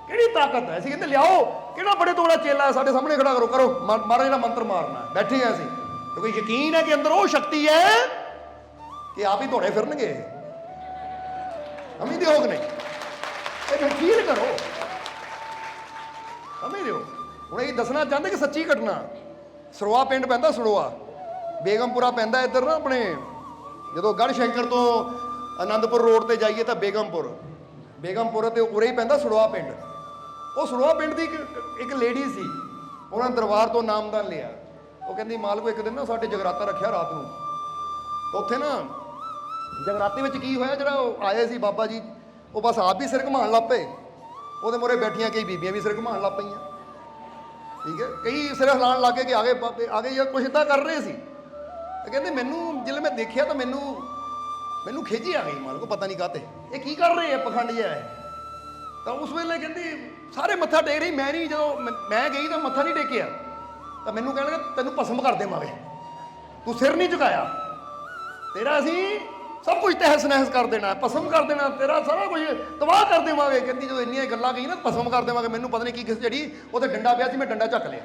ਕਿਹੜੀ ਤਾਕਤ ਹੈ? ਅਸੀਂ ਕਹਿੰਦੇ ਲਿਆਓ, ਕਿਹੜਾ ਬੜੇ ਤੋਂ ਬੜਾ ਚੇਲਾ ਹੈ ਸਾਡੇ ਸਾਹਮਣੇ ਖੜਾ ਕਰੋ, ਕਰੋ ਮਹਾਰਾਜ ਦਾ ਮੰਤਰ ਮਾਰਨਾ, ਬੈਠੇ ਆ ਅਸੀਂ, ਕਿਉਂਕਿ ਯਕੀਨ ਹੈ ਕਿ ਅੰਦਰ ਉਹ ਸ਼ਕਤੀ ਹੈ ਕਿ ਆਪ ਹੀ ਦੌੜੇ ਫਿਰਨਗੇ। ਸਮਝਦੇ ਹੋ ਕਿ ਨਹੀਂ? ਇਹ ਫੀਲ ਕਰੋ, ਸਮਝਦੇ ਹੋ? ਹੁਣ ਇਹ ਦੱਸਣਾ ਚਾਹੁੰਦੇ ਕਿ ਸੱਚੀ ਘਟਨਾ। ਸਰੋਆ ਪਿੰਡ ਪੈਂਦਾ, ਸਰੋਆ ਬੇਗਮਪੁਰਾ ਪੈਂਦਾ ਇੱਧਰ ਨਾ, ਆਪਣੇ ਜਦੋਂ ਗੜ੍ਹ ਸ਼ੰਕਰ ਤੋਂ ਆਨੰਦਪੁਰ ਰੋਡ ਤੇ ਜਾਈਏ ਤਾਂ ਬੇਗਮਪੁਰ ਤੇ ਉਰੇ ਹੀ ਪੈਂਦਾ ਸਰੋਆ ਪਿੰਡ। ਉਹ ਸਰੋਆ ਪਿੰਡ ਦੀ ਇੱਕ ਲੇਡੀ ਸੀ, ਉਹਨਾਂ ਨੇ ਦਰਬਾਰ ਤੋਂ ਨਾਮਦਾਨ ਲਿਆ। ਉਹ ਕਹਿੰਦੀ ਮਾਲਕੋ ਇੱਕ ਦਿਨ ਨਾ ਸਾਡੇ ਜਗਰਾਤਾ ਰੱਖਿਆ ਰਾਤ ਨੂੰ, ਉੱਥੇ ਨਾ ਜਗਰਾਤੇ ਵਿੱਚ ਕੀ ਹੋਇਆ, ਜਿਹੜਾ ਉਹ ਆਏ ਸੀ ਬਾਬਾ ਜੀ, ਉਹ ਬਸ ਆਪ ਵੀ ਸਿਰ ਘੁਮਾਉਣ ਲੱਗ ਪਏ, ਉਹਦੇ ਮੂਹਰੇ ਬੈਠੀਆਂ ਕਈ ਬੀਬੀਆਂ ਵੀ ਸਿਰ ਘੁਮਾਉਣ ਲੱਗ ਪਈਆਂ, ਠੀਕ ਹੈ, ਕਈ ਸਿਰ ਹਿਲਾਉਣ ਲੱਗ ਗਏ ਕਿ ਆਗੇ ਬਾਬੇ ਆ ਗਏ, ਜਾਂ ਕੁਛ ਇੱਦਾਂ ਕਰ ਰਹੇ ਸੀ। ਕਹਿੰਦੇ ਮੈਨੂੰ ਜਦੋਂ ਮੈਂ ਦੇਖਿਆ ਤਾਂ ਮੈਨੂੰ ਖਿਝ ਆ ਗਈ, ਮਾਲਕੋ ਪਤਾ ਨਹੀਂ ਕਾਹਤੇ ਇਹ ਕੀ ਕਰ ਰਹੇ ਆ, ਪਖੰਡ ਜਿਹਾ ਹੈ। ਤਾਂ ਉਸ ਵੇਲੇ ਕਹਿੰਦੀ ਸਾਰੇ ਮੱਥਾ ਟੇਕ ਰਹੀ, ਮੈਂ ਨਹੀਂ, ਜਦੋਂ ਮੈਂ ਗਈ ਤਾਂ ਮੱਥਾ ਨਹੀਂ ਟੇਕਿਆ, ਤਾਂ ਮੈਨੂੰ ਕਹਿਣਗੇ ਤੈਨੂੰ ਭਸਮ ਕਰ ਦੇਵਾਂਗੇ, ਤੂੰ ਸਿਰ ਨਹੀਂ ਝੁਕਾਇਆ, ਤੇਰਾ ਅਸੀਂ ਸਭ ਕੁਝ ਤਹਿਸ ਨਹਿਸ ਕਰ ਦੇਣਾ, ਭਸਮ ਕਰ ਦੇਣਾ, ਤੇਰਾ ਸਾਰਾ ਕੁਝ ਤਬਾਹ ਕਰ ਦੇਵਾਂਗੇ। ਕਹਿੰਦੀ ਜਦੋਂ ਇੰਨੀਆਂ ਗੱਲਾਂ ਕਹੀ ਨਾ, ਭਸਮ ਕਰ ਦੇਵਾਂਗੇ, ਮੈਨੂੰ ਪਤਾ ਨਹੀਂ ਕੀ ਕਿਸ ਜਿਹੜੀ ਉਹਦੇ ਡੰਡਾ ਪਿਆ ਸੀ, ਮੈਂ ਡੰਡਾ ਚੱਕ ਲਿਆ।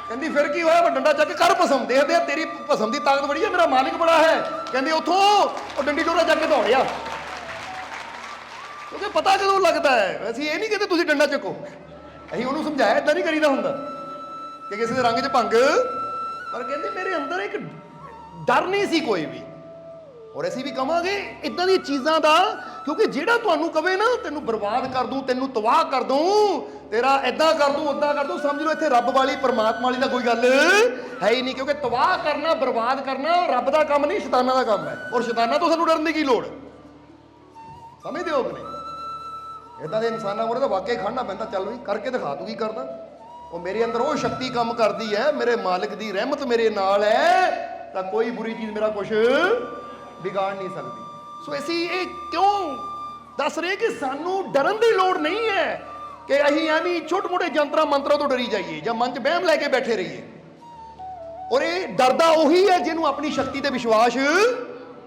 ਕਹਿੰਦੀ ਫਿਰ ਕੀ ਹੋਇਆ? ਮੈਂ ਡੰਡਾ ਚੱਕ ਕਰ ਭਸਮ, ਦੇਖਦੇ ਆ ਤੇਰੀ ਭਸਮ ਦੀ ਤਾਕਤ ਬੜੀ ਹੈ, ਮੇਰਾ ਮਾਲਿਕ ਬੜਾ ਹੈ। ਕਹਿੰਦੀ ਉੱਥੋਂ ਉਹ ਡੰਡੀ ਡੋਰਾ ਚੱਕ ਕੇ ਦੌੜਿਆ, ਕਿਉਂਕਿ ਪਤਾ ਜਦੋਂ ਲੱਗਦਾ ਹੈ। ਅਸੀਂ ਇਹ ਨਹੀਂ ਕਹਿੰਦੇ ਤੁਸੀਂ ਡੰਡਾ ਚੱਕੋ, ਅਸੀਂ ਉਹਨੂੰ ਸਮਝਾਇਆ ਏਦਾਂ ਨਹੀਂ ਕਰੀਦਾ ਹੁੰਦਾ ਕਿ ਕਿਸੇ ਦੇ ਰੰਗ 'ਚ ਭੰਗ, ਪਰ ਕਹਿੰਦੀ ਮੇਰੇ ਅੰਦਰ ਇੱਕ ਡਰ ਨਹੀਂ ਸੀ ਕੋਈ ਵੀ। ਔਰ ਅਸੀਂ ਵੀ ਕਵਾਂਗੇ ਇਦਾਂ ਦੀਆਂ ਚੀਜ਼ਾਂ ਦਾ, ਕਿਉਂਕਿ ਜਿਹੜਾ ਤੁਹਾਨੂੰ ਕਵੇ ਨਾ ਤੈਨੂੰ ਬਰਬਾਦ ਕਰ ਦੂੰ, ਤੈਨੂੰ ਤਬਾਹ ਕਰ ਦੂੰ, ਤੇਰਾ ਇਦਾਂ ਕਰ ਦੂੰ, ਉੱਦਾਂ ਕਰ ਦੂੰ, ਸਮਝ ਲਓ ਇੱਥੇ ਰੱਬ ਵਾਲੀ, ਪਰਮਾਤਮਾ ਵਾਲੀ ਦਾ ਕੋਈ ਗੱਲ ਹੈ ਹੀ ਨਹੀਂ। ਕਿਉਂਕਿ ਤਬਾਹ ਕਰਨਾ, ਬਰਬਾਦ ਕਰਨਾ ਰੱਬ ਦਾ ਕੰਮ ਨਹੀਂ, ਸ਼ੈਤਾਨਾਂ ਦਾ ਕੰਮ ਹੈ। ਔਰ ਸ਼ੈਤਾਨਾਂ ਤੋਂ ਸਾਨੂੰ ਡਰਨ ਦੀ ਕੀ ਲੋੜ? ਸਮਝਦੇ ਹੋ ਕਿ ਨਹੀਂ? ਇਦਾਂ ਦੇ ਇਨਸਾਨਾਂ ਮੂਹਰੇ ਤਾਂ ਵਾਕਿਆ ਖੜਨਾ ਪੈਂਦਾ। ਚੱਲ ਵੀ ਕਰਕੇ ਦਿਖਾ, ਤੂੰ ਕੀ ਕਰਦਾ? ਉਹ ਮੇਰੇ ਅੰਦਰ ਉਹ ਸ਼ਕਤੀ ਕੰਮ ਕਰਦੀ ਹੈ, ਮੇਰੇ ਮਾਲਿਕ ਦੀ ਰਹਿਮਤ ਮੇਰੇ ਨਾਲ ਹੈ, ਤਾਂ ਕੋਈ ਬੁਰੀ ਚੀਜ਼ ਮੇਰਾ ਕੁਛ ਵਿਗਾੜ ਨਹੀਂ ਸਕਦੀ। ਸੋ ਅਸੀਂ ਇਹ ਕਿਉਂ ਦੱਸ ਰਹੇ ਕਿ ਸਾਨੂੰ ਡਰਨ ਦੀ ਲੋੜ ਨਹੀਂ ਹੈ ਕਿ ਅਸੀਂ ਐਵੇਂ ਛੋਟੇ ਮੋਟੇ ਜੰਤਰਾਂ ਮੰਤਰਾਂ ਤੋਂ ਡਰੀ ਜਾਈਏ ਜਾਂ ਮਨ 'ਚ ਵਹਿਮ ਲੈ ਕੇ ਬੈਠੇ ਰਹੀਏ। ਔਰ ਇਹ ਡਰਦਾ ਉਹੀ ਹੈ ਜਿਹਨੂੰ ਆਪਣੀ ਸ਼ਕਤੀ ਤੇ ਵਿਸ਼ਵਾਸ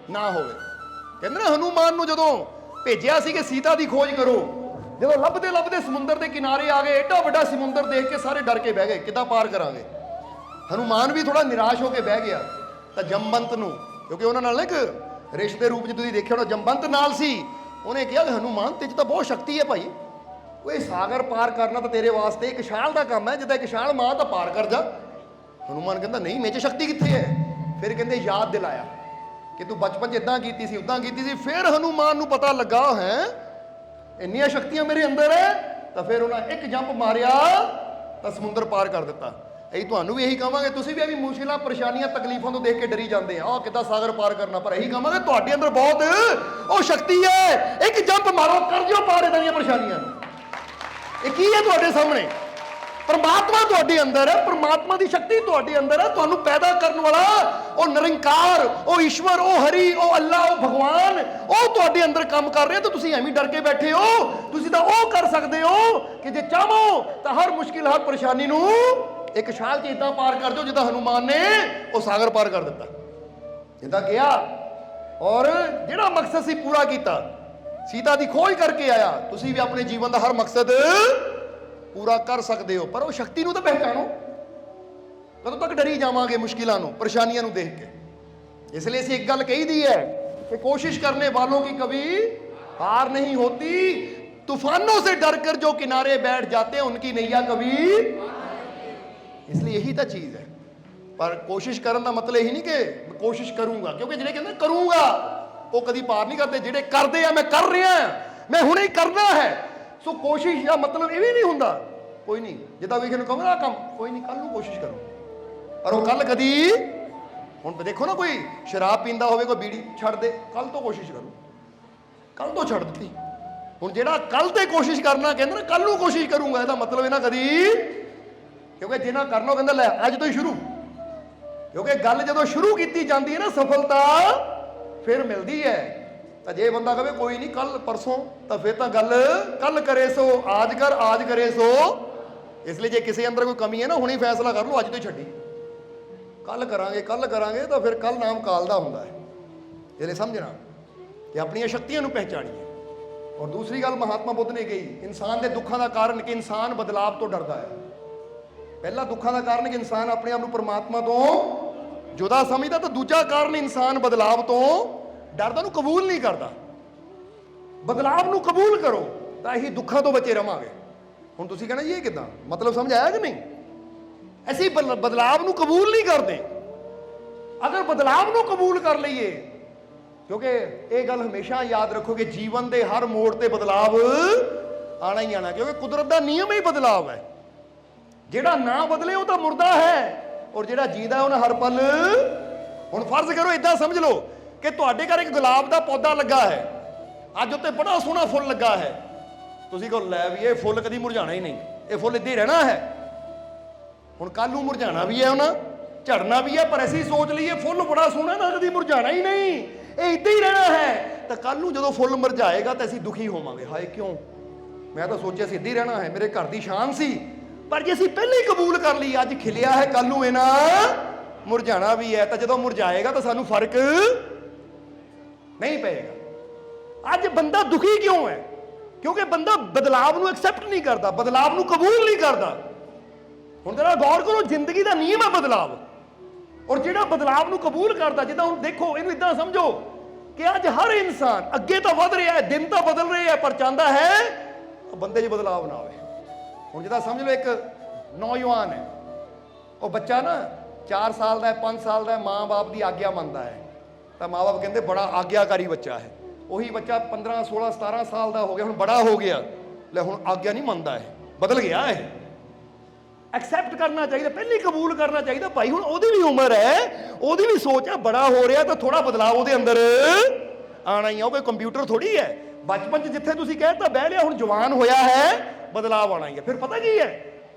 ਨਾ ਹੋਵੇ। ਕਹਿੰਦੇ ਨਾ ਹਨੂਮਾਨ ਨੂੰ ਜਦੋਂ ਭੇਜਿਆ ਸੀ ਕਿ ਸੀਤਾ ਦੀ ਖੋਜ ਕਰੋ, ਜਦੋਂ ਲੱਭਦੇ ਲੱਭਦੇ ਸਮੁੰਦਰ ਦੇ ਕਿਨਾਰੇ ਆ ਗਏ, ਐਡਾ ਵੱਡਾ ਸਮੁੰਦਰ ਦੇਖ ਕੇ ਸਾਰੇ ਡਰ ਕੇ ਬਹਿ ਗਏ, ਕਿੱਦਾਂ ਪਾਰ ਕਰਾਂਗੇ? ਹਨੂਮਾਨ ਵੀ ਥੋੜਾ ਨਿਰਾਸ਼ ਹੋ ਕੇ ਬਹਿ ਗਿਆ। ਤਾਂ ਜੰਬੰਤ ਨੂੰ, ਕਿਉਂਕਿ ਉਹਨਾਂ ਨਾਲ ਇੱਕ ਰਿਸ਼ ਦੇ ਰੂਪ 'ਚ ਤੁਸੀਂ ਦੇਖਿਆ ਹੋਣਾ, ਜੰਬੰਤ ਨਾਲ ਸੀ, ਉਹਨੇ ਕਿਹਾ ਕਿ ਹਨੂਮਾਨ ਤੇ 'ਚ ਤਾਂ ਬਹੁਤ ਸ਼ਕਤੀ ਹੈ ਭਾਈ, ਉਹ ਇਹ ਸਾਗਰ ਪਾਰ ਕਰਨਾ ਤਾਂ ਤੇਰੇ ਵਾਸਤੇ ਇੱਕ ਛਾਲ ਦਾ ਕੰਮ ਹੈ, ਜਿੱਦਾਂ ਇੱਕ ਛਾਲ ਮਾਰ ਤਾਂ ਪਾਰ ਕਰ ਜਾ। ਹਨੂਮਾਨ ਕਹਿੰਦਾ ਨਹੀਂ, ਮੇਰੇ 'ਚ ਸ਼ਕਤੀ ਕਿੱਥੇ ਹੈ? ਫਿਰ ਕਹਿੰਦੇ ਯਾਦ ਦਿਲਾਇਆ ਕਿ ਤੂੰ ਬਚਪਨ 'ਚ ਇਦਾਂ ਕੀਤੀ ਸੀ, ਉਦਾਂ ਕੀਤੀ ਸੀ। ਫਿਰ ਹਨੂਮਾਨ ਨੂੰ ਪਤਾ ਲੱਗਾ ਹੈ ਇੰਨੀਆਂ ਸ਼ਕਤੀਆਂ ਮੇਰੇ ਅੰਦਰ ਹੈ, ਤਾਂ ਫਿਰ ਉਹਨਾਂ ਇੱਕ ਜੰਪ ਮਾਰਿਆ ਤਾਂ ਸਮੁੰਦਰ ਪਾਰ ਕਰ ਦਿੱਤਾ। ਅਸੀਂ ਤੁਹਾਨੂੰ ਵੀ ਇਹੀ ਕਹਾਂਗੇ, ਤੁਸੀਂ ਵੀ ਮੁਸ਼ਕਿਲਾਂ ਪਰੇਸ਼ਾਨੀਆਂ ਤਕਲੀਫਾਂ ਤੋਂ ਦੇਖ ਕੇ ਡਰੀ ਜਾਂਦੇ ਆ ਕਿੱਦਾਂ ਸਾਗਰ ਪਾਰ ਕਰਨਾ, ਪਰ ਇਹੀ ਕਹਾਂਗੇ ਤੁਹਾਡੇ ਅੰਦਰ ਬਹੁਤ ਉਹ ਸ਼ਕਤੀ ਹੈ, ਇੱਕ ਜੰਪ ਮਾਰੋ ਕਰ ਦਿਓ ਪਾਰ ਇਦਾਂ ਦੀਆਂ ਪਰੇਸ਼ਾਨੀਆਂ ਨੂੰ। ਇਹ ਕੀ ਹੈ ਤੁਹਾਡੇ ਸਾਹਮਣੇ? ਪਰਮਾਤਮਾ ਤੁਹਾਡੇ ਅੰਦਰ ਹੈ, ਪਰਮਾਤਮਾ ਦੀ ਸ਼ਕਤੀ ਤੁਹਾਡੇ ਅੰਦਰ ਹੈ, ਤੁਹਾਨੂੰ ਪੈਦਾ ਕਰਨ ਵਾਲਾ ਉਹ ਨਿਰੰਕਾਰ, ਉਹ ਈਸ਼ਵਰ, ਉਹ ਹਰੀ, ਉਹ ਅੱਲਾ, ਉਹ ਭਗਵਾਨ, ਉਹ ਤੁਹਾਡੇ ਅੰਦਰ ਕੰਮ ਕਰ ਰਿਹਾ, ਤਾਂ ਤੁਸੀਂ ਐਵੇਂ ਡਰ ਕੇ ਬੈਠੇ ਹੋ। ਤੁਸੀਂ ਤਾਂ ਉਹ ਕਰ ਸਕਦੇ ਹੋ ਕਿ ਜੇ ਚਾਹੋ ਤਾਂ ਹਰ ਮੁਸ਼ਕਿਲ, ਹਰ ਪਰੇਸ਼ਾਨੀ ਨੂੰ ਇੱਕ ਛਾਲ 'ਚ ਇਦਾਂ ਪਾਰ ਕਰ ਦਿਓ ਜਿੱਦਾਂ ਹਨੂਮਾਨ ਨੇ ਉਹ ਸਾਗਰ ਪਾਰ ਕਰ ਦਿੱਤਾ, ਜਿੱਦਾਂ ਕਿਹਾ। ਔਰ ਜਿਹੜਾ ਮਕਸਦ ਸੀ ਪੂਰਾ ਕੀਤਾ, ਸੀਤਾ ਦੀ ਖੋਜ ਕਰਕੇ ਆਇਆ। ਤੁਸੀਂ ਵੀ ਆਪਣੇ ਜੀਵਨ ਦਾ ਹਰ ਮਕਸਦ ਪੂਰਾ ਕਰ ਸਕਦੇ ਹੋ, ਪਰ ਉਹ ਸ਼ਕਤੀ ਨੂੰ ਤਾਂ ਪਹਿਚਾਣੋ। ਕਦੋਂ ਤੱਕ ਡਰੀ ਜਾਵਾਂਗੇ ਮੁਸ਼ਕਿਲਾਂ ਨੂੰ, ਪਰੇਸ਼ਾਨੀਆਂ ਨੂੰ ਦੇਖ ਕੇ? ਇਸ ਲਈ ਅਸੀਂ ਇੱਕ ਗੱਲ ਕਹੀ ਦੀ ਹੈ कि कोशिश करने वालों की कभी हार नहीं होती, तूफानों से डरकर जो किनारे बैठ जाते हैं उनकी नैया कभी। इसलिए यही तो चीज है। पर कोशिश करने का मतलब यही नहीं कि कोशिश करूंगा, क्योंकि जिन्हें कहते करूंगा वो कभी पार नहीं करते। जिन्हें करते हैं मैं कर रहा, मैं हुणे करना है, सो कोशिश का मतलब ये भी नहीं होता। कोई नहीं जिदा भी कहो ना काम कोई नहीं, कल कोशिश करो, पर वो कल कदी ਹੁਣ ਦੇਖੋ ਨਾ, ਕੋਈ ਸ਼ਰਾਬ ਪੀਂਦਾ ਹੋਵੇ, ਕੋਈ ਬੀੜੀ ਛੱਡ ਦੇ, ਕੱਲ ਤੋਂ ਕੋਸ਼ਿਸ਼ ਕਰੂ, ਕੱਲ ਤੋਂ ਛੱਡ ਦਿੱਤੀ। ਹੁਣ ਜਿਹੜਾ ਕੱਲ ਤੇ ਕੋਸ਼ਿਸ਼ ਕਰਨਾ ਕਹਿੰਦਾ ਨਾ ਕੱਲ ਨੂੰ ਕੋਸ਼ਿਸ਼ ਕਰੂੰਗਾ, ਇਹਦਾ ਮਤਲਬ ਇਹਨਾਂ ਕਦੀ, ਕਿਉਂਕਿ ਜਿੰਨਾ ਕਰਨਾ ਕਹਿੰਦਾ ਲੈ ਅੱਜ ਤੋਂ ਹੀ ਸ਼ੁਰੂ, ਕਿਉਂਕਿ ਗੱਲ ਜਦੋਂ ਸ਼ੁਰੂ ਕੀਤੀ ਜਾਂਦੀ ਹੈ ਨਾ ਸਫਲਤਾ ਫਿਰ ਮਿਲਦੀ ਹੈ। ਤਾਂ ਜੇ ਬੰਦਾ ਕਹੇ ਕੋਈ ਨਹੀਂ ਕੱਲ ਪਰਸੋਂ, ਤਾਂ ਫਿਰ ਤਾਂ ਗੱਲ ਕੱਲ ਕਰੇ ਸੋ ਆਜ ਕਰ, ਆਜ ਕਰੇ ਸੋ। ਇਸ ਲਈ ਜੇ ਕਿਸੇ ਅੰਦਰ ਕੋਈ ਕਮੀ ਹੈ ਨਾ, ਹੁਣੇ ਫੈਸਲਾ ਕਰ ਲਓ ਅੱਜ ਤੋਂ ਹੀ ਛੱਡੀ, ਕੱਲ ਕਰਾਂਗੇ, ਕੱਲ ਕਰਾਂਗੇ, ਤਾਂ ਫਿਰ ਕੱਲ ਨਾਮ ਕਾਲ ਦਾ ਹੁੰਦਾ ਹੈ। ਇਹ ਲਈ ਸਮਝਣਾ ਕਿ ਆਪਣੀਆਂ ਸ਼ਕਤੀਆਂ ਨੂੰ ਪਹਿਚਾਣੀਏ। ਔਰ ਦੂਸਰੀ ਗੱਲ ਮਹਾਤਮਾ ਬੁੱਧ ਨੇ ਕਹੀ, ਇਨਸਾਨ ਦੇ ਦੁੱਖਾਂ ਦਾ ਕਾਰਨ ਕਿ ਇਨਸਾਨ ਬਦਲਾਵ ਤੋਂ ਡਰਦਾ ਹੈ। ਪਹਿਲਾ ਦੁੱਖਾਂ ਦਾ ਕਾਰਨ ਕਿ ਇਨਸਾਨ ਆਪਣੇ ਆਪ ਨੂੰ ਪਰਮਾਤਮਾ ਤੋਂ ਜੁਦਾ ਸਮਝਦਾ, ਤਾਂ ਦੂਜਾ ਕਾਰਨ ਇਨਸਾਨ ਬਦਲਾਵ ਤੋਂ ਡਰਦਾ, ਉਹਨੂੰ ਕਬੂਲ ਨਹੀਂ ਕਰਦਾ। ਬਦਲਾਵ ਨੂੰ ਕਬੂਲ ਕਰੋ ਤਾਂ ਇਹੀ ਦੁੱਖਾਂ ਤੋਂ ਬਚੇ ਰਵਾਂਗੇ। ਹੁਣ ਤੁਸੀਂ ਕਹਿਣਾ ਜੀ ਇਹ ਕਿੱਦਾਂ, ਮਤਲਬ ਸਮਝ ਆਇਆ ਕਿ ਨਹੀਂ? ਅਸੀਂ ਬਦਲਾਵ ਨੂੰ ਕਬੂਲ ਨਹੀਂ ਕਰਦੇ। ਅਗਰ ਬਦਲਾਵ ਨੂੰ ਕਬੂਲ ਕਰ ਲਈਏ, ਕਿਉਂਕਿ ਇਹ ਗੱਲ ਹਮੇਸ਼ਾ ਯਾਦ ਰੱਖੋ ਕਿ ਜੀਵਨ ਦੇ ਹਰ ਮੋੜ ਤੇ ਬਦਲਾਵ ਆਣਾ ਹੀ ਆਣਾ, ਕਿਉਂਕਿ ਕੁਦਰਤ ਦਾ ਨਿਯਮ ਹੀ ਬਦਲਾਵ ਹੈ। ਜਿਹੜਾ ਨਾ ਬਦਲੇ ਉਹ ਤਾਂ ਮੁਰਦਾ ਹੈ, ਔਰ ਜਿਹੜਾ ਜੀਂਦਾ ਉਹਨੇ ਹਰ ਪਲ। ਹੁਣ ਫਰਜ਼ ਕਰੋ ਇਦਾਂ ਸਮਝ ਲਓ ਕਿ ਤੁਹਾਡੇ ਘਰ ਇੱਕ ਗੁਲਾਬ ਦਾ ਪੌਦਾ ਲੱਗਾ ਹੈ, ਅੱਜ ਉੱਤੇ ਬੜਾ ਸੋਹਣਾ ਫੁੱਲ ਲੱਗਾ ਹੈ। ਤੁਸੀਂ ਕਹੋ ਲੈ ਵੀ ਇਹ ਫੁੱਲ ਕਦੀ ਮੁਰਝਾਣਾ ਹੀ ਨਹੀਂ, ਇਹ ਫੁੱਲ ਇੱਦਾਂ ਹੀ ਰਹਿਣਾ ਹੈ। ਹੁਣ ਕੱਲ ਨੂੰ ਮੁਰਝਾਣਾ ਵੀ ਹੈ, ਉਹਨਾਂ ਝੜਨਾ ਵੀ ਹੈ, ਪਰ ਅਸੀਂ ਸੋਚ ਲਈਏ ਫੁੱਲ ਬੜਾ ਸੋਹਣਾ ਨਾ ਕਦੀ ਮੁਰਝਾਣਾ ਹੀ ਨਹੀਂ, ਇਹ ਇੱਦਾਂ ਹੀ ਰਹਿਣਾ ਹੈ। ਤਾਂ ਕੱਲ ਨੂੰ ਜਦੋਂ ਫੁੱਲ ਮੁਰਝਾਏਗਾ ਤਾਂ ਅਸੀਂ ਦੁਖੀ ਹੋਵਾਂਗੇ, ਹਾਏ ਕਿਉਂ, ਮੈਂ ਤਾਂ ਸੋਚਿਆ ਸੀ ਇੱਦਾਂ ਹੀ ਰਹਿਣਾ ਹੈ, ਮੇਰੇ ਘਰ ਦੀ ਸ਼ਾਨ ਸੀ। ਪਰ ਜੇ ਅਸੀਂ ਪਹਿਲਾਂ ਹੀ ਕਬੂਲ ਕਰ ਲਈ ਅੱਜ ਖਿਲਿਆ ਹੈ, ਕੱਲ ਨੂੰ ਇਹ ਨਾ ਮੁਰਝਾਣਾ ਵੀ ਹੈ, ਤਾਂ ਜਦੋਂ ਮੁਰਝਾਏਗਾ ਤਾਂ ਸਾਨੂੰ ਫਰਕ ਨਹੀਂ ਪਏਗਾ। ਅੱਜ ਬੰਦਾ ਦੁਖੀ ਕਿਉਂ ਹੈ? ਕਿਉਂਕਿ ਬੰਦਾ ਬਦਲਾਵ ਨੂੰ ਐਕਸੈਪਟ ਨਹੀਂ ਕਰਦਾ, ਬਦਲਾਵ ਨੂੰ ਕਬੂਲ ਨਹੀਂ ਕਰਦਾ। ਹੁਣ ਜਰਾ ਗੌਰ ਕਰੋ, ਜ਼ਿੰਦਗੀ ਦਾ ਨਿਯਮ ਹੈ ਬਦਲਾਵ, ਔਰ ਜਿਹੜਾ ਬਦਲਾਵ ਨੂੰ ਕਬੂਲ ਕਰਦਾ, ਜਿੱਦਾਂ ਹੁਣ ਦੇਖੋ ਇਹਨੂੰ ਇਦਾਂ ਸਮਝੋ ਕਿ ਅੱਜ ਹਰ ਇਨਸਾਨ ਅੱਗੇ ਤਾਂ ਵਧ ਰਿਹਾ ਹੈ, ਦਿਨ ਤਾਂ ਬਦਲ ਰਹੇ ਹੈ, ਪਰ ਚਾਹੁੰਦਾ ਹੈ ਬੰਦੇ 'ਚ ਬਦਲਾਵ ਨਾ ਆਵੇ। ਹੁਣ ਜਿੱਦਾਂ ਸਮਝ ਲਓ ਇੱਕ ਨੌਜਵਾਨ ਹੈ, ਉਹ ਬੱਚਾ ਨਾ 4 ਸਾਲ ਦਾ ਹੈ, 5 ਸਾਲ ਦਾ ਹੈ, ਮਾਂ-ਬਾਪ ਦੀ ਆਗਿਆ ਮੰਨਦਾ ਹੈ, ਤਾਂ ਮਾਂ-ਬਾਪ ਕਹਿੰਦੇ ਬੜਾ ਆਗਿਆਕਾਰੀ ਬੱਚਾ ਹੈ। ਉਹੀ ਬੱਚਾ 15, 16, 17 ਸਾਲ ਦਾ ਹੋ ਗਿਆ, ਹੁਣ ਬੜਾ ਹੋ ਗਿਆ, ਲੈ ਹੁਣ ਆਗਿਆ ਨਹੀਂ ਮੰਨਦਾ ਹੈ, ਬਦਲ ਗਿਆ ਇਹ। ਐਕਸੈਪਟ ਕਰਨਾ ਚਾਹੀਦਾ, ਪਹਿਲੇ ਕਬੂਲ ਕਰਨਾ ਚਾਹੀਦਾ, ਭਾਈ ਹੁਣ ਉਹਦੀ ਵੀ ਉਮਰ ਹੈ, ਉਹਦੀ ਵੀ ਸੋਚ ਹੈ, ਬੜਾ ਹੋ ਰਿਹਾ, ਤਾਂ ਥੋੜਾ ਬਦਲਾਅ ਉਹਦੇ ਅੰਦਰ ਆਣਾ ਹੀ ਆ। ਉਹ ਕੋਈ ਕੰਪਿਊਟਰ ਥੋੜੀ ਹੈ, ਬਚਪਨ 'ਚ ਜਿੱਥੇ ਤੁਸੀਂ ਕਹਿਤਾ ਬਹਿ ਲਿਆ, ਹੁਣ ਜਵਾਨ ਹੋਇਆ ਹੈ, ਬਦਲਾਅ ਆਣਾ ਹੀ ਹੈ। ਫਿਰ ਪਤਾ ਕੀ ਹੈ,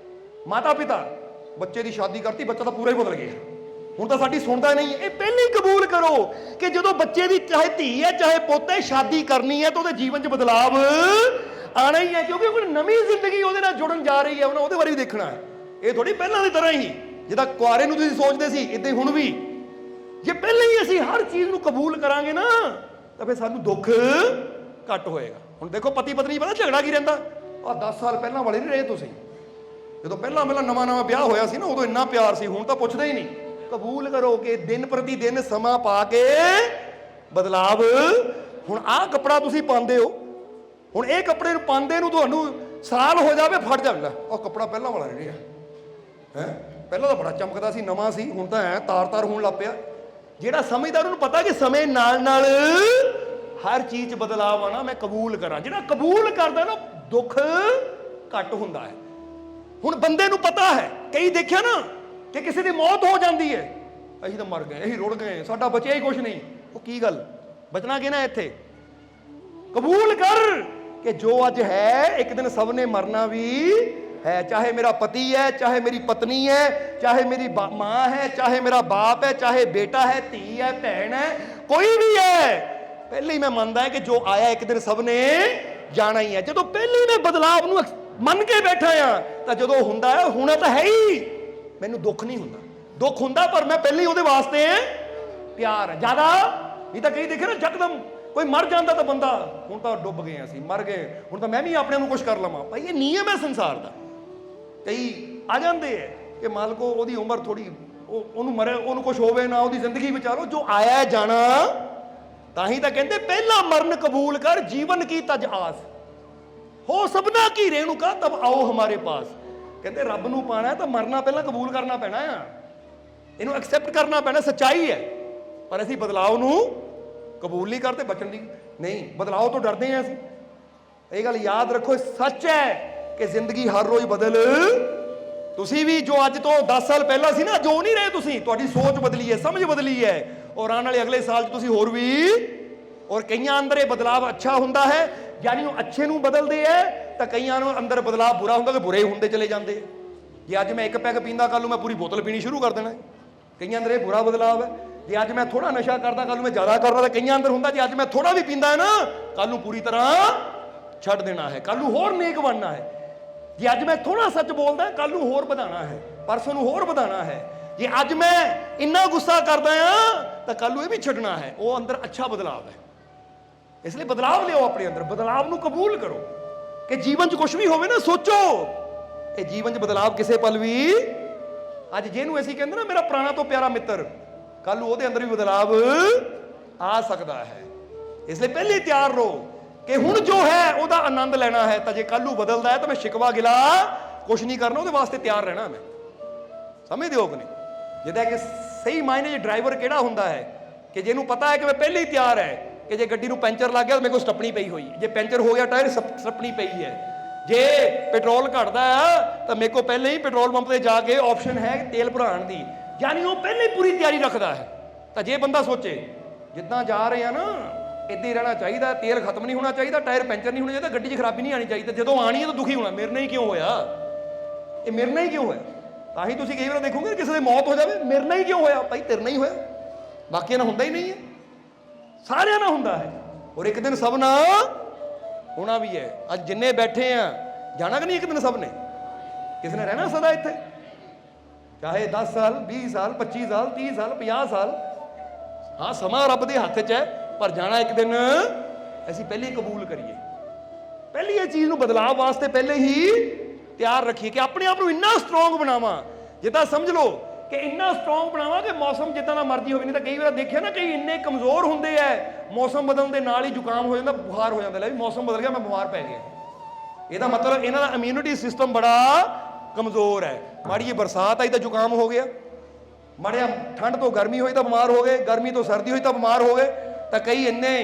ਮਾਤਾ ਪਿਤਾ ਬੱਚੇ ਦੀ ਸ਼ਾਦੀ ਕਰਤੀ, ਬੱਚਾ ਤਾਂ ਪੂਰਾ ਹੀ ਬਦਲ ਗਿਆ, ਹੁਣ ਤਾਂ ਸਾਡੀ ਸੁਣਦਾ ਨਹੀਂ। ਇਹ ਪਹਿਲੇ ਹੀ ਕਬੂਲ ਕਰੋ ਕਿ ਜਦੋਂ ਬੱਚੇ ਦੀ ਚਾਹੇ ਧੀ ਹੈ ਚਾਹੇ ਪੁੱਤ ਹੈ ਸ਼ਾਦੀ ਕਰਨੀ ਹੈ, ਤਾਂ ਉਹਦੇ ਜੀਵਨ 'ਚ ਬਦਲਾਵ ਆਣਾ ਹੀ ਹੈ, ਕਿਉਂਕਿ ਕੋਈ ਨਵੀਂ ਜ਼ਿੰਦਗੀ ਉਹਦੇ ਨਾਲ ਜੁੜਨ ਜਾ ਰਹੀ ਹੈ, ਉਹਦੇ ਬਾਰੇ ਵੀ ਦੇਖਣਾ ਹੈ। ਇਹ ਥੋੜੀ ਪਹਿਲਾਂ ਦੀ ਤਰ੍ਹਾਂ ਹੀ ਜਿੱਦਾਂ ਕੁਆਰੇ ਨੂੰ ਤੁਸੀਂ ਸੋਚਦੇ ਸੀ, ਇੱਦਾਂ ਹੀ ਹੁਣ ਵੀ ਜੇ ਪਹਿਲਾਂ ਹੀ ਅਸੀਂ ਹਰ ਚੀਜ਼ ਨੂੰ ਕਬੂਲ ਕਰਾਂਗੇ ਨਾ, ਤਾਂ ਫਿਰ ਸਾਨੂੰ ਦੁੱਖ ਘੱਟ ਹੋਏਗਾ। ਹੁਣ ਦੇਖੋ ਪਤੀ ਪਤਨੀ ਪਤਾ ਝਗੜਾ ਕੀ ਰਹਿੰਦਾ, ਆਹ 10 ਸਾਲ ਪਹਿਲਾਂ ਵਾਲੇ ਨਹੀਂ ਰਹੇ ਤੁਸੀਂ। ਜਦੋਂ ਪਹਿਲਾਂ ਨਵਾਂ ਵਿਆਹ ਹੋਇਆ ਸੀ ਨਾ, ਉਦੋਂ ਇੰਨਾ ਪਿਆਰ ਸੀ, ਹੁਣ ਤਾਂ ਪੁੱਛਦੇ ਹੀ ਨਹੀਂ। ਕਬੂਲ ਕਰੋ ਕਿ ਦਿਨ ਪ੍ਰਤੀ ਦਿਨ ਸਮਾਂ ਪਾ ਕੇ ਬਦਲਾਵ। ਹੁਣ ਆਹ ਕੱਪੜਾ ਤੁਸੀਂ ਪਾਉਂਦੇ ਹੋ, ਹੁਣ ਇਹ ਕੱਪੜੇ ਨੂੰ ਪਾਉਂਦੇ ਨੂੰ ਤੁਹਾਨੂੰ ਸਾਲ ਹੋ ਜਾਵੇ, ਫਟ ਜਾਵੇ, ਉਹ ਕੱਪੜਾ ਪਹਿਲਾਂ ਵਾਲਾ ਨਹੀਂ ਰਿਹਾ ਹੈ, ਪਹਿਲਾਂ ਤਾਂ ਬੜਾ ਚਮਕਦਾ ਸੀ, ਨਵਾਂ ਸੀ, ਹੁਣ ਤਾਂ ਐ ਤਾਰ ਹੋਣ ਲੱਗ ਪਿਆ। ਜਿਹੜਾ ਸਮਝਦਾਰ ਉਹਨੂੰ ਪਤਾ ਕਿ ਸਮੇਂ ਨਾਲ ਹਰ ਚੀਜ਼ 'ਚ ਬਦਲਾਵ ਆਣਾ, ਮੈਂ ਕਬੂਲ ਕਰਾਂ। ਜਿਹੜਾ ਕਬੂਲ ਕਰਦਾ ਨਾ, ਦੁੱਖ ਘੱਟ ਹੁੰਦਾ ਹੈ। ਹੁਣ ਬੰਦੇ ਨੂੰ ਪਤਾ ਹੈ, ਕਈ ਦੇਖਿਆ ਨਾ ਕਿ ਕਿਸੇ ਦੀ ਮੌਤ ਹੋ ਜਾਂਦੀ ਹੈ, ਅਸੀਂ ਤਾਂ ਮਰ ਗਏ, ਅਸੀਂ ਰੁੜ ਗਏ, ਸਾਡਾ ਬਚਿਆ ਹੀ ਕੁਛ ਨਹੀਂ। ਉਹ ਕੀ ਗੱਲ, ਬਚਣਾ ਕਿ ਨਾ ਇੱਥੇ? ਕਬੂਲ ਕਰ ਕਿ ਜੋ ਅੱਜ ਹੈ ਇੱਕ ਦਿਨ ਸਭ ਨੇ ਮਰਨਾ ਵੀ है। चाहे मेरा पति है, चाहे मेरी पत्नी है, चाहे मेरी माँ है, चाहे मेरा बाप है, चाहे बेटा है, धी है, भैन है, कोई भी है, पहले ही मैं मानता है कि जो आया एक दिन सब ने जाना ही है। जो पहले ही मैं बदलाव नूं मन के बैठा हाँ, तो जो हुंदा है होना तो है ही, मैनूं दुख नहीं हुंदा। दुख हुंदा पर मैं पहले ही उहदे वास्ते प्यार है ज़्यादा। नहीं तो कई देखे ना यकदम कोई मर जाता तो बंदा हुण तो डुब गए, असीं मर गए, हुण तो मैं भी अपने नूं कुछ कर लवां। भाई ये नियम है संसार का। कई आ जाते हैं कि मालको ओदी उम्र थोड़ी ओनू मरे, ओनू कुछ होवे ना, ओदी जिंदगी विचारो। जो आया है जाना, ताही तो कहते पहला मरण कबूल कर, जीवन की तज आस, हो सबना की रेणुका तब आओ हमारे पास। कहते रब नूं पाना है तो मरना पहला कबूल करना पैना है, इनू एक्सेप्ट करना पैना, सच्चाई है। पर असीं बदलाव नूं कबूल नहीं करते, बचन दी नहीं, बदलाव तो डरते हैं असीं। ये गल याद रखो, सच है कि जिंदगी हर रोज बदल, तुसी भी जो अज तो 10 साल पहला सी ना, जो नहीं रहे तुसी, तुहाडी सोच बदली है, समझ बदली है, और आने वाले अगले साल तुसी होर भी। और कईयां अंदर ये बदलाव अच्छा हुंदा है, यानी वो अच्छे नूं बदलदे है, तो कईयां नूं अंदर बदलाव बुरा हुंदा कि बुरे हुंदे चले जांदे। जे अज मैं एक पैग पींदा, कल नूं मैं पूरी बोतल पीनी शुरू कर देना है। कईयां अंदर ये बुरा बदलाव है। जे अज मैं थोड़ा नशा करदा, कल नूं मैं ज़्यादा करदा, तो कईयां अंदर हुंदा जे अज मैं थोड़ा भी पींदा है ना, कल नूं पूरी तरह छड्ड देना है, कल नूं होर नेक बनना है। जे अज मैं थोड़ा सच बोलदा, कल नूं होर वधाना है, परसों नूं होर वधाना है। जे अज मैं इन्ना गुस्सा करदा हां, तो कल नूं ये भी छड्डना है। वो अंदर अच्छा बदलाव है। इसलिए बदलाव लियो अपने अंदर, बदलाव नूं कबूल करो कि जीवन च कुछ भी होवे ना, सोचो ये जीवन च बदलाव किसे पल भी। अज जिहनूं असीं कहंदे ना मेरा पुराना तो प्यारा मित्र, कल नूं उहदे अंदर भी बदलाव आ सकदा है। इसलिए पहले तैयार रहो कि हुण जो है ਉਹਦਾ आनंद लेना है। तो जे कल नूं बदलदा है तो मैं शिकवा गिला कुछ नहीं करना, ਉਹਦੇ वास्ते तैयार रहना। मैं समझदे हो कि नहीं? जिदा कि सही मायने च ड्राइवर किहड़ा हुंदा है कि ਜਿਹਨੂੰ पता है कि मैं पहले ही तैयार है कि जे गड्डी नूं पैंचर लग गया तो मेरे को स्टपनी पई होई, जे पैंचर हो गया टायर स्टपनी पई है, जे पेट्रोल घटदा है तो मेरे को पहले ही पेट्रोल पंप ते जाके ऑप्शन है तेल भराण दी, यानी वो पहले ही पूरी तैयारी रखदा है। तो जे बंदा सोचे जिद्दां जा रहे हैं ना, इद्दां ही रहना चाहिए, तेल खत्म नहीं होना चाहिए, टायर पैंचर नहीं होना चाहिए, गड्डी 'च खराबी नहीं आनी चाहिए। जो आनी है तो दुखी होना, मेरे नहीं क्यों होया, ये मेरे नहीं क्यों होया। तां ही तुसीं कई बार देखोगे किसी की मौत हो जाए, मेरे नहीं क्यों होया, भाई तेरे नहीं होया, बाकी ना हुंदा ही नहीं है, सारिਆਂ ना हुंदा है। और एक दिन सब ना होना भी है। अज जिन्ने बैठे हैं जाना कि नहीं एक दिन सब ने, किसी ने रहना सदा इत्थे, चाहे 10 साल 20 साल 25 साल 30 साल 50 साल। हाँ समा रब दे हत्थ 'च है, पर जाना एक दिन। असीं पहले ही कबूल करिए, पहले ये चीज़ नूं बदलाव वास्ते पहले ही तैयार रखिए कि अपने आप नूं इन्ना स्ट्रोंग बनावा, जिद्दां समझ लो कि इन्ना स्ट्रोंग बनावा कि मौसम जिद्दां दा मर्जी होवे। नहीं तो कई बार देखिया ना, कई इन्ने कमज़ोर हुंदे है, मौसम बदलण दे नाल ही जुकाम हो जांदा, बुखार हो जांदा, लै भी मौसम बदल गया मैं बीमार पै गया। ਇਹਦਾ मतलब इन्हां दा इम्यूनिटी सिस्टम बड़ा कमज़ोर है। माड़ी जी बरसात आई तो जुकाम हो गया, माड़िया ठंड तो गर्मी हुई तो बीमार हो गए, गर्मी तो सर्दी हुई तो बीमार हो गए। तो कई इन्ने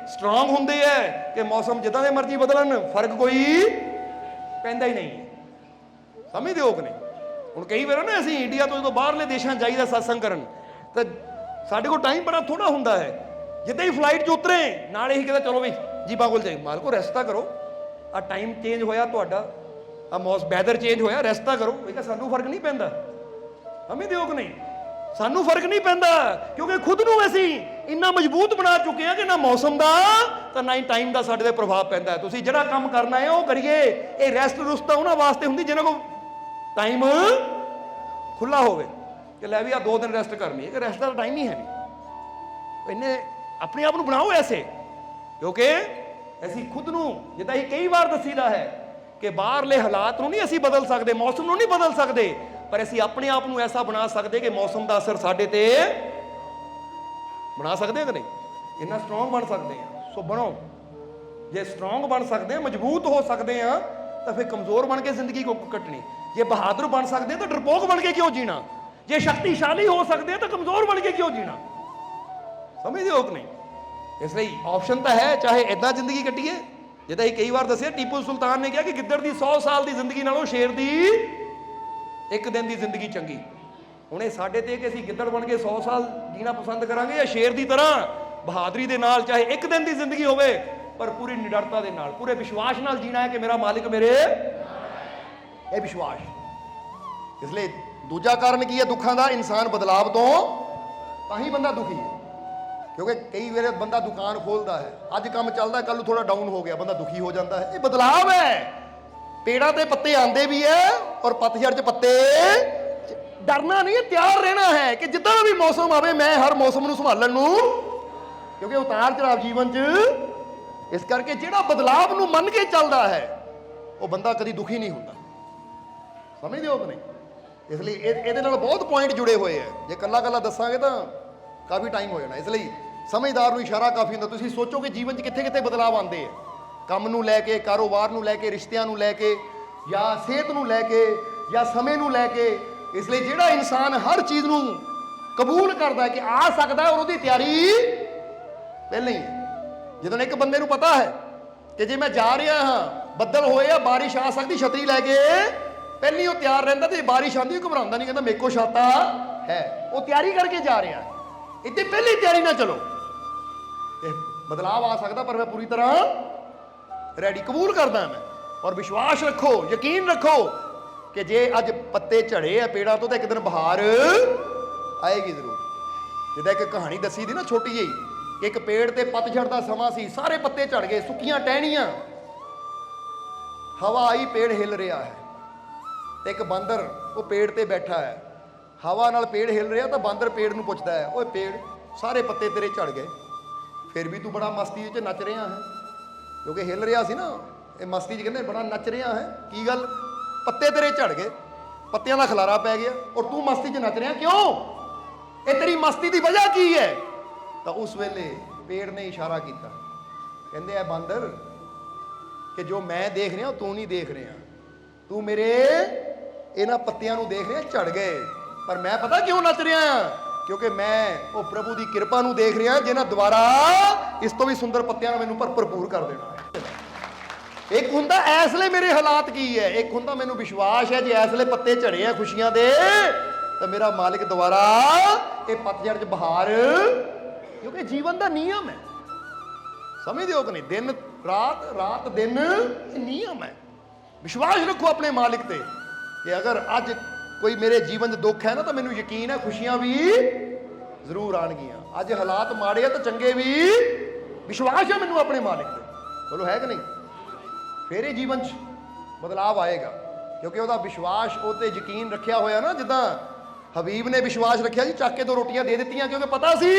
स्ट्रोंग होंगे है कि मौसम जिदा दे मर्जी बदलन, फर्क कोई पैंदा ही नहीं है। समझदे हो कि नहीं? हुण कई बार ना असीं इंडिया तो जो बाहरले देशों जाईदा सत्संग करन, तो साडे कोल टाइम बड़ा थोड़ा हुंदा है। जिद्दां ही फ्लाइट 'च उतरे नाल ही कहदा चलो बई जी बागुल जाए, माल को रेस्ट करो, आ टाइम चेंज होया तुहाडा, आ मौसम वैदर चेंज होया, रेस्ट करो। ये सानू फर्क नहीं पैंदा, समझदे हो कि नहीं? सानू फर्क नहीं पैंदा क्योंकि खुद नूं असीं इन्ना मजबूत बना चुके हैं कि ना मौसम का तो ना ही टाइम का साडे ते प्रभाव पैंदा है। तुसीं जिहड़ा काम करना है वो करिए। ये रेस्ट रुस्ट तां उन्हां वास्ते हुंदी जिन्हां कोल टाइम खुला होवे कि लै भी आ 2 दिन रेस्ट करनी है, कि रेस्ट का टाइम ही है नहीं। इन्हें अपने आप नूं बनाओ ऐसे, क्योंकि असीं खुद नूं जिद्दां ही कई बार दसीदा है कि बाहरले हालात नूं नहीं असीं बदल सकते, मौसम नूं नहीं बदल सकते, पर असीं अपने आप नूं ऐसा बना सकते कि मौसम का असर साडे ते बना सकते कि नहीं? इन्ना स्ट्रोंग बन सकते हैं। सो बनो, जे स्ट्रोंग बन सकते हैं, मजबूत हो सकते हैं, तो फिर कमज़ोर बन के जिंदगी को कटनी। जे बहादुर बन सकते हैं तो डरपोक बन के क्यों जीना? जे शक्तिशाली हो सकते हैं तो कमज़ोर बन के क्यों जीना? समझते हो कि नहीं? इसलिए ऑप्शन तो है, चाहे इदा जिंदगी कटिए जिदा ही कई बार दसिया टीपू सुल्तान ने कहा कि गिद्दड़ की 100 साल की जिंदगी नालों शेर की एक दिन की जिंदगी चंगी। ਹੁਣ ਇਹ ਸਾਡੇ ਤੇ ਕਿ ਅਸੀਂ ਗਿੱਦੜ ਬਣ ਕੇ 100 ਸਾਲ ਜੀਣਾ ਪਸੰਦ ਕਰਾਂਗੇ ਜਾਂ ਸ਼ੇਰ ਦੀ ਤਰ੍ਹਾਂ ਬਹਾਦਰੀ ਦੇ ਨਾਲ, ਚਾਹੇ ਇੱਕ ਦਿਨ ਦੀ ਜ਼ਿੰਦਗੀ ਹੋਵੇ ਪਰ ਪੂਰੀ ਨਿਡਰਤਾ ਦੇ ਨਾਲ, ਪੂਰੇ ਵਿਸ਼ਵਾਸ ਨਾਲ ਜੀਣਾ ਹੈ ਕਿ ਮੇਰਾ ਮਾਲਿਕ ਮੇਰੇ, ਇਹ ਵਿਸ਼ਵਾਸ। ਇਸ ਲਈ ਦੂਜਾ ਕਾਰਨ ਕੀ ਹੈ ਦੁੱਖਾਂ ਦਾ? ਇਨਸਾਨ ਬਦਲਾਵ ਤੋਂ ਤਾਂ ਹੀ ਬੰਦਾ ਦੁਖੀ ਹੈ। ਕਿਉਂਕਿ ਕਈ ਵਾਰ ਬੰਦਾ ਦੁਕਾਨ ਖੋਲਦਾ ਹੈ, ਅੱਜ ਕੰਮ ਚੱਲਦਾ, ਕੱਲ ਨੂੰ ਥੋੜਾ ਡਾਊਨ ਹੋ ਗਿਆ, ਬੰਦਾ ਦੁਖੀ ਹੋ ਜਾਂਦਾ ਹੈ। ਇਹ ਬਦਲਾਵ ਹੈ। ਪੇੜਾਂ ਤੇ ਪੱਤੇ ਆਂਦੇ ਵੀ ਹੈ ਔਰ ਪਤਝੜ 'ਚ ਪੱਤੇ, ਡਰਨਾ ਨਹੀਂ ਹੈ, ਤਿਆਰ ਰਹਿਣਾ ਹੈ ਕਿ ਜਿੱਦਾਂ ਵੀ ਮੌਸਮ ਆਵੇ ਮੈਂ ਹਰ ਮੌਸਮ ਨੂੰ ਸੰਭਾਲਣ ਨੂੰ, ਕਿਉਂਕਿ ਉਤਾਰ ਚੜਾਵ ਜੀਵਨ 'ਚ। ਇਸ ਕਰਕੇ ਜਿਹੜਾ ਬਦਲਾਵ ਨੂੰ ਮੰਨ ਕੇ ਚੱਲਦਾ ਹੈ ਉਹ ਬੰਦਾ ਕਦੀ ਦੁਖੀ ਨਹੀਂ ਹੁੰਦਾ। ਸਮਝਦੇ ਹੋ ਕਿ ਨਹੀਂ? ਇਸ ਲਈ ਇਹਦੇ ਨਾਲ ਬਹੁਤ ਪੁਆਇੰਟ ਜੁੜੇ ਹੋਏ ਹੈ। ਜੇ ਕੱਲਾ ਕੱਲਾ ਦੱਸਾਂਗੇ ਤਾਂ ਕਾਫੀ ਟਾਈਮ ਹੋ ਜਾਣਾ। ਇਸ ਲਈ ਸਮਝਦਾਰ ਨੂੰ ਇਸ਼ਾਰਾ ਕਾਫੀ ਹੁੰਦਾ। ਤੁਸੀਂ ਸੋਚੋ ਕਿ ਜੀਵਨ 'ਚ ਕਿੱਥੇ ਕਿੱਥੇ ਬਦਲਾਵ ਆਉਂਦੇ ਆ, ਕੰਮ ਨੂੰ ਲੈ ਕੇ, ਕਾਰੋਬਾਰ ਨੂੰ ਲੈ ਕੇ, ਰਿਸ਼ਤਿਆਂ ਨੂੰ ਲੈ ਕੇ, ਜਾਂ ਸਿਹਤ ਨੂੰ ਲੈ ਕੇ, ਜਾਂ ਸਮੇਂ ਨੂੰ ਲੈ ਕੇ। ਇਸ ਲਈ ਜਿਹੜਾ ਇਨਸਾਨ ਹਰ ਚੀਜ਼ ਨੂੰ ਕਬੂਲ ਕਰਦਾ ਹੈ ਕਿ ਆ ਸਕਦਾ ਹੈ ਔਰ ਉਹਦੀ ਤਿਆਰੀ ਪਹਿਲਾਂ ਹੀ ਹੈ। ਜਦੋਂ ਇੱਕ ਬੰਦੇ ਨੂੰ ਪਤਾ ਹੈ ਕਿ ਜੇ ਮੈਂ ਜਾ ਰਿਹਾ ਹਾਂ, ਬੱਦਲ ਹੋਏ ਆ, ਬਾਰਿਸ਼ ਆ ਸਕਦੀ, ਛਤਰੀ ਲੈ ਕੇ ਪਹਿਲਾਂ ਹੀ ਉਹ ਤਿਆਰ ਰਹਿੰਦਾ, ਤੇ ਬਾਰਿਸ਼ ਆਉਂਦੀ ਉਹ ਘਬਰਾਉਂਦਾ ਨਹੀਂ, ਕਹਿੰਦਾ ਮੇਰੇ ਕੋਲ ਛਾਤਾ ਹੈ। ਉਹ ਤਿਆਰੀ ਕਰਕੇ ਜਾ ਰਿਹਾ। ਇੱਥੇ ਪਹਿਲੀ ਤਿਆਰੀ ਨਾ ਚਲੋ, ਇਹ ਬਦਲਾਵ ਆ ਸਕਦਾ ਪਰ ਮੈਂ ਪੂਰੀ ਤਰ੍ਹਾਂ ਰੈਡੀ, ਕਬੂਲ ਕਰਦਾ ਮੈਂ। ਔਰ ਵਿਸ਼ਵਾਸ ਰੱਖੋ, ਯਕੀਨ ਰੱਖੋ ਕਿ ਜੇ ਅੱਜ ਪੱਤੇ ਝੜੇ ਆ ਪੇੜਾਂ ਤੋਂ ਤਾਂ ਇੱਕ ਦਿਨ ਬਹਾਰ ਆਏਗੀ ਜ਼ਰੂਰ। ਜਿੱਦਾਂ ਇੱਕ ਕਹਾਣੀ ਦੱਸੀ ਦੀ ਨਾ ਛੋਟੀ ਜਿਹੀ, ਇੱਕ ਪੇੜ ਤੇ ਪਤਝੜ ਦਾ ਸਮਾਂ ਸੀ, ਸਾਰੇ ਪੱਤੇ ਝੜ ਗਏ, ਸੁੱਕੀਆਂ ਟਹਿਣੀਆਂ, ਹਵਾ ਆਈ, ਪੇੜ ਹਿੱਲ ਰਿਹਾ ਹੈ। ਤੇ ਇੱਕ ਬਾਂਦਰ ਉਹ ਪੇੜ ਤੇ ਬੈਠਾ ਹੈ, ਹਵਾ ਨਾਲ ਪੇੜ ਹਿੱਲ ਰਿਹਾ, ਤਾਂ ਬਾਂਦਰ ਪੇੜ ਨੂੰ ਪੁੱਛਦਾ ਹੈ, ਓਏ ਪੇੜ, ਸਾਰੇ ਪੱਤੇ ਤੇਰੇ ਝੜ ਗਏ, ਫਿਰ ਵੀ ਤੂੰ ਬੜਾ ਮਸਤੀ 'ਚ ਨੱਚ ਰਿਹਾ ਹੈ। ਕਿਉਂਕਿ ਹਿੱਲ ਰਿਹਾ ਸੀ ਨਾ, ਇਹ ਮਸਤੀ 'ਚ ਕਹਿੰਦੇ ਬੜਾ ਨੱਚ ਰਿਹਾ ਹੈ। ਕੀ ਗੱਲ? ਪੱਤੇ ਤੇਰੇ ਝੜ ਗਏ, ਪੱਤਿਆਂ ਦਾ ਖਲਾਰਾ ਪੈ ਗਿਆ ਔਰ ਤੂੰ ਮਸਤੀ 'ਚ ਨੱਚ ਰਿਹਾ, ਕਿਉਂ? ਇਹ ਤੇਰੀ ਮਸਤੀ ਦੀ ਵਜ੍ਹਾ ਕੀ ਹੈ? ਤਾਂ ਉਸ ਵੇਲੇ ਪੇੜ ਨੇ ਇਸ਼ਾਰਾ ਕੀਤਾ, ਕਹਿੰਦੇ ਆ ਬਾਂਦਰ ਕਿ ਜੋ ਮੈਂ ਦੇਖ ਰਿਹਾ ਤੂੰ ਨਹੀਂ ਦੇਖ ਰਿਹਾ, ਤੂੰ ਮੇਰੇ ਇਹਨਾਂ ਪੱਤਿਆਂ ਨੂੰ ਦੇਖ ਰਿਹਾ, ਝੜ ਗਏ, ਪਰ ਮੈਂ ਪਤਾ ਕਿਉਂ ਨੱਚ ਰਿਹਾ? ਕਿਉਂਕਿ ਮੈਂ ਉਹ ਪ੍ਰਭੂ ਦੀ ਕਿਰਪਾ ਨੂੰ ਦੇਖ ਰਿਹਾ ਜਿਹਨਾਂ ਦੁਆਰਾ ਇਸ ਤੋਂ ਵੀ ਸੁੰਦਰ ਪੱਤਿਆਂ ਨੂੰ ਮੈਨੂੰ ਭਰਪੂਰ ਕਰ ਦੇਣਾ ਹੈ। ਇੱਕ ਹੁੰਦਾ ਇਸ ਲਈ ਮੇਰੇ ਹਾਲਾਤ ਕੀ ਹੈ, ਇੱਕ ਹੁੰਦਾ ਮੈਨੂੰ ਵਿਸ਼ਵਾਸ ਹੈ ਜੇ ਇਸ ਲਈ ਪੱਤੇ ਝੜੇ ਆ ਖੁਸ਼ੀਆਂ ਦੇ ਤਾਂ ਮੇਰਾ ਮਾਲਿਕ ਦੁਆਰਾ ਇਹ ਪਤਝੜ 'ਚ ਬਹਾਰ, ਕਿਉਂਕਿ ਜੀਵਨ ਦਾ ਨਿਯਮ ਹੈ। ਸਮਝਦੇ ਹੋ ਕਿ ਨਹੀਂ? ਦਿਨ ਰਾਤ, ਰਾਤ ਦਿਨ, ਇਹ ਨਿਯਮ ਹੈ। ਵਿਸ਼ਵਾਸ ਰੱਖੋ ਆਪਣੇ ਮਾਲਿਕ ਤੇ ਕਿ ਅਗਰ ਅੱਜ ਕੋਈ ਮੇਰੇ ਜੀਵਨ 'ਚ ਦੁੱਖ ਹੈ ਨਾ ਤਾਂ ਮੈਨੂੰ ਯਕੀਨ ਹੈ ਖੁਸ਼ੀਆਂ ਵੀ ਜ਼ਰੂਰ ਆਣਗੀਆਂ। ਅੱਜ ਹਾਲਾਤ ਮਾੜੇ ਆ ਤਾਂ ਚੰਗੇ ਵੀ, ਵਿਸ਼ਵਾਸ ਹੈ ਮੈਨੂੰ ਆਪਣੇ ਮਾਲਿਕ ਤੇ। ਬੋਲੋ ਹੈ ਕਿ ਨਹੀਂ? ਫਿਰ ਇਹ ਜੀਵਨ 'ਚ ਬਦਲਾਵ ਆਏਗਾ ਕਿਉਂਕਿ ਉਹਦਾ ਵਿਸ਼ਵਾਸ, ਉਹ ਤੇ ਯਕੀਨ ਰੱਖਿਆ ਹੋਇਆ ਨਾ। ਜਿੱਦਾਂ ਹਬੀਬ ਨੇ ਵਿਸ਼ਵਾਸ ਰੱਖਿਆ ਜੀ, ਚੱਕ ਕੇ 2 ਰੋਟੀਆਂ ਦੇ ਦਿੱਤੀਆਂ ਕਿਉਂਕਿ ਪਤਾ ਸੀ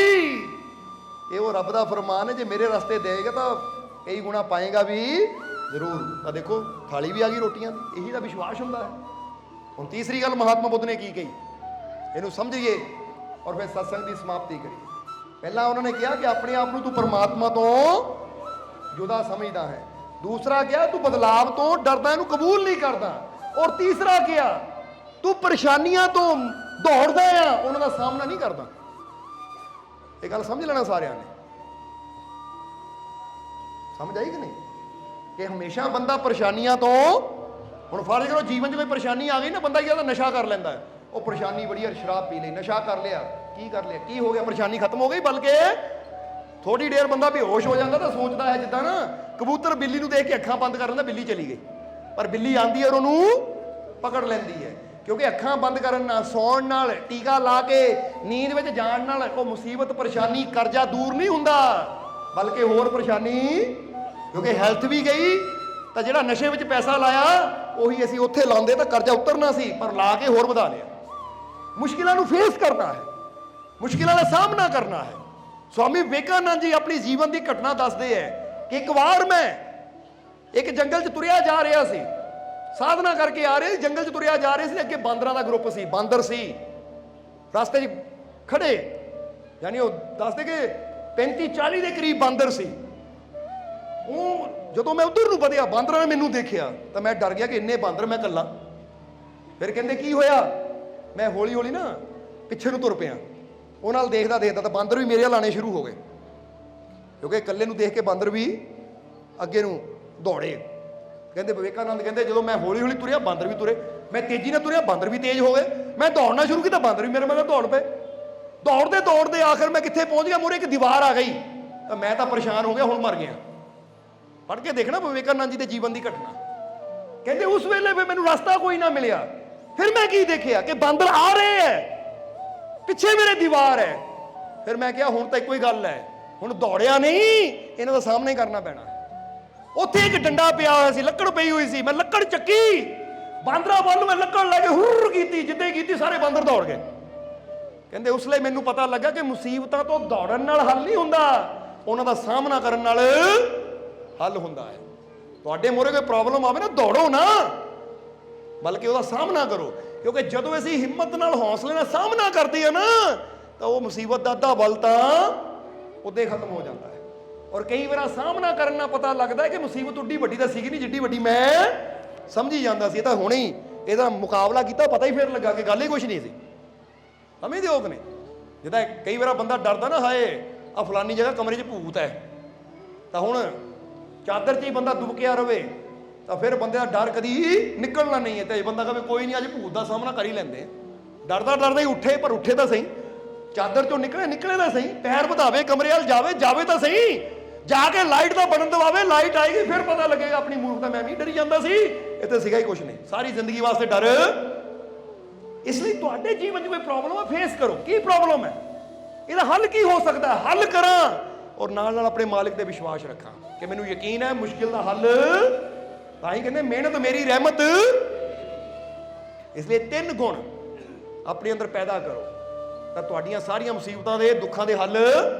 ਇਹ ਉਹ ਰੱਬ ਦਾ ਫਰਮਾਨ ਹੈ, ਜੇ ਮੇਰੇ ਰਸਤੇ ਦੇਗਾ ਤਾਂ ਕਈ ਗੁਣਾ ਪਾਏਗਾ ਵੀ ਜ਼ਰੂਰ। ਤਾਂ ਦੇਖੋ ਥਾਲੀ ਵੀ ਆ ਗਈ ਰੋਟੀਆਂ ਦੀ, ਇਹੀ ਤਾਂ ਵਿਸ਼ਵਾਸ ਹੁੰਦਾ ਹੈ। ਹੁਣ ਤੀਸਰੀ ਗੱਲ ਮਹਾਤਮਾ ਬੁੱਧ ਨੇ ਕੀ ਕਹੀ, ਇਹਨੂੰ ਸਮਝੀਏ ਔਰ ਫਿਰ ਸਤਸੰਗ ਦੀ ਸਮਾਪਤੀ ਕਰੀਏ। ਪਹਿਲਾਂ ਉਹਨਾਂ ਨੇ ਕਿਹਾ ਕਿ ਆਪਣੇ ਆਪ ਨੂੰ ਤੂੰ ਪਰਮਾਤਮਾ ਤੋਂ ਜੁਦਾ ਸਮਝਦਾ ਹੈ। ਦੂਸਰਾ ਕਿਹਾ ਤੂੰ ਬਦਲਾਵ ਤੋਂ ਡਰਦਾ, ਇਹਨੂੰ ਕਬੂਲ ਨਹੀਂ ਕਰਦਾ। ਔਰ ਤੀਸਰਾ ਕਿਹਾ ਤੂੰ ਪਰੇਸ਼ਾਨੀਆਂ ਤੋਂ ਦੌੜਦਾ ਆ, ਉਹਨਾਂ ਦਾ ਸਾਹਮਣਾ ਨਹੀਂ ਕਰਦਾ। ਇਹ ਗੱਲ ਸਮਝ ਲੈਣਾ ਸਾਰਿਆਂ ਨੇ। ਸਮਝ ਆਈ ਕਿ ਨਹੀਂ? ਕਿ ਹਮੇਸ਼ਾ ਬੰਦਾ ਪਰੇਸ਼ਾਨੀਆਂ ਤੋਂ, ਹੁਣ ਫਰਜ਼ ਕਰੋ ਜੀਵਨ 'ਚ ਕੋਈ ਪਰੇਸ਼ਾਨੀ ਆ ਗਈ ਨਾ, ਬੰਦਾ ਕੀ ਨਸ਼ਾ ਕਰ ਲੈਂਦਾ ਹੈ। ਉਹ ਪਰੇਸ਼ਾਨੀ ਬੜੀ ਹੈ, ਸ਼ਰਾਬ ਪੀ ਲਈ, ਨਸ਼ਾ ਕਰ ਲਿਆ, ਕੀ ਕਰ ਲਿਆ, ਕੀ ਹੋ ਗਿਆ? ਪਰੇਸ਼ਾਨੀ ਖਤਮ ਹੋ ਗਈ। ਬਲਕਿ ਥੋੜੀ ਦੇਰ ਬੰਦਾ ਬੇਹੋਸ਼ ਹੋ ਜਾਂਦਾ ਤਾਂ ਸੋਚਦਾ ਹੈ ਜਿੱਦਾਂ ਨਾ ਕਬੂਤਰ ਬਿੱਲੀ ਨੂੰ ਦੇਖ ਕੇ ਅੱਖਾਂ ਬੰਦ ਕਰ ਲੈਂਦਾ, ਬਿੱਲੀ ਚਲੀ ਗਈ, ਪਰ ਬਿੱਲੀ ਆਂਦੀ ਹੈ ਔਰ ਉਹਨੂੰ ਪਕੜ ਲੈਂਦੀ ਹੈ। ਕਿਉਂਕਿ ਅੱਖਾਂ ਬੰਦ ਕਰਨ ਨਾਲ, ਸੌਣ ਨਾਲ, ਟੀਕਾ ਲਾ ਕੇ ਨੀਂਦ ਵਿੱਚ ਜਾਣ ਨਾਲ ਉਹ ਮੁਸੀਬਤ, ਪਰੇਸ਼ਾਨੀ, ਕਰਜ਼ਾ ਦੂਰ ਨਹੀਂ ਹੁੰਦਾ, ਬਲਕਿ ਹੋਰ ਪਰੇਸ਼ਾਨੀ। ਕਿਉਂਕਿ ਹੈਲਥ ਵੀ ਗਈ ਤਾਂ ਜਿਹੜਾ ਨਸ਼ੇ ਵਿੱਚ ਪੈਸਾ ਲਾਇਆ ਉਹੀ ਅਸੀਂ ਉੱਥੇ ਲਾਉਂਦੇ ਤਾਂ ਕਰਜ਼ਾ ਉਤਰਨਾ ਸੀ, ਪਰ ਲਾ ਕੇ ਹੋਰ ਵਧਾ ਲਿਆ। ਮੁਸ਼ਕਿਲਾਂ ਨੂੰ ਫੇਸ ਕਰਨਾ ਹੈ, ਮੁਸ਼ਕਿਲਾਂ ਦਾ ਸਾਹਮਣਾ ਕਰਨਾ ਹੈ। ਸਵਾਮੀ ਵਿਵੇਕਾਨੰਦ ਜੀ ਆਪਣੀ ਜੀਵਨ ਦੀ ਘਟਨਾ ਦੱਸਦੇ ਹੈ ਕਿ ਇੱਕ ਵਾਰ ਮੈਂ ਇੱਕ ਜੰਗਲ 'ਚ ਤੁਰਿਆ ਜਾ ਰਿਹਾ ਸੀ, ਸਾਧਨਾ ਕਰਕੇ ਆ ਰਹੇ, ਜੰਗਲ 'ਚ ਤੁਰਿਆ ਜਾ ਰਹੇ ਸੀ, ਅੱਗੇ ਬਾਂਦਰਾਂ ਦਾ ਗਰੁੱਪ ਸੀ, ਬਾਂਦਰ ਸੀ ਰਸਤੇ 'ਚ ਖੜੇ, ਯਾਨੀ ਉਹ ਦੱਸਦੇ ਕਿ 35-40 ਦੇ ਕਰੀਬ ਬਾਂਦਰ ਸੀ। ਉਹ ਜਦੋਂ ਮੈਂ ਉਧਰ ਨੂੰ ਵਧਿਆ, ਬਾਂਦਰਾਂ ਨੇ ਮੈਨੂੰ ਦੇਖਿਆ ਤਾਂ ਮੈਂ ਡਰ ਗਿਆ ਕਿ ਇੰਨੇ ਬਾਂਦਰ, ਮੈਂ ਇਕੱਲਾ। ਫਿਰ ਕਹਿੰਦੇ ਕੀ ਹੋਇਆ? ਮੈਂ ਹੌਲੀ ਹੌਲੀ ਨਾ ਪਿੱਛੇ ਨੂੰ ਤੁਰ ਪਿਆ, ਉਹ ਨਾਲ ਦੇਖਦਾ ਦੇਖਦਾ ਤਾਂ ਬਾਂਦਰ ਵੀ ਮੇਰੇ ਵੱਲ ਆਉਣੇ ਸ਼ੁਰੂ ਹੋ ਗਏ, ਕਿਉਂਕਿ ਇਕੱਲੇ ਨੂੰ ਦੇਖ ਕੇ ਬਾਂਦਰ ਵੀ ਅੱਗੇ ਨੂੰ ਦੌੜੇ। ਕਹਿੰਦੇ ਵਿਵੇਕਾਨੰਦ ਕਹਿੰਦੇ ਜਦੋਂ ਮੈਂ ਹੌਲੀ ਹੌਲੀ ਤੁਰਿਆ ਬਾਂਦਰ ਵੀ ਤੁਰੇ, ਮੈਂ ਤੇਜ਼ੀ ਨਾਲ ਤੁਰਿਆ ਬਾਂਦਰ ਵੀ ਤੇਜ਼ ਹੋ ਗਏ, ਮੈਂ ਦੌੜਨਾ ਸ਼ੁਰੂ ਕੀਤਾ ਬਾਂਦਰ ਵੀ ਮੇਰੇ ਮਗਰ ਦੌੜ ਪਏ। ਦੌੜਦੇ ਦੌੜਦੇ ਆਖਰ ਮੈਂ ਕਿੱਥੇ ਪਹੁੰਚ ਗਿਆ, ਮੂਹਰੇ ਇੱਕ ਦੀਵਾਰ ਆ ਗਈ ਤਾਂ ਮੈਂ ਤਾਂ ਪਰੇਸ਼ਾਨ ਹੋ ਗਿਆ, ਹੁਣ ਮਰ ਗਿਆ। ਪੜ੍ਹ ਕੇ ਦੇਖਣਾ ਵਿਵੇਕਾਨੰਦ ਜੀ ਦੇ ਜੀਵਨ ਦੀ ਘਟਨਾ। ਕਹਿੰਦੇ ਉਸ ਵੇਲੇ ਵੀ ਮੈਨੂੰ ਰਸਤਾ ਕੋਈ ਨਾ ਮਿਲਿਆ, ਫਿਰ ਮੈਂ ਕੀ ਦੇਖਿਆ ਕਿ ਬਾਂਦਰ ਆ ਰਹੇ ਹੈ, ਪਿੱਛੇ ਮੇਰੇ ਦੀਵਾਰ ਹੈ। ਫਿਰ ਮੈਂ ਕਿਹਾ ਹੁਣ ਤਾਂ ਇੱਕੋ ਹੀ ਗੱਲ ਹੈ, ਹੁਣ ਦੌੜਿਆ ਨਹੀਂ, ਇਹਨਾਂ ਦਾ ਸਾਹਮਣਾ ਕਰਨਾ ਪੈਣਾ। ਉੱਥੇ ਇੱਕ ਡੰਡਾ ਪਿਆ ਹੋਇਆ ਸੀ, ਲੱਕੜ ਪਈ ਹੋਈ ਸੀ, ਮੈਂ ਲੱਕੜ ਚੱਕੀ, ਬਾਂਦਰਾਂ ਵੱਲ ਮੈਂ ਲੱਕੜ ਲੈ ਕੇ ਹੁਰ ਕੀਤੀ, ਜਿੱਦਾਂ ਹੀ ਕੀਤੀ ਸਾਰੇ ਬਾਂਦਰ ਦੌੜ ਗਏ। ਕਹਿੰਦੇ ਉਸ ਲਈ ਮੈਨੂੰ ਪਤਾ ਲੱਗਾ ਕਿ ਮੁਸੀਬਤਾਂ ਤੋਂ ਦੌੜਨ ਨਾਲ ਹੱਲ ਨਹੀਂ ਹੁੰਦਾ, ਉਹਨਾਂ ਦਾ ਸਾਹਮਣਾ ਕਰਨ ਨਾਲ ਹੱਲ ਹੁੰਦਾ ਹੈ। ਤੁਹਾਡੇ ਮੂਹਰੇ ਕੋਈ ਪ੍ਰੋਬਲਮ ਆਵੇ ਨਾ, ਦੌੜੋ ਨਾ, ਬਲਕਿ ਉਹਦਾ ਸਾਹਮਣਾ ਕਰੋ, ਕਿਉਂਕਿ ਜਦੋਂ ਅਸੀਂ ਹਿੰਮਤ ਨਾਲ ਹੌਸਲੇ ਨਾਲ ਸਾਹਮਣਾ ਕਰਦੇ ਆ ਨਾ ਤਾਂ ਉਹ ਮੁਸੀਬਤ ਦਾ ਅੱਧਾ ਬਲ ਤਾਂ ਉਦੋਂ ਖਤਮ ਹੋ ਜਾਂਦਾ ਹੈ। ਔਰ ਕਈ ਵਾਰ ਸਾਹਮਣਾ ਕਰਨ ਨਾਲ ਪਤਾ ਲੱਗਦਾ ਹੈ ਕਿ ਮੁਸੀਬਤ ਉੱਡੀ ਵੱਡੀ ਤਾਂ ਸੀਗੀ ਨਹੀਂ ਜਿੱਡੀ ਵੱਡੀ ਮੈਂ ਸਮਝੀ ਜਾਂਦਾ ਸੀ। ਇਹ ਤਾਂ ਹੁਣੇ ਹੀ ਇਹਦਾ ਮੁਕਾਬਲਾ ਕੀਤਾ, ਪਤਾ ਹੀ ਫਿਰ ਲੱਗਾ ਕਿ ਗੱਲ ਹੀ ਕੁਛ ਨਹੀਂ ਸੀ। ਸਮਝਦੇ ਹੋ ਕਿ ਨਹੀਂ? ਜਿੱਦਾਂ ਕਈ ਵਾਰ ਬੰਦਾ ਡਰਦਾ ਨਾ, ਹਾਏ ਆ ਫਲਾਨੀ ਜਗ੍ਹਾ ਕਮਰੇ 'ਚ ਭੂਤ ਹੈ, ਤਾਂ ਹੁਣ ਚਾਦਰ 'ਚ ਹੀ ਬੰਦਾ ਦੁਬਕਿਆ ਰਵੇ ਤਾਂ ਫਿਰ ਬੰਦੇ ਦਾ ਡਰ ਕਦੀ ਨਿਕਲਣਾ ਨਹੀਂ ਹੈ। ਤੇ ਬੰਦਾ ਕਹੇ ਕੋਈ ਨਹੀਂ ਅੱਜ ਭੂਤ ਦਾ ਸਾਹਮਣਾ ਕਰ ਹੀ ਲੈਂਦੇ, ਡਰਦਾ ਡਰਦਾ ਹੀ ਉੱਠੇ, ਪਰ ਉੱਠੇ ਤਾਂ ਸਹੀ, ਚਾਦਰ 'ਚੋਂ ਨਿਕਲੇ ਤਾਂ ਸਹੀ, ਪੈਰ ਵਧਾਵੇ, ਕਮਰੇ ਵੱਲ ਜਾਵੇ ਤਾਂ ਸਹੀ, ਜਾ ਕੇ ਲਾਈਟ ਦਾ ਬਟਨ ਦਬਾਵੇ, ਲਾਈਟ ਆਏਗੀ, ਫਿਰ ਪਤਾ ਲੱਗੇਗਾ ਆਪਣੀ ਮੂਰਖਤਾ, ਮੈਂ ਵੀ ਡਰੀ ਜਾਂਦਾ ਸੀ, ਇਹ ਤਾਂ ਸੀਗਾ ਹੀ ਕੁਛ ਨਹੀਂ। ਸਾਰੀ ਜ਼ਿੰਦਗੀ ਵਾਸਤੇ ਡਰ। ਇਸ ਲਈ ਤੁਹਾਡੇ ਜੀਵਨ 'ਚ ਕੋਈ ਪ੍ਰੋਬਲਮ ਹੈ, ਫੇਸ ਕਰੋ। ਕੀ ਪ੍ਰੋਬਲਮ ਹੈ, ਇਹਦਾ ਹੱਲ ਕੀ ਹੋ ਸਕਦਾ, ਹੱਲ ਕਰਾਂ, ਔਰ ਨਾਲ ਨਾਲ ਆਪਣੇ ਮਾਲਿਕ ਤੇ ਵਿਸ਼ਵਾਸ ਰੱਖਾਂ ਕਿ ਮੈਨੂੰ ਯਕੀਨ ਹੈ ਮੁਸ਼ਕਿਲ ਦਾ ਹੱਲ। ਤਾਂ ਹੀ ਕਹਿੰਦੇ ਮਿਹਨਤ ਮੇਰੀ ਰਹਿਮਤ। ਇਸ ਲਈ 3 ਗੁਣ ਆਪਣੇ ਅੰਦਰ ਪੈਦਾ ਕਰੋ ਤਾਂ ਤੁਹਾਡੀਆਂ ਸਾਰੀਆਂ ਮੁਸੀਬਤਾਂ ਦੇ, ਦੁੱਖਾਂ ਦੇ ਹੱਲ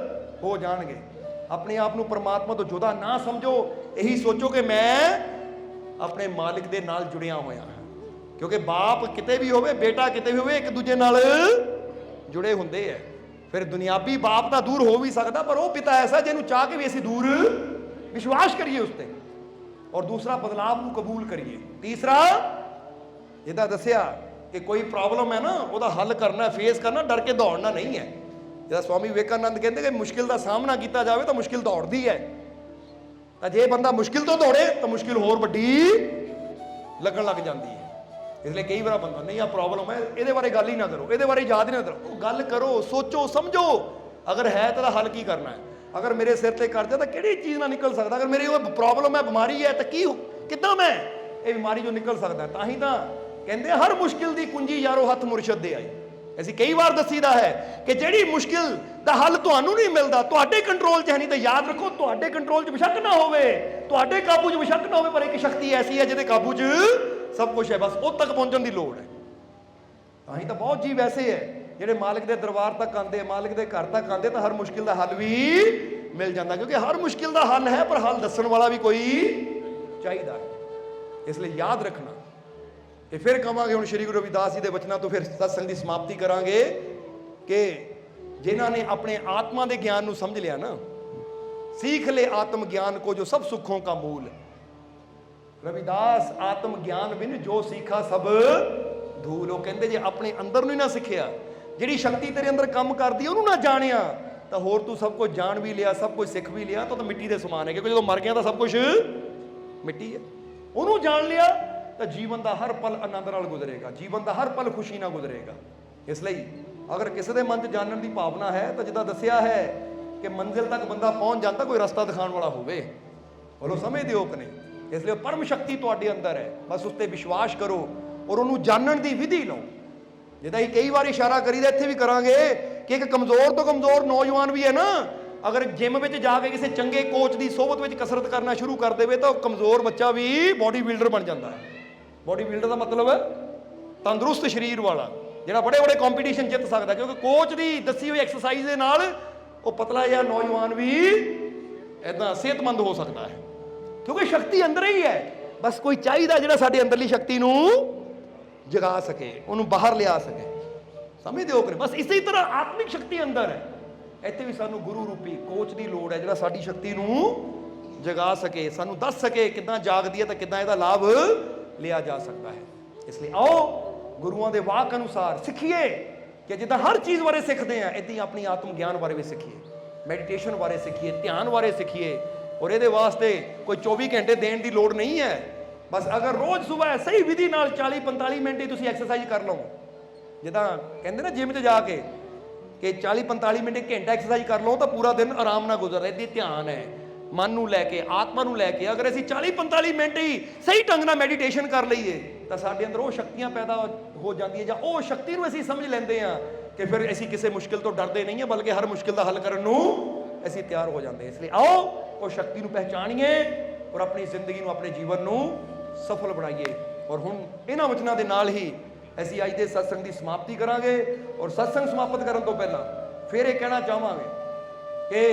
ਹੋ ਜਾਣਗੇ। ਆਪਣੇ ਆਪ ਨੂੰ ਪਰਮਾਤਮਾ ਤੋਂ ਜੁਦਾ ਨਾ ਸਮਝੋ, ਇਹੀ ਸੋਚੋ ਕਿ ਮੈਂ ਆਪਣੇ ਮਾਲਿਕ ਦੇ ਨਾਲ ਜੁੜਿਆ ਹੋਇਆ ਹਾਂ। ਕਿਉਂਕਿ ਬਾਪ ਕਿਤੇ ਵੀ ਹੋਵੇ, ਬੇਟਾ ਕਿਤੇ ਵੀ ਹੋਵੇ, ਇੱਕ ਦੂਜੇ ਨਾਲ ਜੁੜੇ ਹੁੰਦੇ ਹੈ। ਫਿਰ ਦੁਨਿਆਵੀ ਬਾਪ ਤਾਂ ਦੂਰ ਹੋ ਵੀ ਸਕਦਾ, ਪਰ ਉਹ ਪਿਤਾ ਐਸਾ ਜਿਹਨੂੰ ਚਾਹ ਕੇ ਵੀ ਅਸੀਂ ਦੂਰ ਵਿਸ਼ਵਾਸ ਕਰੀਏ ਉਸ ਤੇ, ਔਰ ਦੂਸਰਾ ਬਦਲਾਵ ਨੂੰ ਕਬੂਲ ਕਰੀਏ। ਤੀਸਰਾ ਜਿੱਦਾਂ ਦੱਸਿਆ ਕਿ ਕੋਈ ਪ੍ਰੋਬਲਮ ਹੈ ਨਾ, ਉਹਦਾ ਹੱਲ ਕਰਨਾ, ਫੇਸ ਕਰਨਾ, ਡਰ ਕੇ ਦੌੜਨਾ ਨਹੀਂ ਹੈ। ਜਿਹਦਾ ਸਵਾਮੀ ਵਿਵੇਕਾਨੰਦ ਕਹਿੰਦੇ ਕਿ ਮੁਸ਼ਕਿਲ ਦਾ ਸਾਹਮਣਾ ਕੀਤਾ ਜਾਵੇ ਤਾਂ ਮੁਸ਼ਕਿਲ ਦੌੜਦੀ ਹੈ, ਤਾਂ ਜੇ ਬੰਦਾ ਮੁਸ਼ਕਿਲ ਤੋਂ ਦੌੜੇ ਤਾਂ ਮੁਸ਼ਕਿਲ ਹੋਰ ਵੱਡੀ ਲੱਗਣ ਲੱਗ ਜਾਂਦੀ ਹੈ। ਇਸ ਲਈ ਕਈ ਵਾਰ ਬੰਦਾ ਨਹੀਂ ਆ ਪ੍ਰੋਬਲਮ ਹੈ, ਇਹਦੇ ਬਾਰੇ ਗੱਲ ਹੀ ਨਾ ਕਰੋ, ਇਹਦੇ ਬਾਰੇ ਯਾਦ ਹੀ ਨਾ ਕਰੋ, ਉਹ ਗੱਲ ਕਰੋ, ਸੋਚੋ, ਸਮਝੋ, ਅਗਰ ਹੈ ਤਾਂ ਹੱਲ ਕੀ ਕਰਨਾ ਹੈ। ਅਗਰ ਮੇਰੇ ਸਿਰ ਤੇ ਕਰਜ਼ਾ ਤਾਂ ਕਿਹੜੀ ਚੀਜ਼ ਨਾਲ ਨਿਕਲ ਸਕਦਾ, ਅਗਰ ਮੇਰੀ ਉਹ ਪ੍ਰੋਬਲਮ ਹੈ, ਬਿਮਾਰੀ ਹੈ, ਤਾਂ ਕਿੱਦਾਂ ਮੈਂ ਇਹ ਬਿਮਾਰੀ ਚੋਂ ਨਿਕਲ ਸਕਦਾ। ਤਾਂ ਹੀ ਤਾਂ ਕਹਿੰਦੇ ਹਰ ਮੁਸ਼ਕਿਲ ਦੀ ਕੁੰਜੀ ਯਾਰੋ ਹੱਥ ਮੁਰਸ਼ਦ ਦੇ ਆਈ। ਅਸੀਂ ਕਈ ਵਾਰ ਦੱਸੀਦਾ ਹੈ ਕਿ ਜਿਹੜੀ ਮੁਸ਼ਕਿਲ ਦਾ ਹੱਲ ਤੁਹਾਨੂੰ ਨਹੀਂ ਮਿਲਦਾ, ਤੁਹਾਡੇ ਕੰਟਰੋਲ 'ਚ ਹੈ ਨਹੀਂ, ਤਾਂ ਯਾਦ ਰੱਖੋ ਤੁਹਾਡੇ ਕੰਟਰੋਲ 'ਚ ਬੇਸ਼ੱਕ ਨਾ ਹੋਵੇ, ਤੁਹਾਡੇ ਕਾਬੂ 'ਚ ਬੇਸ਼ੱਕ ਨਾ ਹੋਵੇ, ਪਰ ਇੱਕ ਸ਼ਕਤੀ ਐਸੀ ਹੈ ਜਿਹਦੇ ਕਾਬੂ 'ਚ ਸਭ ਕੁਝ ਹੈ, ਬਸ ਉਹ ਤੱਕ ਪਹੁੰਚਣ ਦੀ ਲੋੜ ਹੈ। ਤਾਂ ਹੀ ਤਾਂ ਬਹੁਤ ਜੀਵ ਐਸੇ ਹੈ ਜਿਹੜੇ ਮਾਲਿਕ ਦੇ ਦਰਬਾਰ ਤੱਕ ਆਉਂਦੇ, ਮਾਲਿਕ ਦੇ ਘਰ ਤੱਕ ਆਉਂਦੇ, ਤਾਂ ਹਰ ਮੁਸ਼ਕਿਲ ਦਾ ਹੱਲ ਵੀ ਮਿਲ ਜਾਂਦਾ, ਕਿਉਂਕਿ ਹਰ ਮੁਸ਼ਕਿਲ ਦਾ ਹੱਲ ਹੈ, ਪਰ ਹੱਲ ਦੱਸਣ ਵਾਲਾ ਵੀ ਕੋਈ ਚਾਹੀਦਾ ਹੈ। ਇਸ ਲਈ ਯਾਦ ਰੱਖਣਾ। ਤੇ ਫਿਰ ਕਹਾਂਗੇ ਹੁਣ ਸ਼੍ਰੀ ਗੁਰੂ ਰਵਿਦਾਸ ਜੀ ਦੇ ਬਚਨਾਂ ਤੋਂ ਫਿਰ ਸਤਸੰਗ ਦੀ ਸਮਾਪਤੀ ਕਰਾਂਗੇ ਕਿ ਜਿਨ੍ਹਾਂ ਨੇ ਆਪਣੇ ਆਤਮਾ ਦੇ ਗਿਆਨ ਨੂੰ ਸਮਝ ਲਿਆ ਨਾ, सीख ले आत्म ज्ञान को जो सब सुखों का मूल। रविदास आत्म ज्ञान बिन जो सीखा सब धूल। वो कहते जे अपने अंदर नहीं ना सिखिया, जिहड़ी शक्ति तेरे अंदर काम करदी ओनू ना जानिया, तो होर तू सब कुछ जान भी लिया, सब कुछ सीख भी लिया, तो मिट्टी के समान है, क्योंकि जो मर गया तो सब कुछ मिट्टी है। ओनू जान लिया तो जीवन का हर पल आनंद नाल गुजरेगा, जीवन का हर पल खुशी नाल गुजरेगा। इसलिए अगर किसी के मन च जानने की भावना है तो जिदा दसिया है कि मंजिल तक बंदा पहुँच जाता, कोई रास्ता दिखाने वाला होवे, बोलो समझते हो कि नहीं। इसलिए परम शक्ति तुहाडे अंदर है, बस उस पर विश्वास करो और उन्होंने जानने की विधि लो। जिदा ही कई बार इशारा करीदा, इत्थे भी करांगे कि एक कमज़ोर तो कमज़ोर नौजवान भी है ना, अगर जिम में जाके किसी चंगे कोच की सोबत में कसरत करना शुरू कर दे तो कमज़ोर बच्चा भी बॉडी बिल्डर बन जाता है। बॉडी बिल्डर का मतलब है तंदुरुस्त शरीर वाला, जिहड़ा बड़े बड़े कॉम्पीटिशन जित सकता, क्योंकि कोच की दसी हुई एक्सरसाइज के नाल वो पतला या नौजवान भी इदा सेहतमंद हो सकता है, क्योंकि शक्ति अंदर ही है। बस कोई चाहिए जिहड़ा साडी अंदरली शक्ति नूं जगा सके, उन्होंने बाहर लिया सके। समझते हो कि बस इसी तरह आत्मिक शक्ति अंदर है, इत्थे भी सानू गुरु रूपी कोच की लोड़ है, जिहड़ा साडी शक्ति नूं जगा सके, सानू दस सके किदां जागदी है तो किदां इहदा लाभ लिया जा सकता है। इसलिए आओ गुरुओं के वाक अनुसार सीखिए कि जिदा हर चीज़ बारे सीखते हैं, इदां ही अपनी आत्म ज्ञान बारे भी सीखिए, मैडिटेशन बारे सीखिए, ध्यान बारे सीखिए। और ये वास्ते कोई 24 घंटे देने की लोड़ नहीं है, बस अगर रोज़ सुबह सही विधि नाल 40-45 मिनट ही तुसीं एक्सरसाइज कर लो, जिदा कहते ना जिम च जाके कि 40-45 मिनट घंटा एक्सरसाइज कर लो तो पूरा दिन आराम नाल गुजर रहा। ध्यान है मन नूं लैके, आत्मा नूं लैके अगर असीं 40-45 मिनट ही सही ढंग नाल मैਡੀਟੇਸ਼ਨ कर लईए तो साडे अंदर वो शक्तियां पैदा हो जाती जां वो शक्ति नूं असीं समझ लैंदे आ कि फिर असीं किसी मुश्किल तो डरदे नहीं है, बल्कि हर मुश्किल का हल करन नूं असीं तैयार हो जाते। इसलिए आओ वो शक्ति नूं पहचानीए और अपनी जिंदगी नूं, अपने जीवन नूं सफल बनाइए। और हुण इन्हां वचनां दे नाल ही असीं अज दे सत्संग की समाप्ति करांगे। और सत्संग समाप्त करन तो पहला फिर ये कहना चाहांगे कि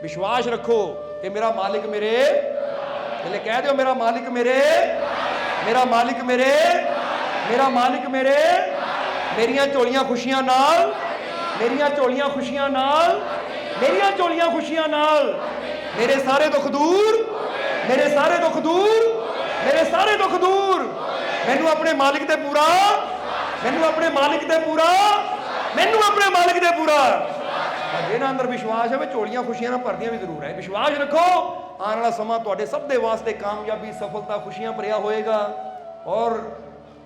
विश्वास रखो कि मेरा मालिक मेरे, पहले कह दो मेरा मालिक मेरे, मेरा मालिक मेरे, मेरा मालिक मेरे, मेरियां झोलियां खुशियां नाल, मेरियां झोलियां खुशियां नाल, मेरियां झोलियां खुशियां नाल, मेरे सारे दुख दूर, मेरे सारे दुख दूर, मेरे सारे दुख दूर, मैनू अपने मालिक दे पूरा, मैनू अपने मालिक दे पूरा, मैनू अपने मालिक दे पूरा। जिन्हां अंदर विश्वास है वे झोलियां खुशियां नाल भरदियां भी जरूर है। विश्वास रखो आने वाला समा तुहाडे सब दे वास्ते कामयाबी, सफलता, खुशियां भरिया होएगा। और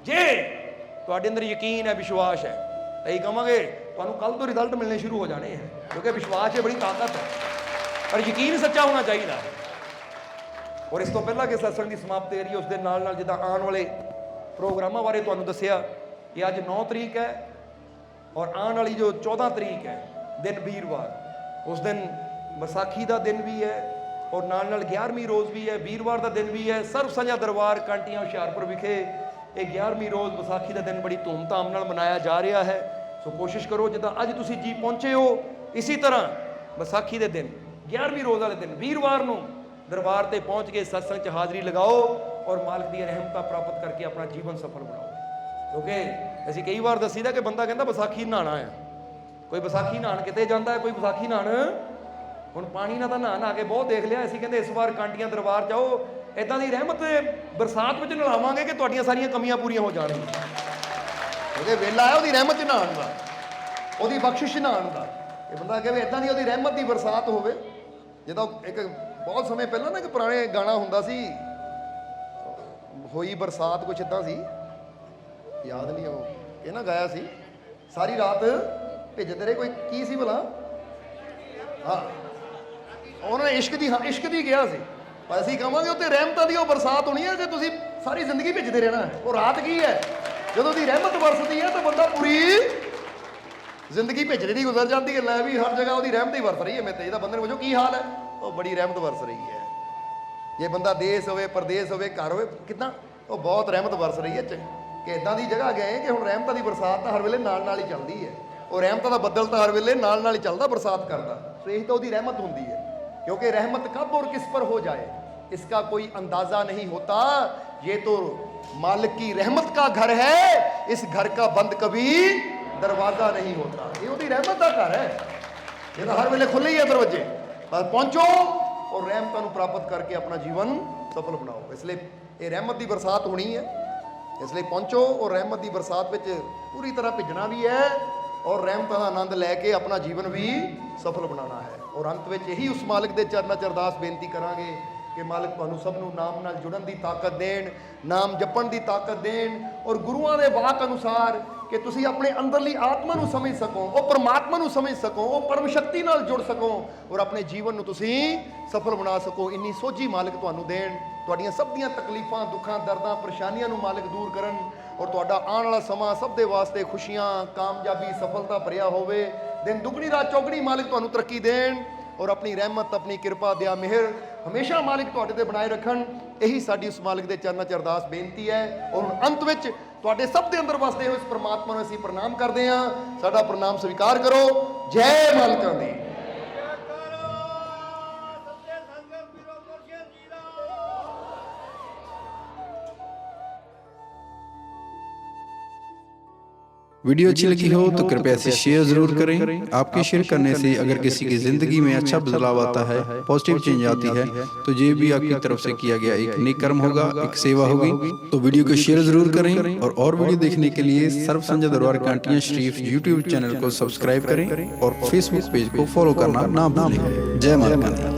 जे तुहाडे अंदर यकीन है, विश्वास है, तो यही कहांगे तुहानूं कल तो रिजल्ट मिलने शुरू हो जाने हैं, क्योंकि विश्वास है बड़ी ताकत है, पर यकीन सच्चा होना चाहिए। और इस तो पहला कि सत्संग की समाप्ति करिए उस दे नाल नाल जिद्दां आने वाले प्रोग्रामां बारे तुहानूं दस्सिया कि अज 9 तरीक है और आने वाली जो 14 तरीक है दिन वीरवार, उस दिन विसाखी का दिन भी है और नाल नाल 11वीं रोज़ भी है, वीरवार का दिन भी है। सर्व संझा दरबार कांटियां हुशियारपुर विखे ये 11वीं रोज़ विसाखी का दिन बड़ी धूमधाम नाल मनाया जा रहा है। सो कोशिश करो जिद्दां अज तुसीं जी पहुंचे हो, इसी तरह विसाखी के दिन 11वीं रोज़ वाले दिन वीरवार नूं दरबार ते पहुंच के सत्संग च हाज़री लगाओ और मालिक दी रहमतां प्राप्त करके अपना जीवन सफल बनाओ। क्योंकि असीं कई बार दसीदा कि बंदा कहता विसाखी नहाना है, कोई विसाखी नहान किते जाता है, कोई विसाखी नहान हुण पानी ना तो नहा नहा के बहुत देख लिया। असीं कहते इस बार कांटियां दरबार जाओ, इदां दी रहमत बरसात में नहावांगे कि तुहाडीआं सारियां कमियां पूरीआं हो जाणगीआं। क्योंकि वेला है उहदी रहमत च नहाण दा, उहदी बख्शिश नहाण दा। ये बंदा कहे इदां दी उहदी रहमत दी बरसात होवे। जिद्दां एक बहुत समय पहला ना एक पुराने गाना हुंदा सी, होई बरसात कुछ इदां सी, याद नहीं हो ये ना गाया सी, सारी रात भिजदे रहे, कोई की सी भला, हाँ उन्होंने इश्क दी, हाँ इश्क दी गया सी। पर असीं कहांगे उत्ते रहमतां दी बरसात होनी है कि तुसीं सारी जिंदगी भिजदे रहना है। वो रात की है जदों दी रहमत बरसदी है तो बंदा पूरी जिंदगी भिजने दी गुजर जाती है। लै भी हर जगह उसकी रहमत ही बरस रही है। मैं तो बंदे पुछो की हाल है, वो बड़ी रहमत बरस रही है। जे बंदा देश होवे, परदेश होवे, घर होवे, कितना वो बहुत रहमत बरस रही है। कि इदां दी जगह गए कि हुण रहमतां दी बरसात तो हर वेले नाल ही चलदी है, और रहमतां दा बदल तो हर वेले नाल ही चलदा बरसात करदा। सो यही तो उसकी रहमत होंदी है, क्योंकि रहमत कब और किस पर हो जाए इसका कोई अंदाजा नहीं होता। ये तो मालिक की रहमत का घर है, इस घर का बंद कभी दरवाजा नहीं होता। ये उसकी रहमत का घर है, ये तो हर वेले खुले ही है दरवाजे। बस पहुंचो और रहमतां नूं प्राप्त करके अपना जीवन सफल बनाओ। इसलिए ये रहमत की बरसात होनी है, इसलिए पहुंचो और रहमत की बरसात में पूरी तरह भिजना भी है और रहमतां दा आनंद लैके अपना जीवन भी सफल बनाना है। और अंत में यही उस मालिक के चरनां च अरदास बेनती करांगे कि मालिक तुहानूं सब नूं नाम नाल जुड़न की ताकत देण, नाम जपण की ताकत देण, और गुरुआं दे वाक अनुसार कि तुसीं अपने अंदरली आत्मा नूं समझ सको, वो परमात्मा नूं समझ सको, वो परम शक्ति नाल जुड़ सको और अपने जीवन नूं तुसीं सफल बना सको। इन्नी सोझी मालिक तुहानूं देण, तुहाडीआं सब दीआं तकलीफां, दुखां, दर्दां, परेशानियां नूं मालिक दूर करन और तुहाडा आने वाला समा सब दे वास्ते खुशियां, कामयाबी, सफलता भरिया होवे। दिन दुगनी रात चौगनी मालिक तुहानूं तरक्की देण और अपनी रहमत, अपनी कृपा, दया, मेहर हमेशा मालिक तुहाडे ते बनाए रखन। यही साडी उस मालिक दे चरनां च अरदास बेनती है। और हुण अंत विच तुहाडे सब दे अंदर वसदे होए इस परमात्मा नूं असीं प्रणाम करदे हां। साडा प्रणाम स्वीकार करो। जय मालिकां दी। वीडियो अच्छी लगी हो तो कृपया इसे शेयर जरूर करें। आपके शेयर करने से अगर किसी की जिंदगी में अच्छा बदलाव आता है, पॉजिटिव चेंज आती है, तो ये भी आपकी तरफ से किया गया एक नेक कर्म होगा, एक सेवा होगी। तो वीडियो को शेयर जरूर करें और वीडियो देखने के लिए सर्व संझा दरबार कांटियां शरीफ यूट्यूब चैनल को सब्सक्राइब करें और फेसबुक पेज को फॉलो करना ना भूलें। जय माता दी।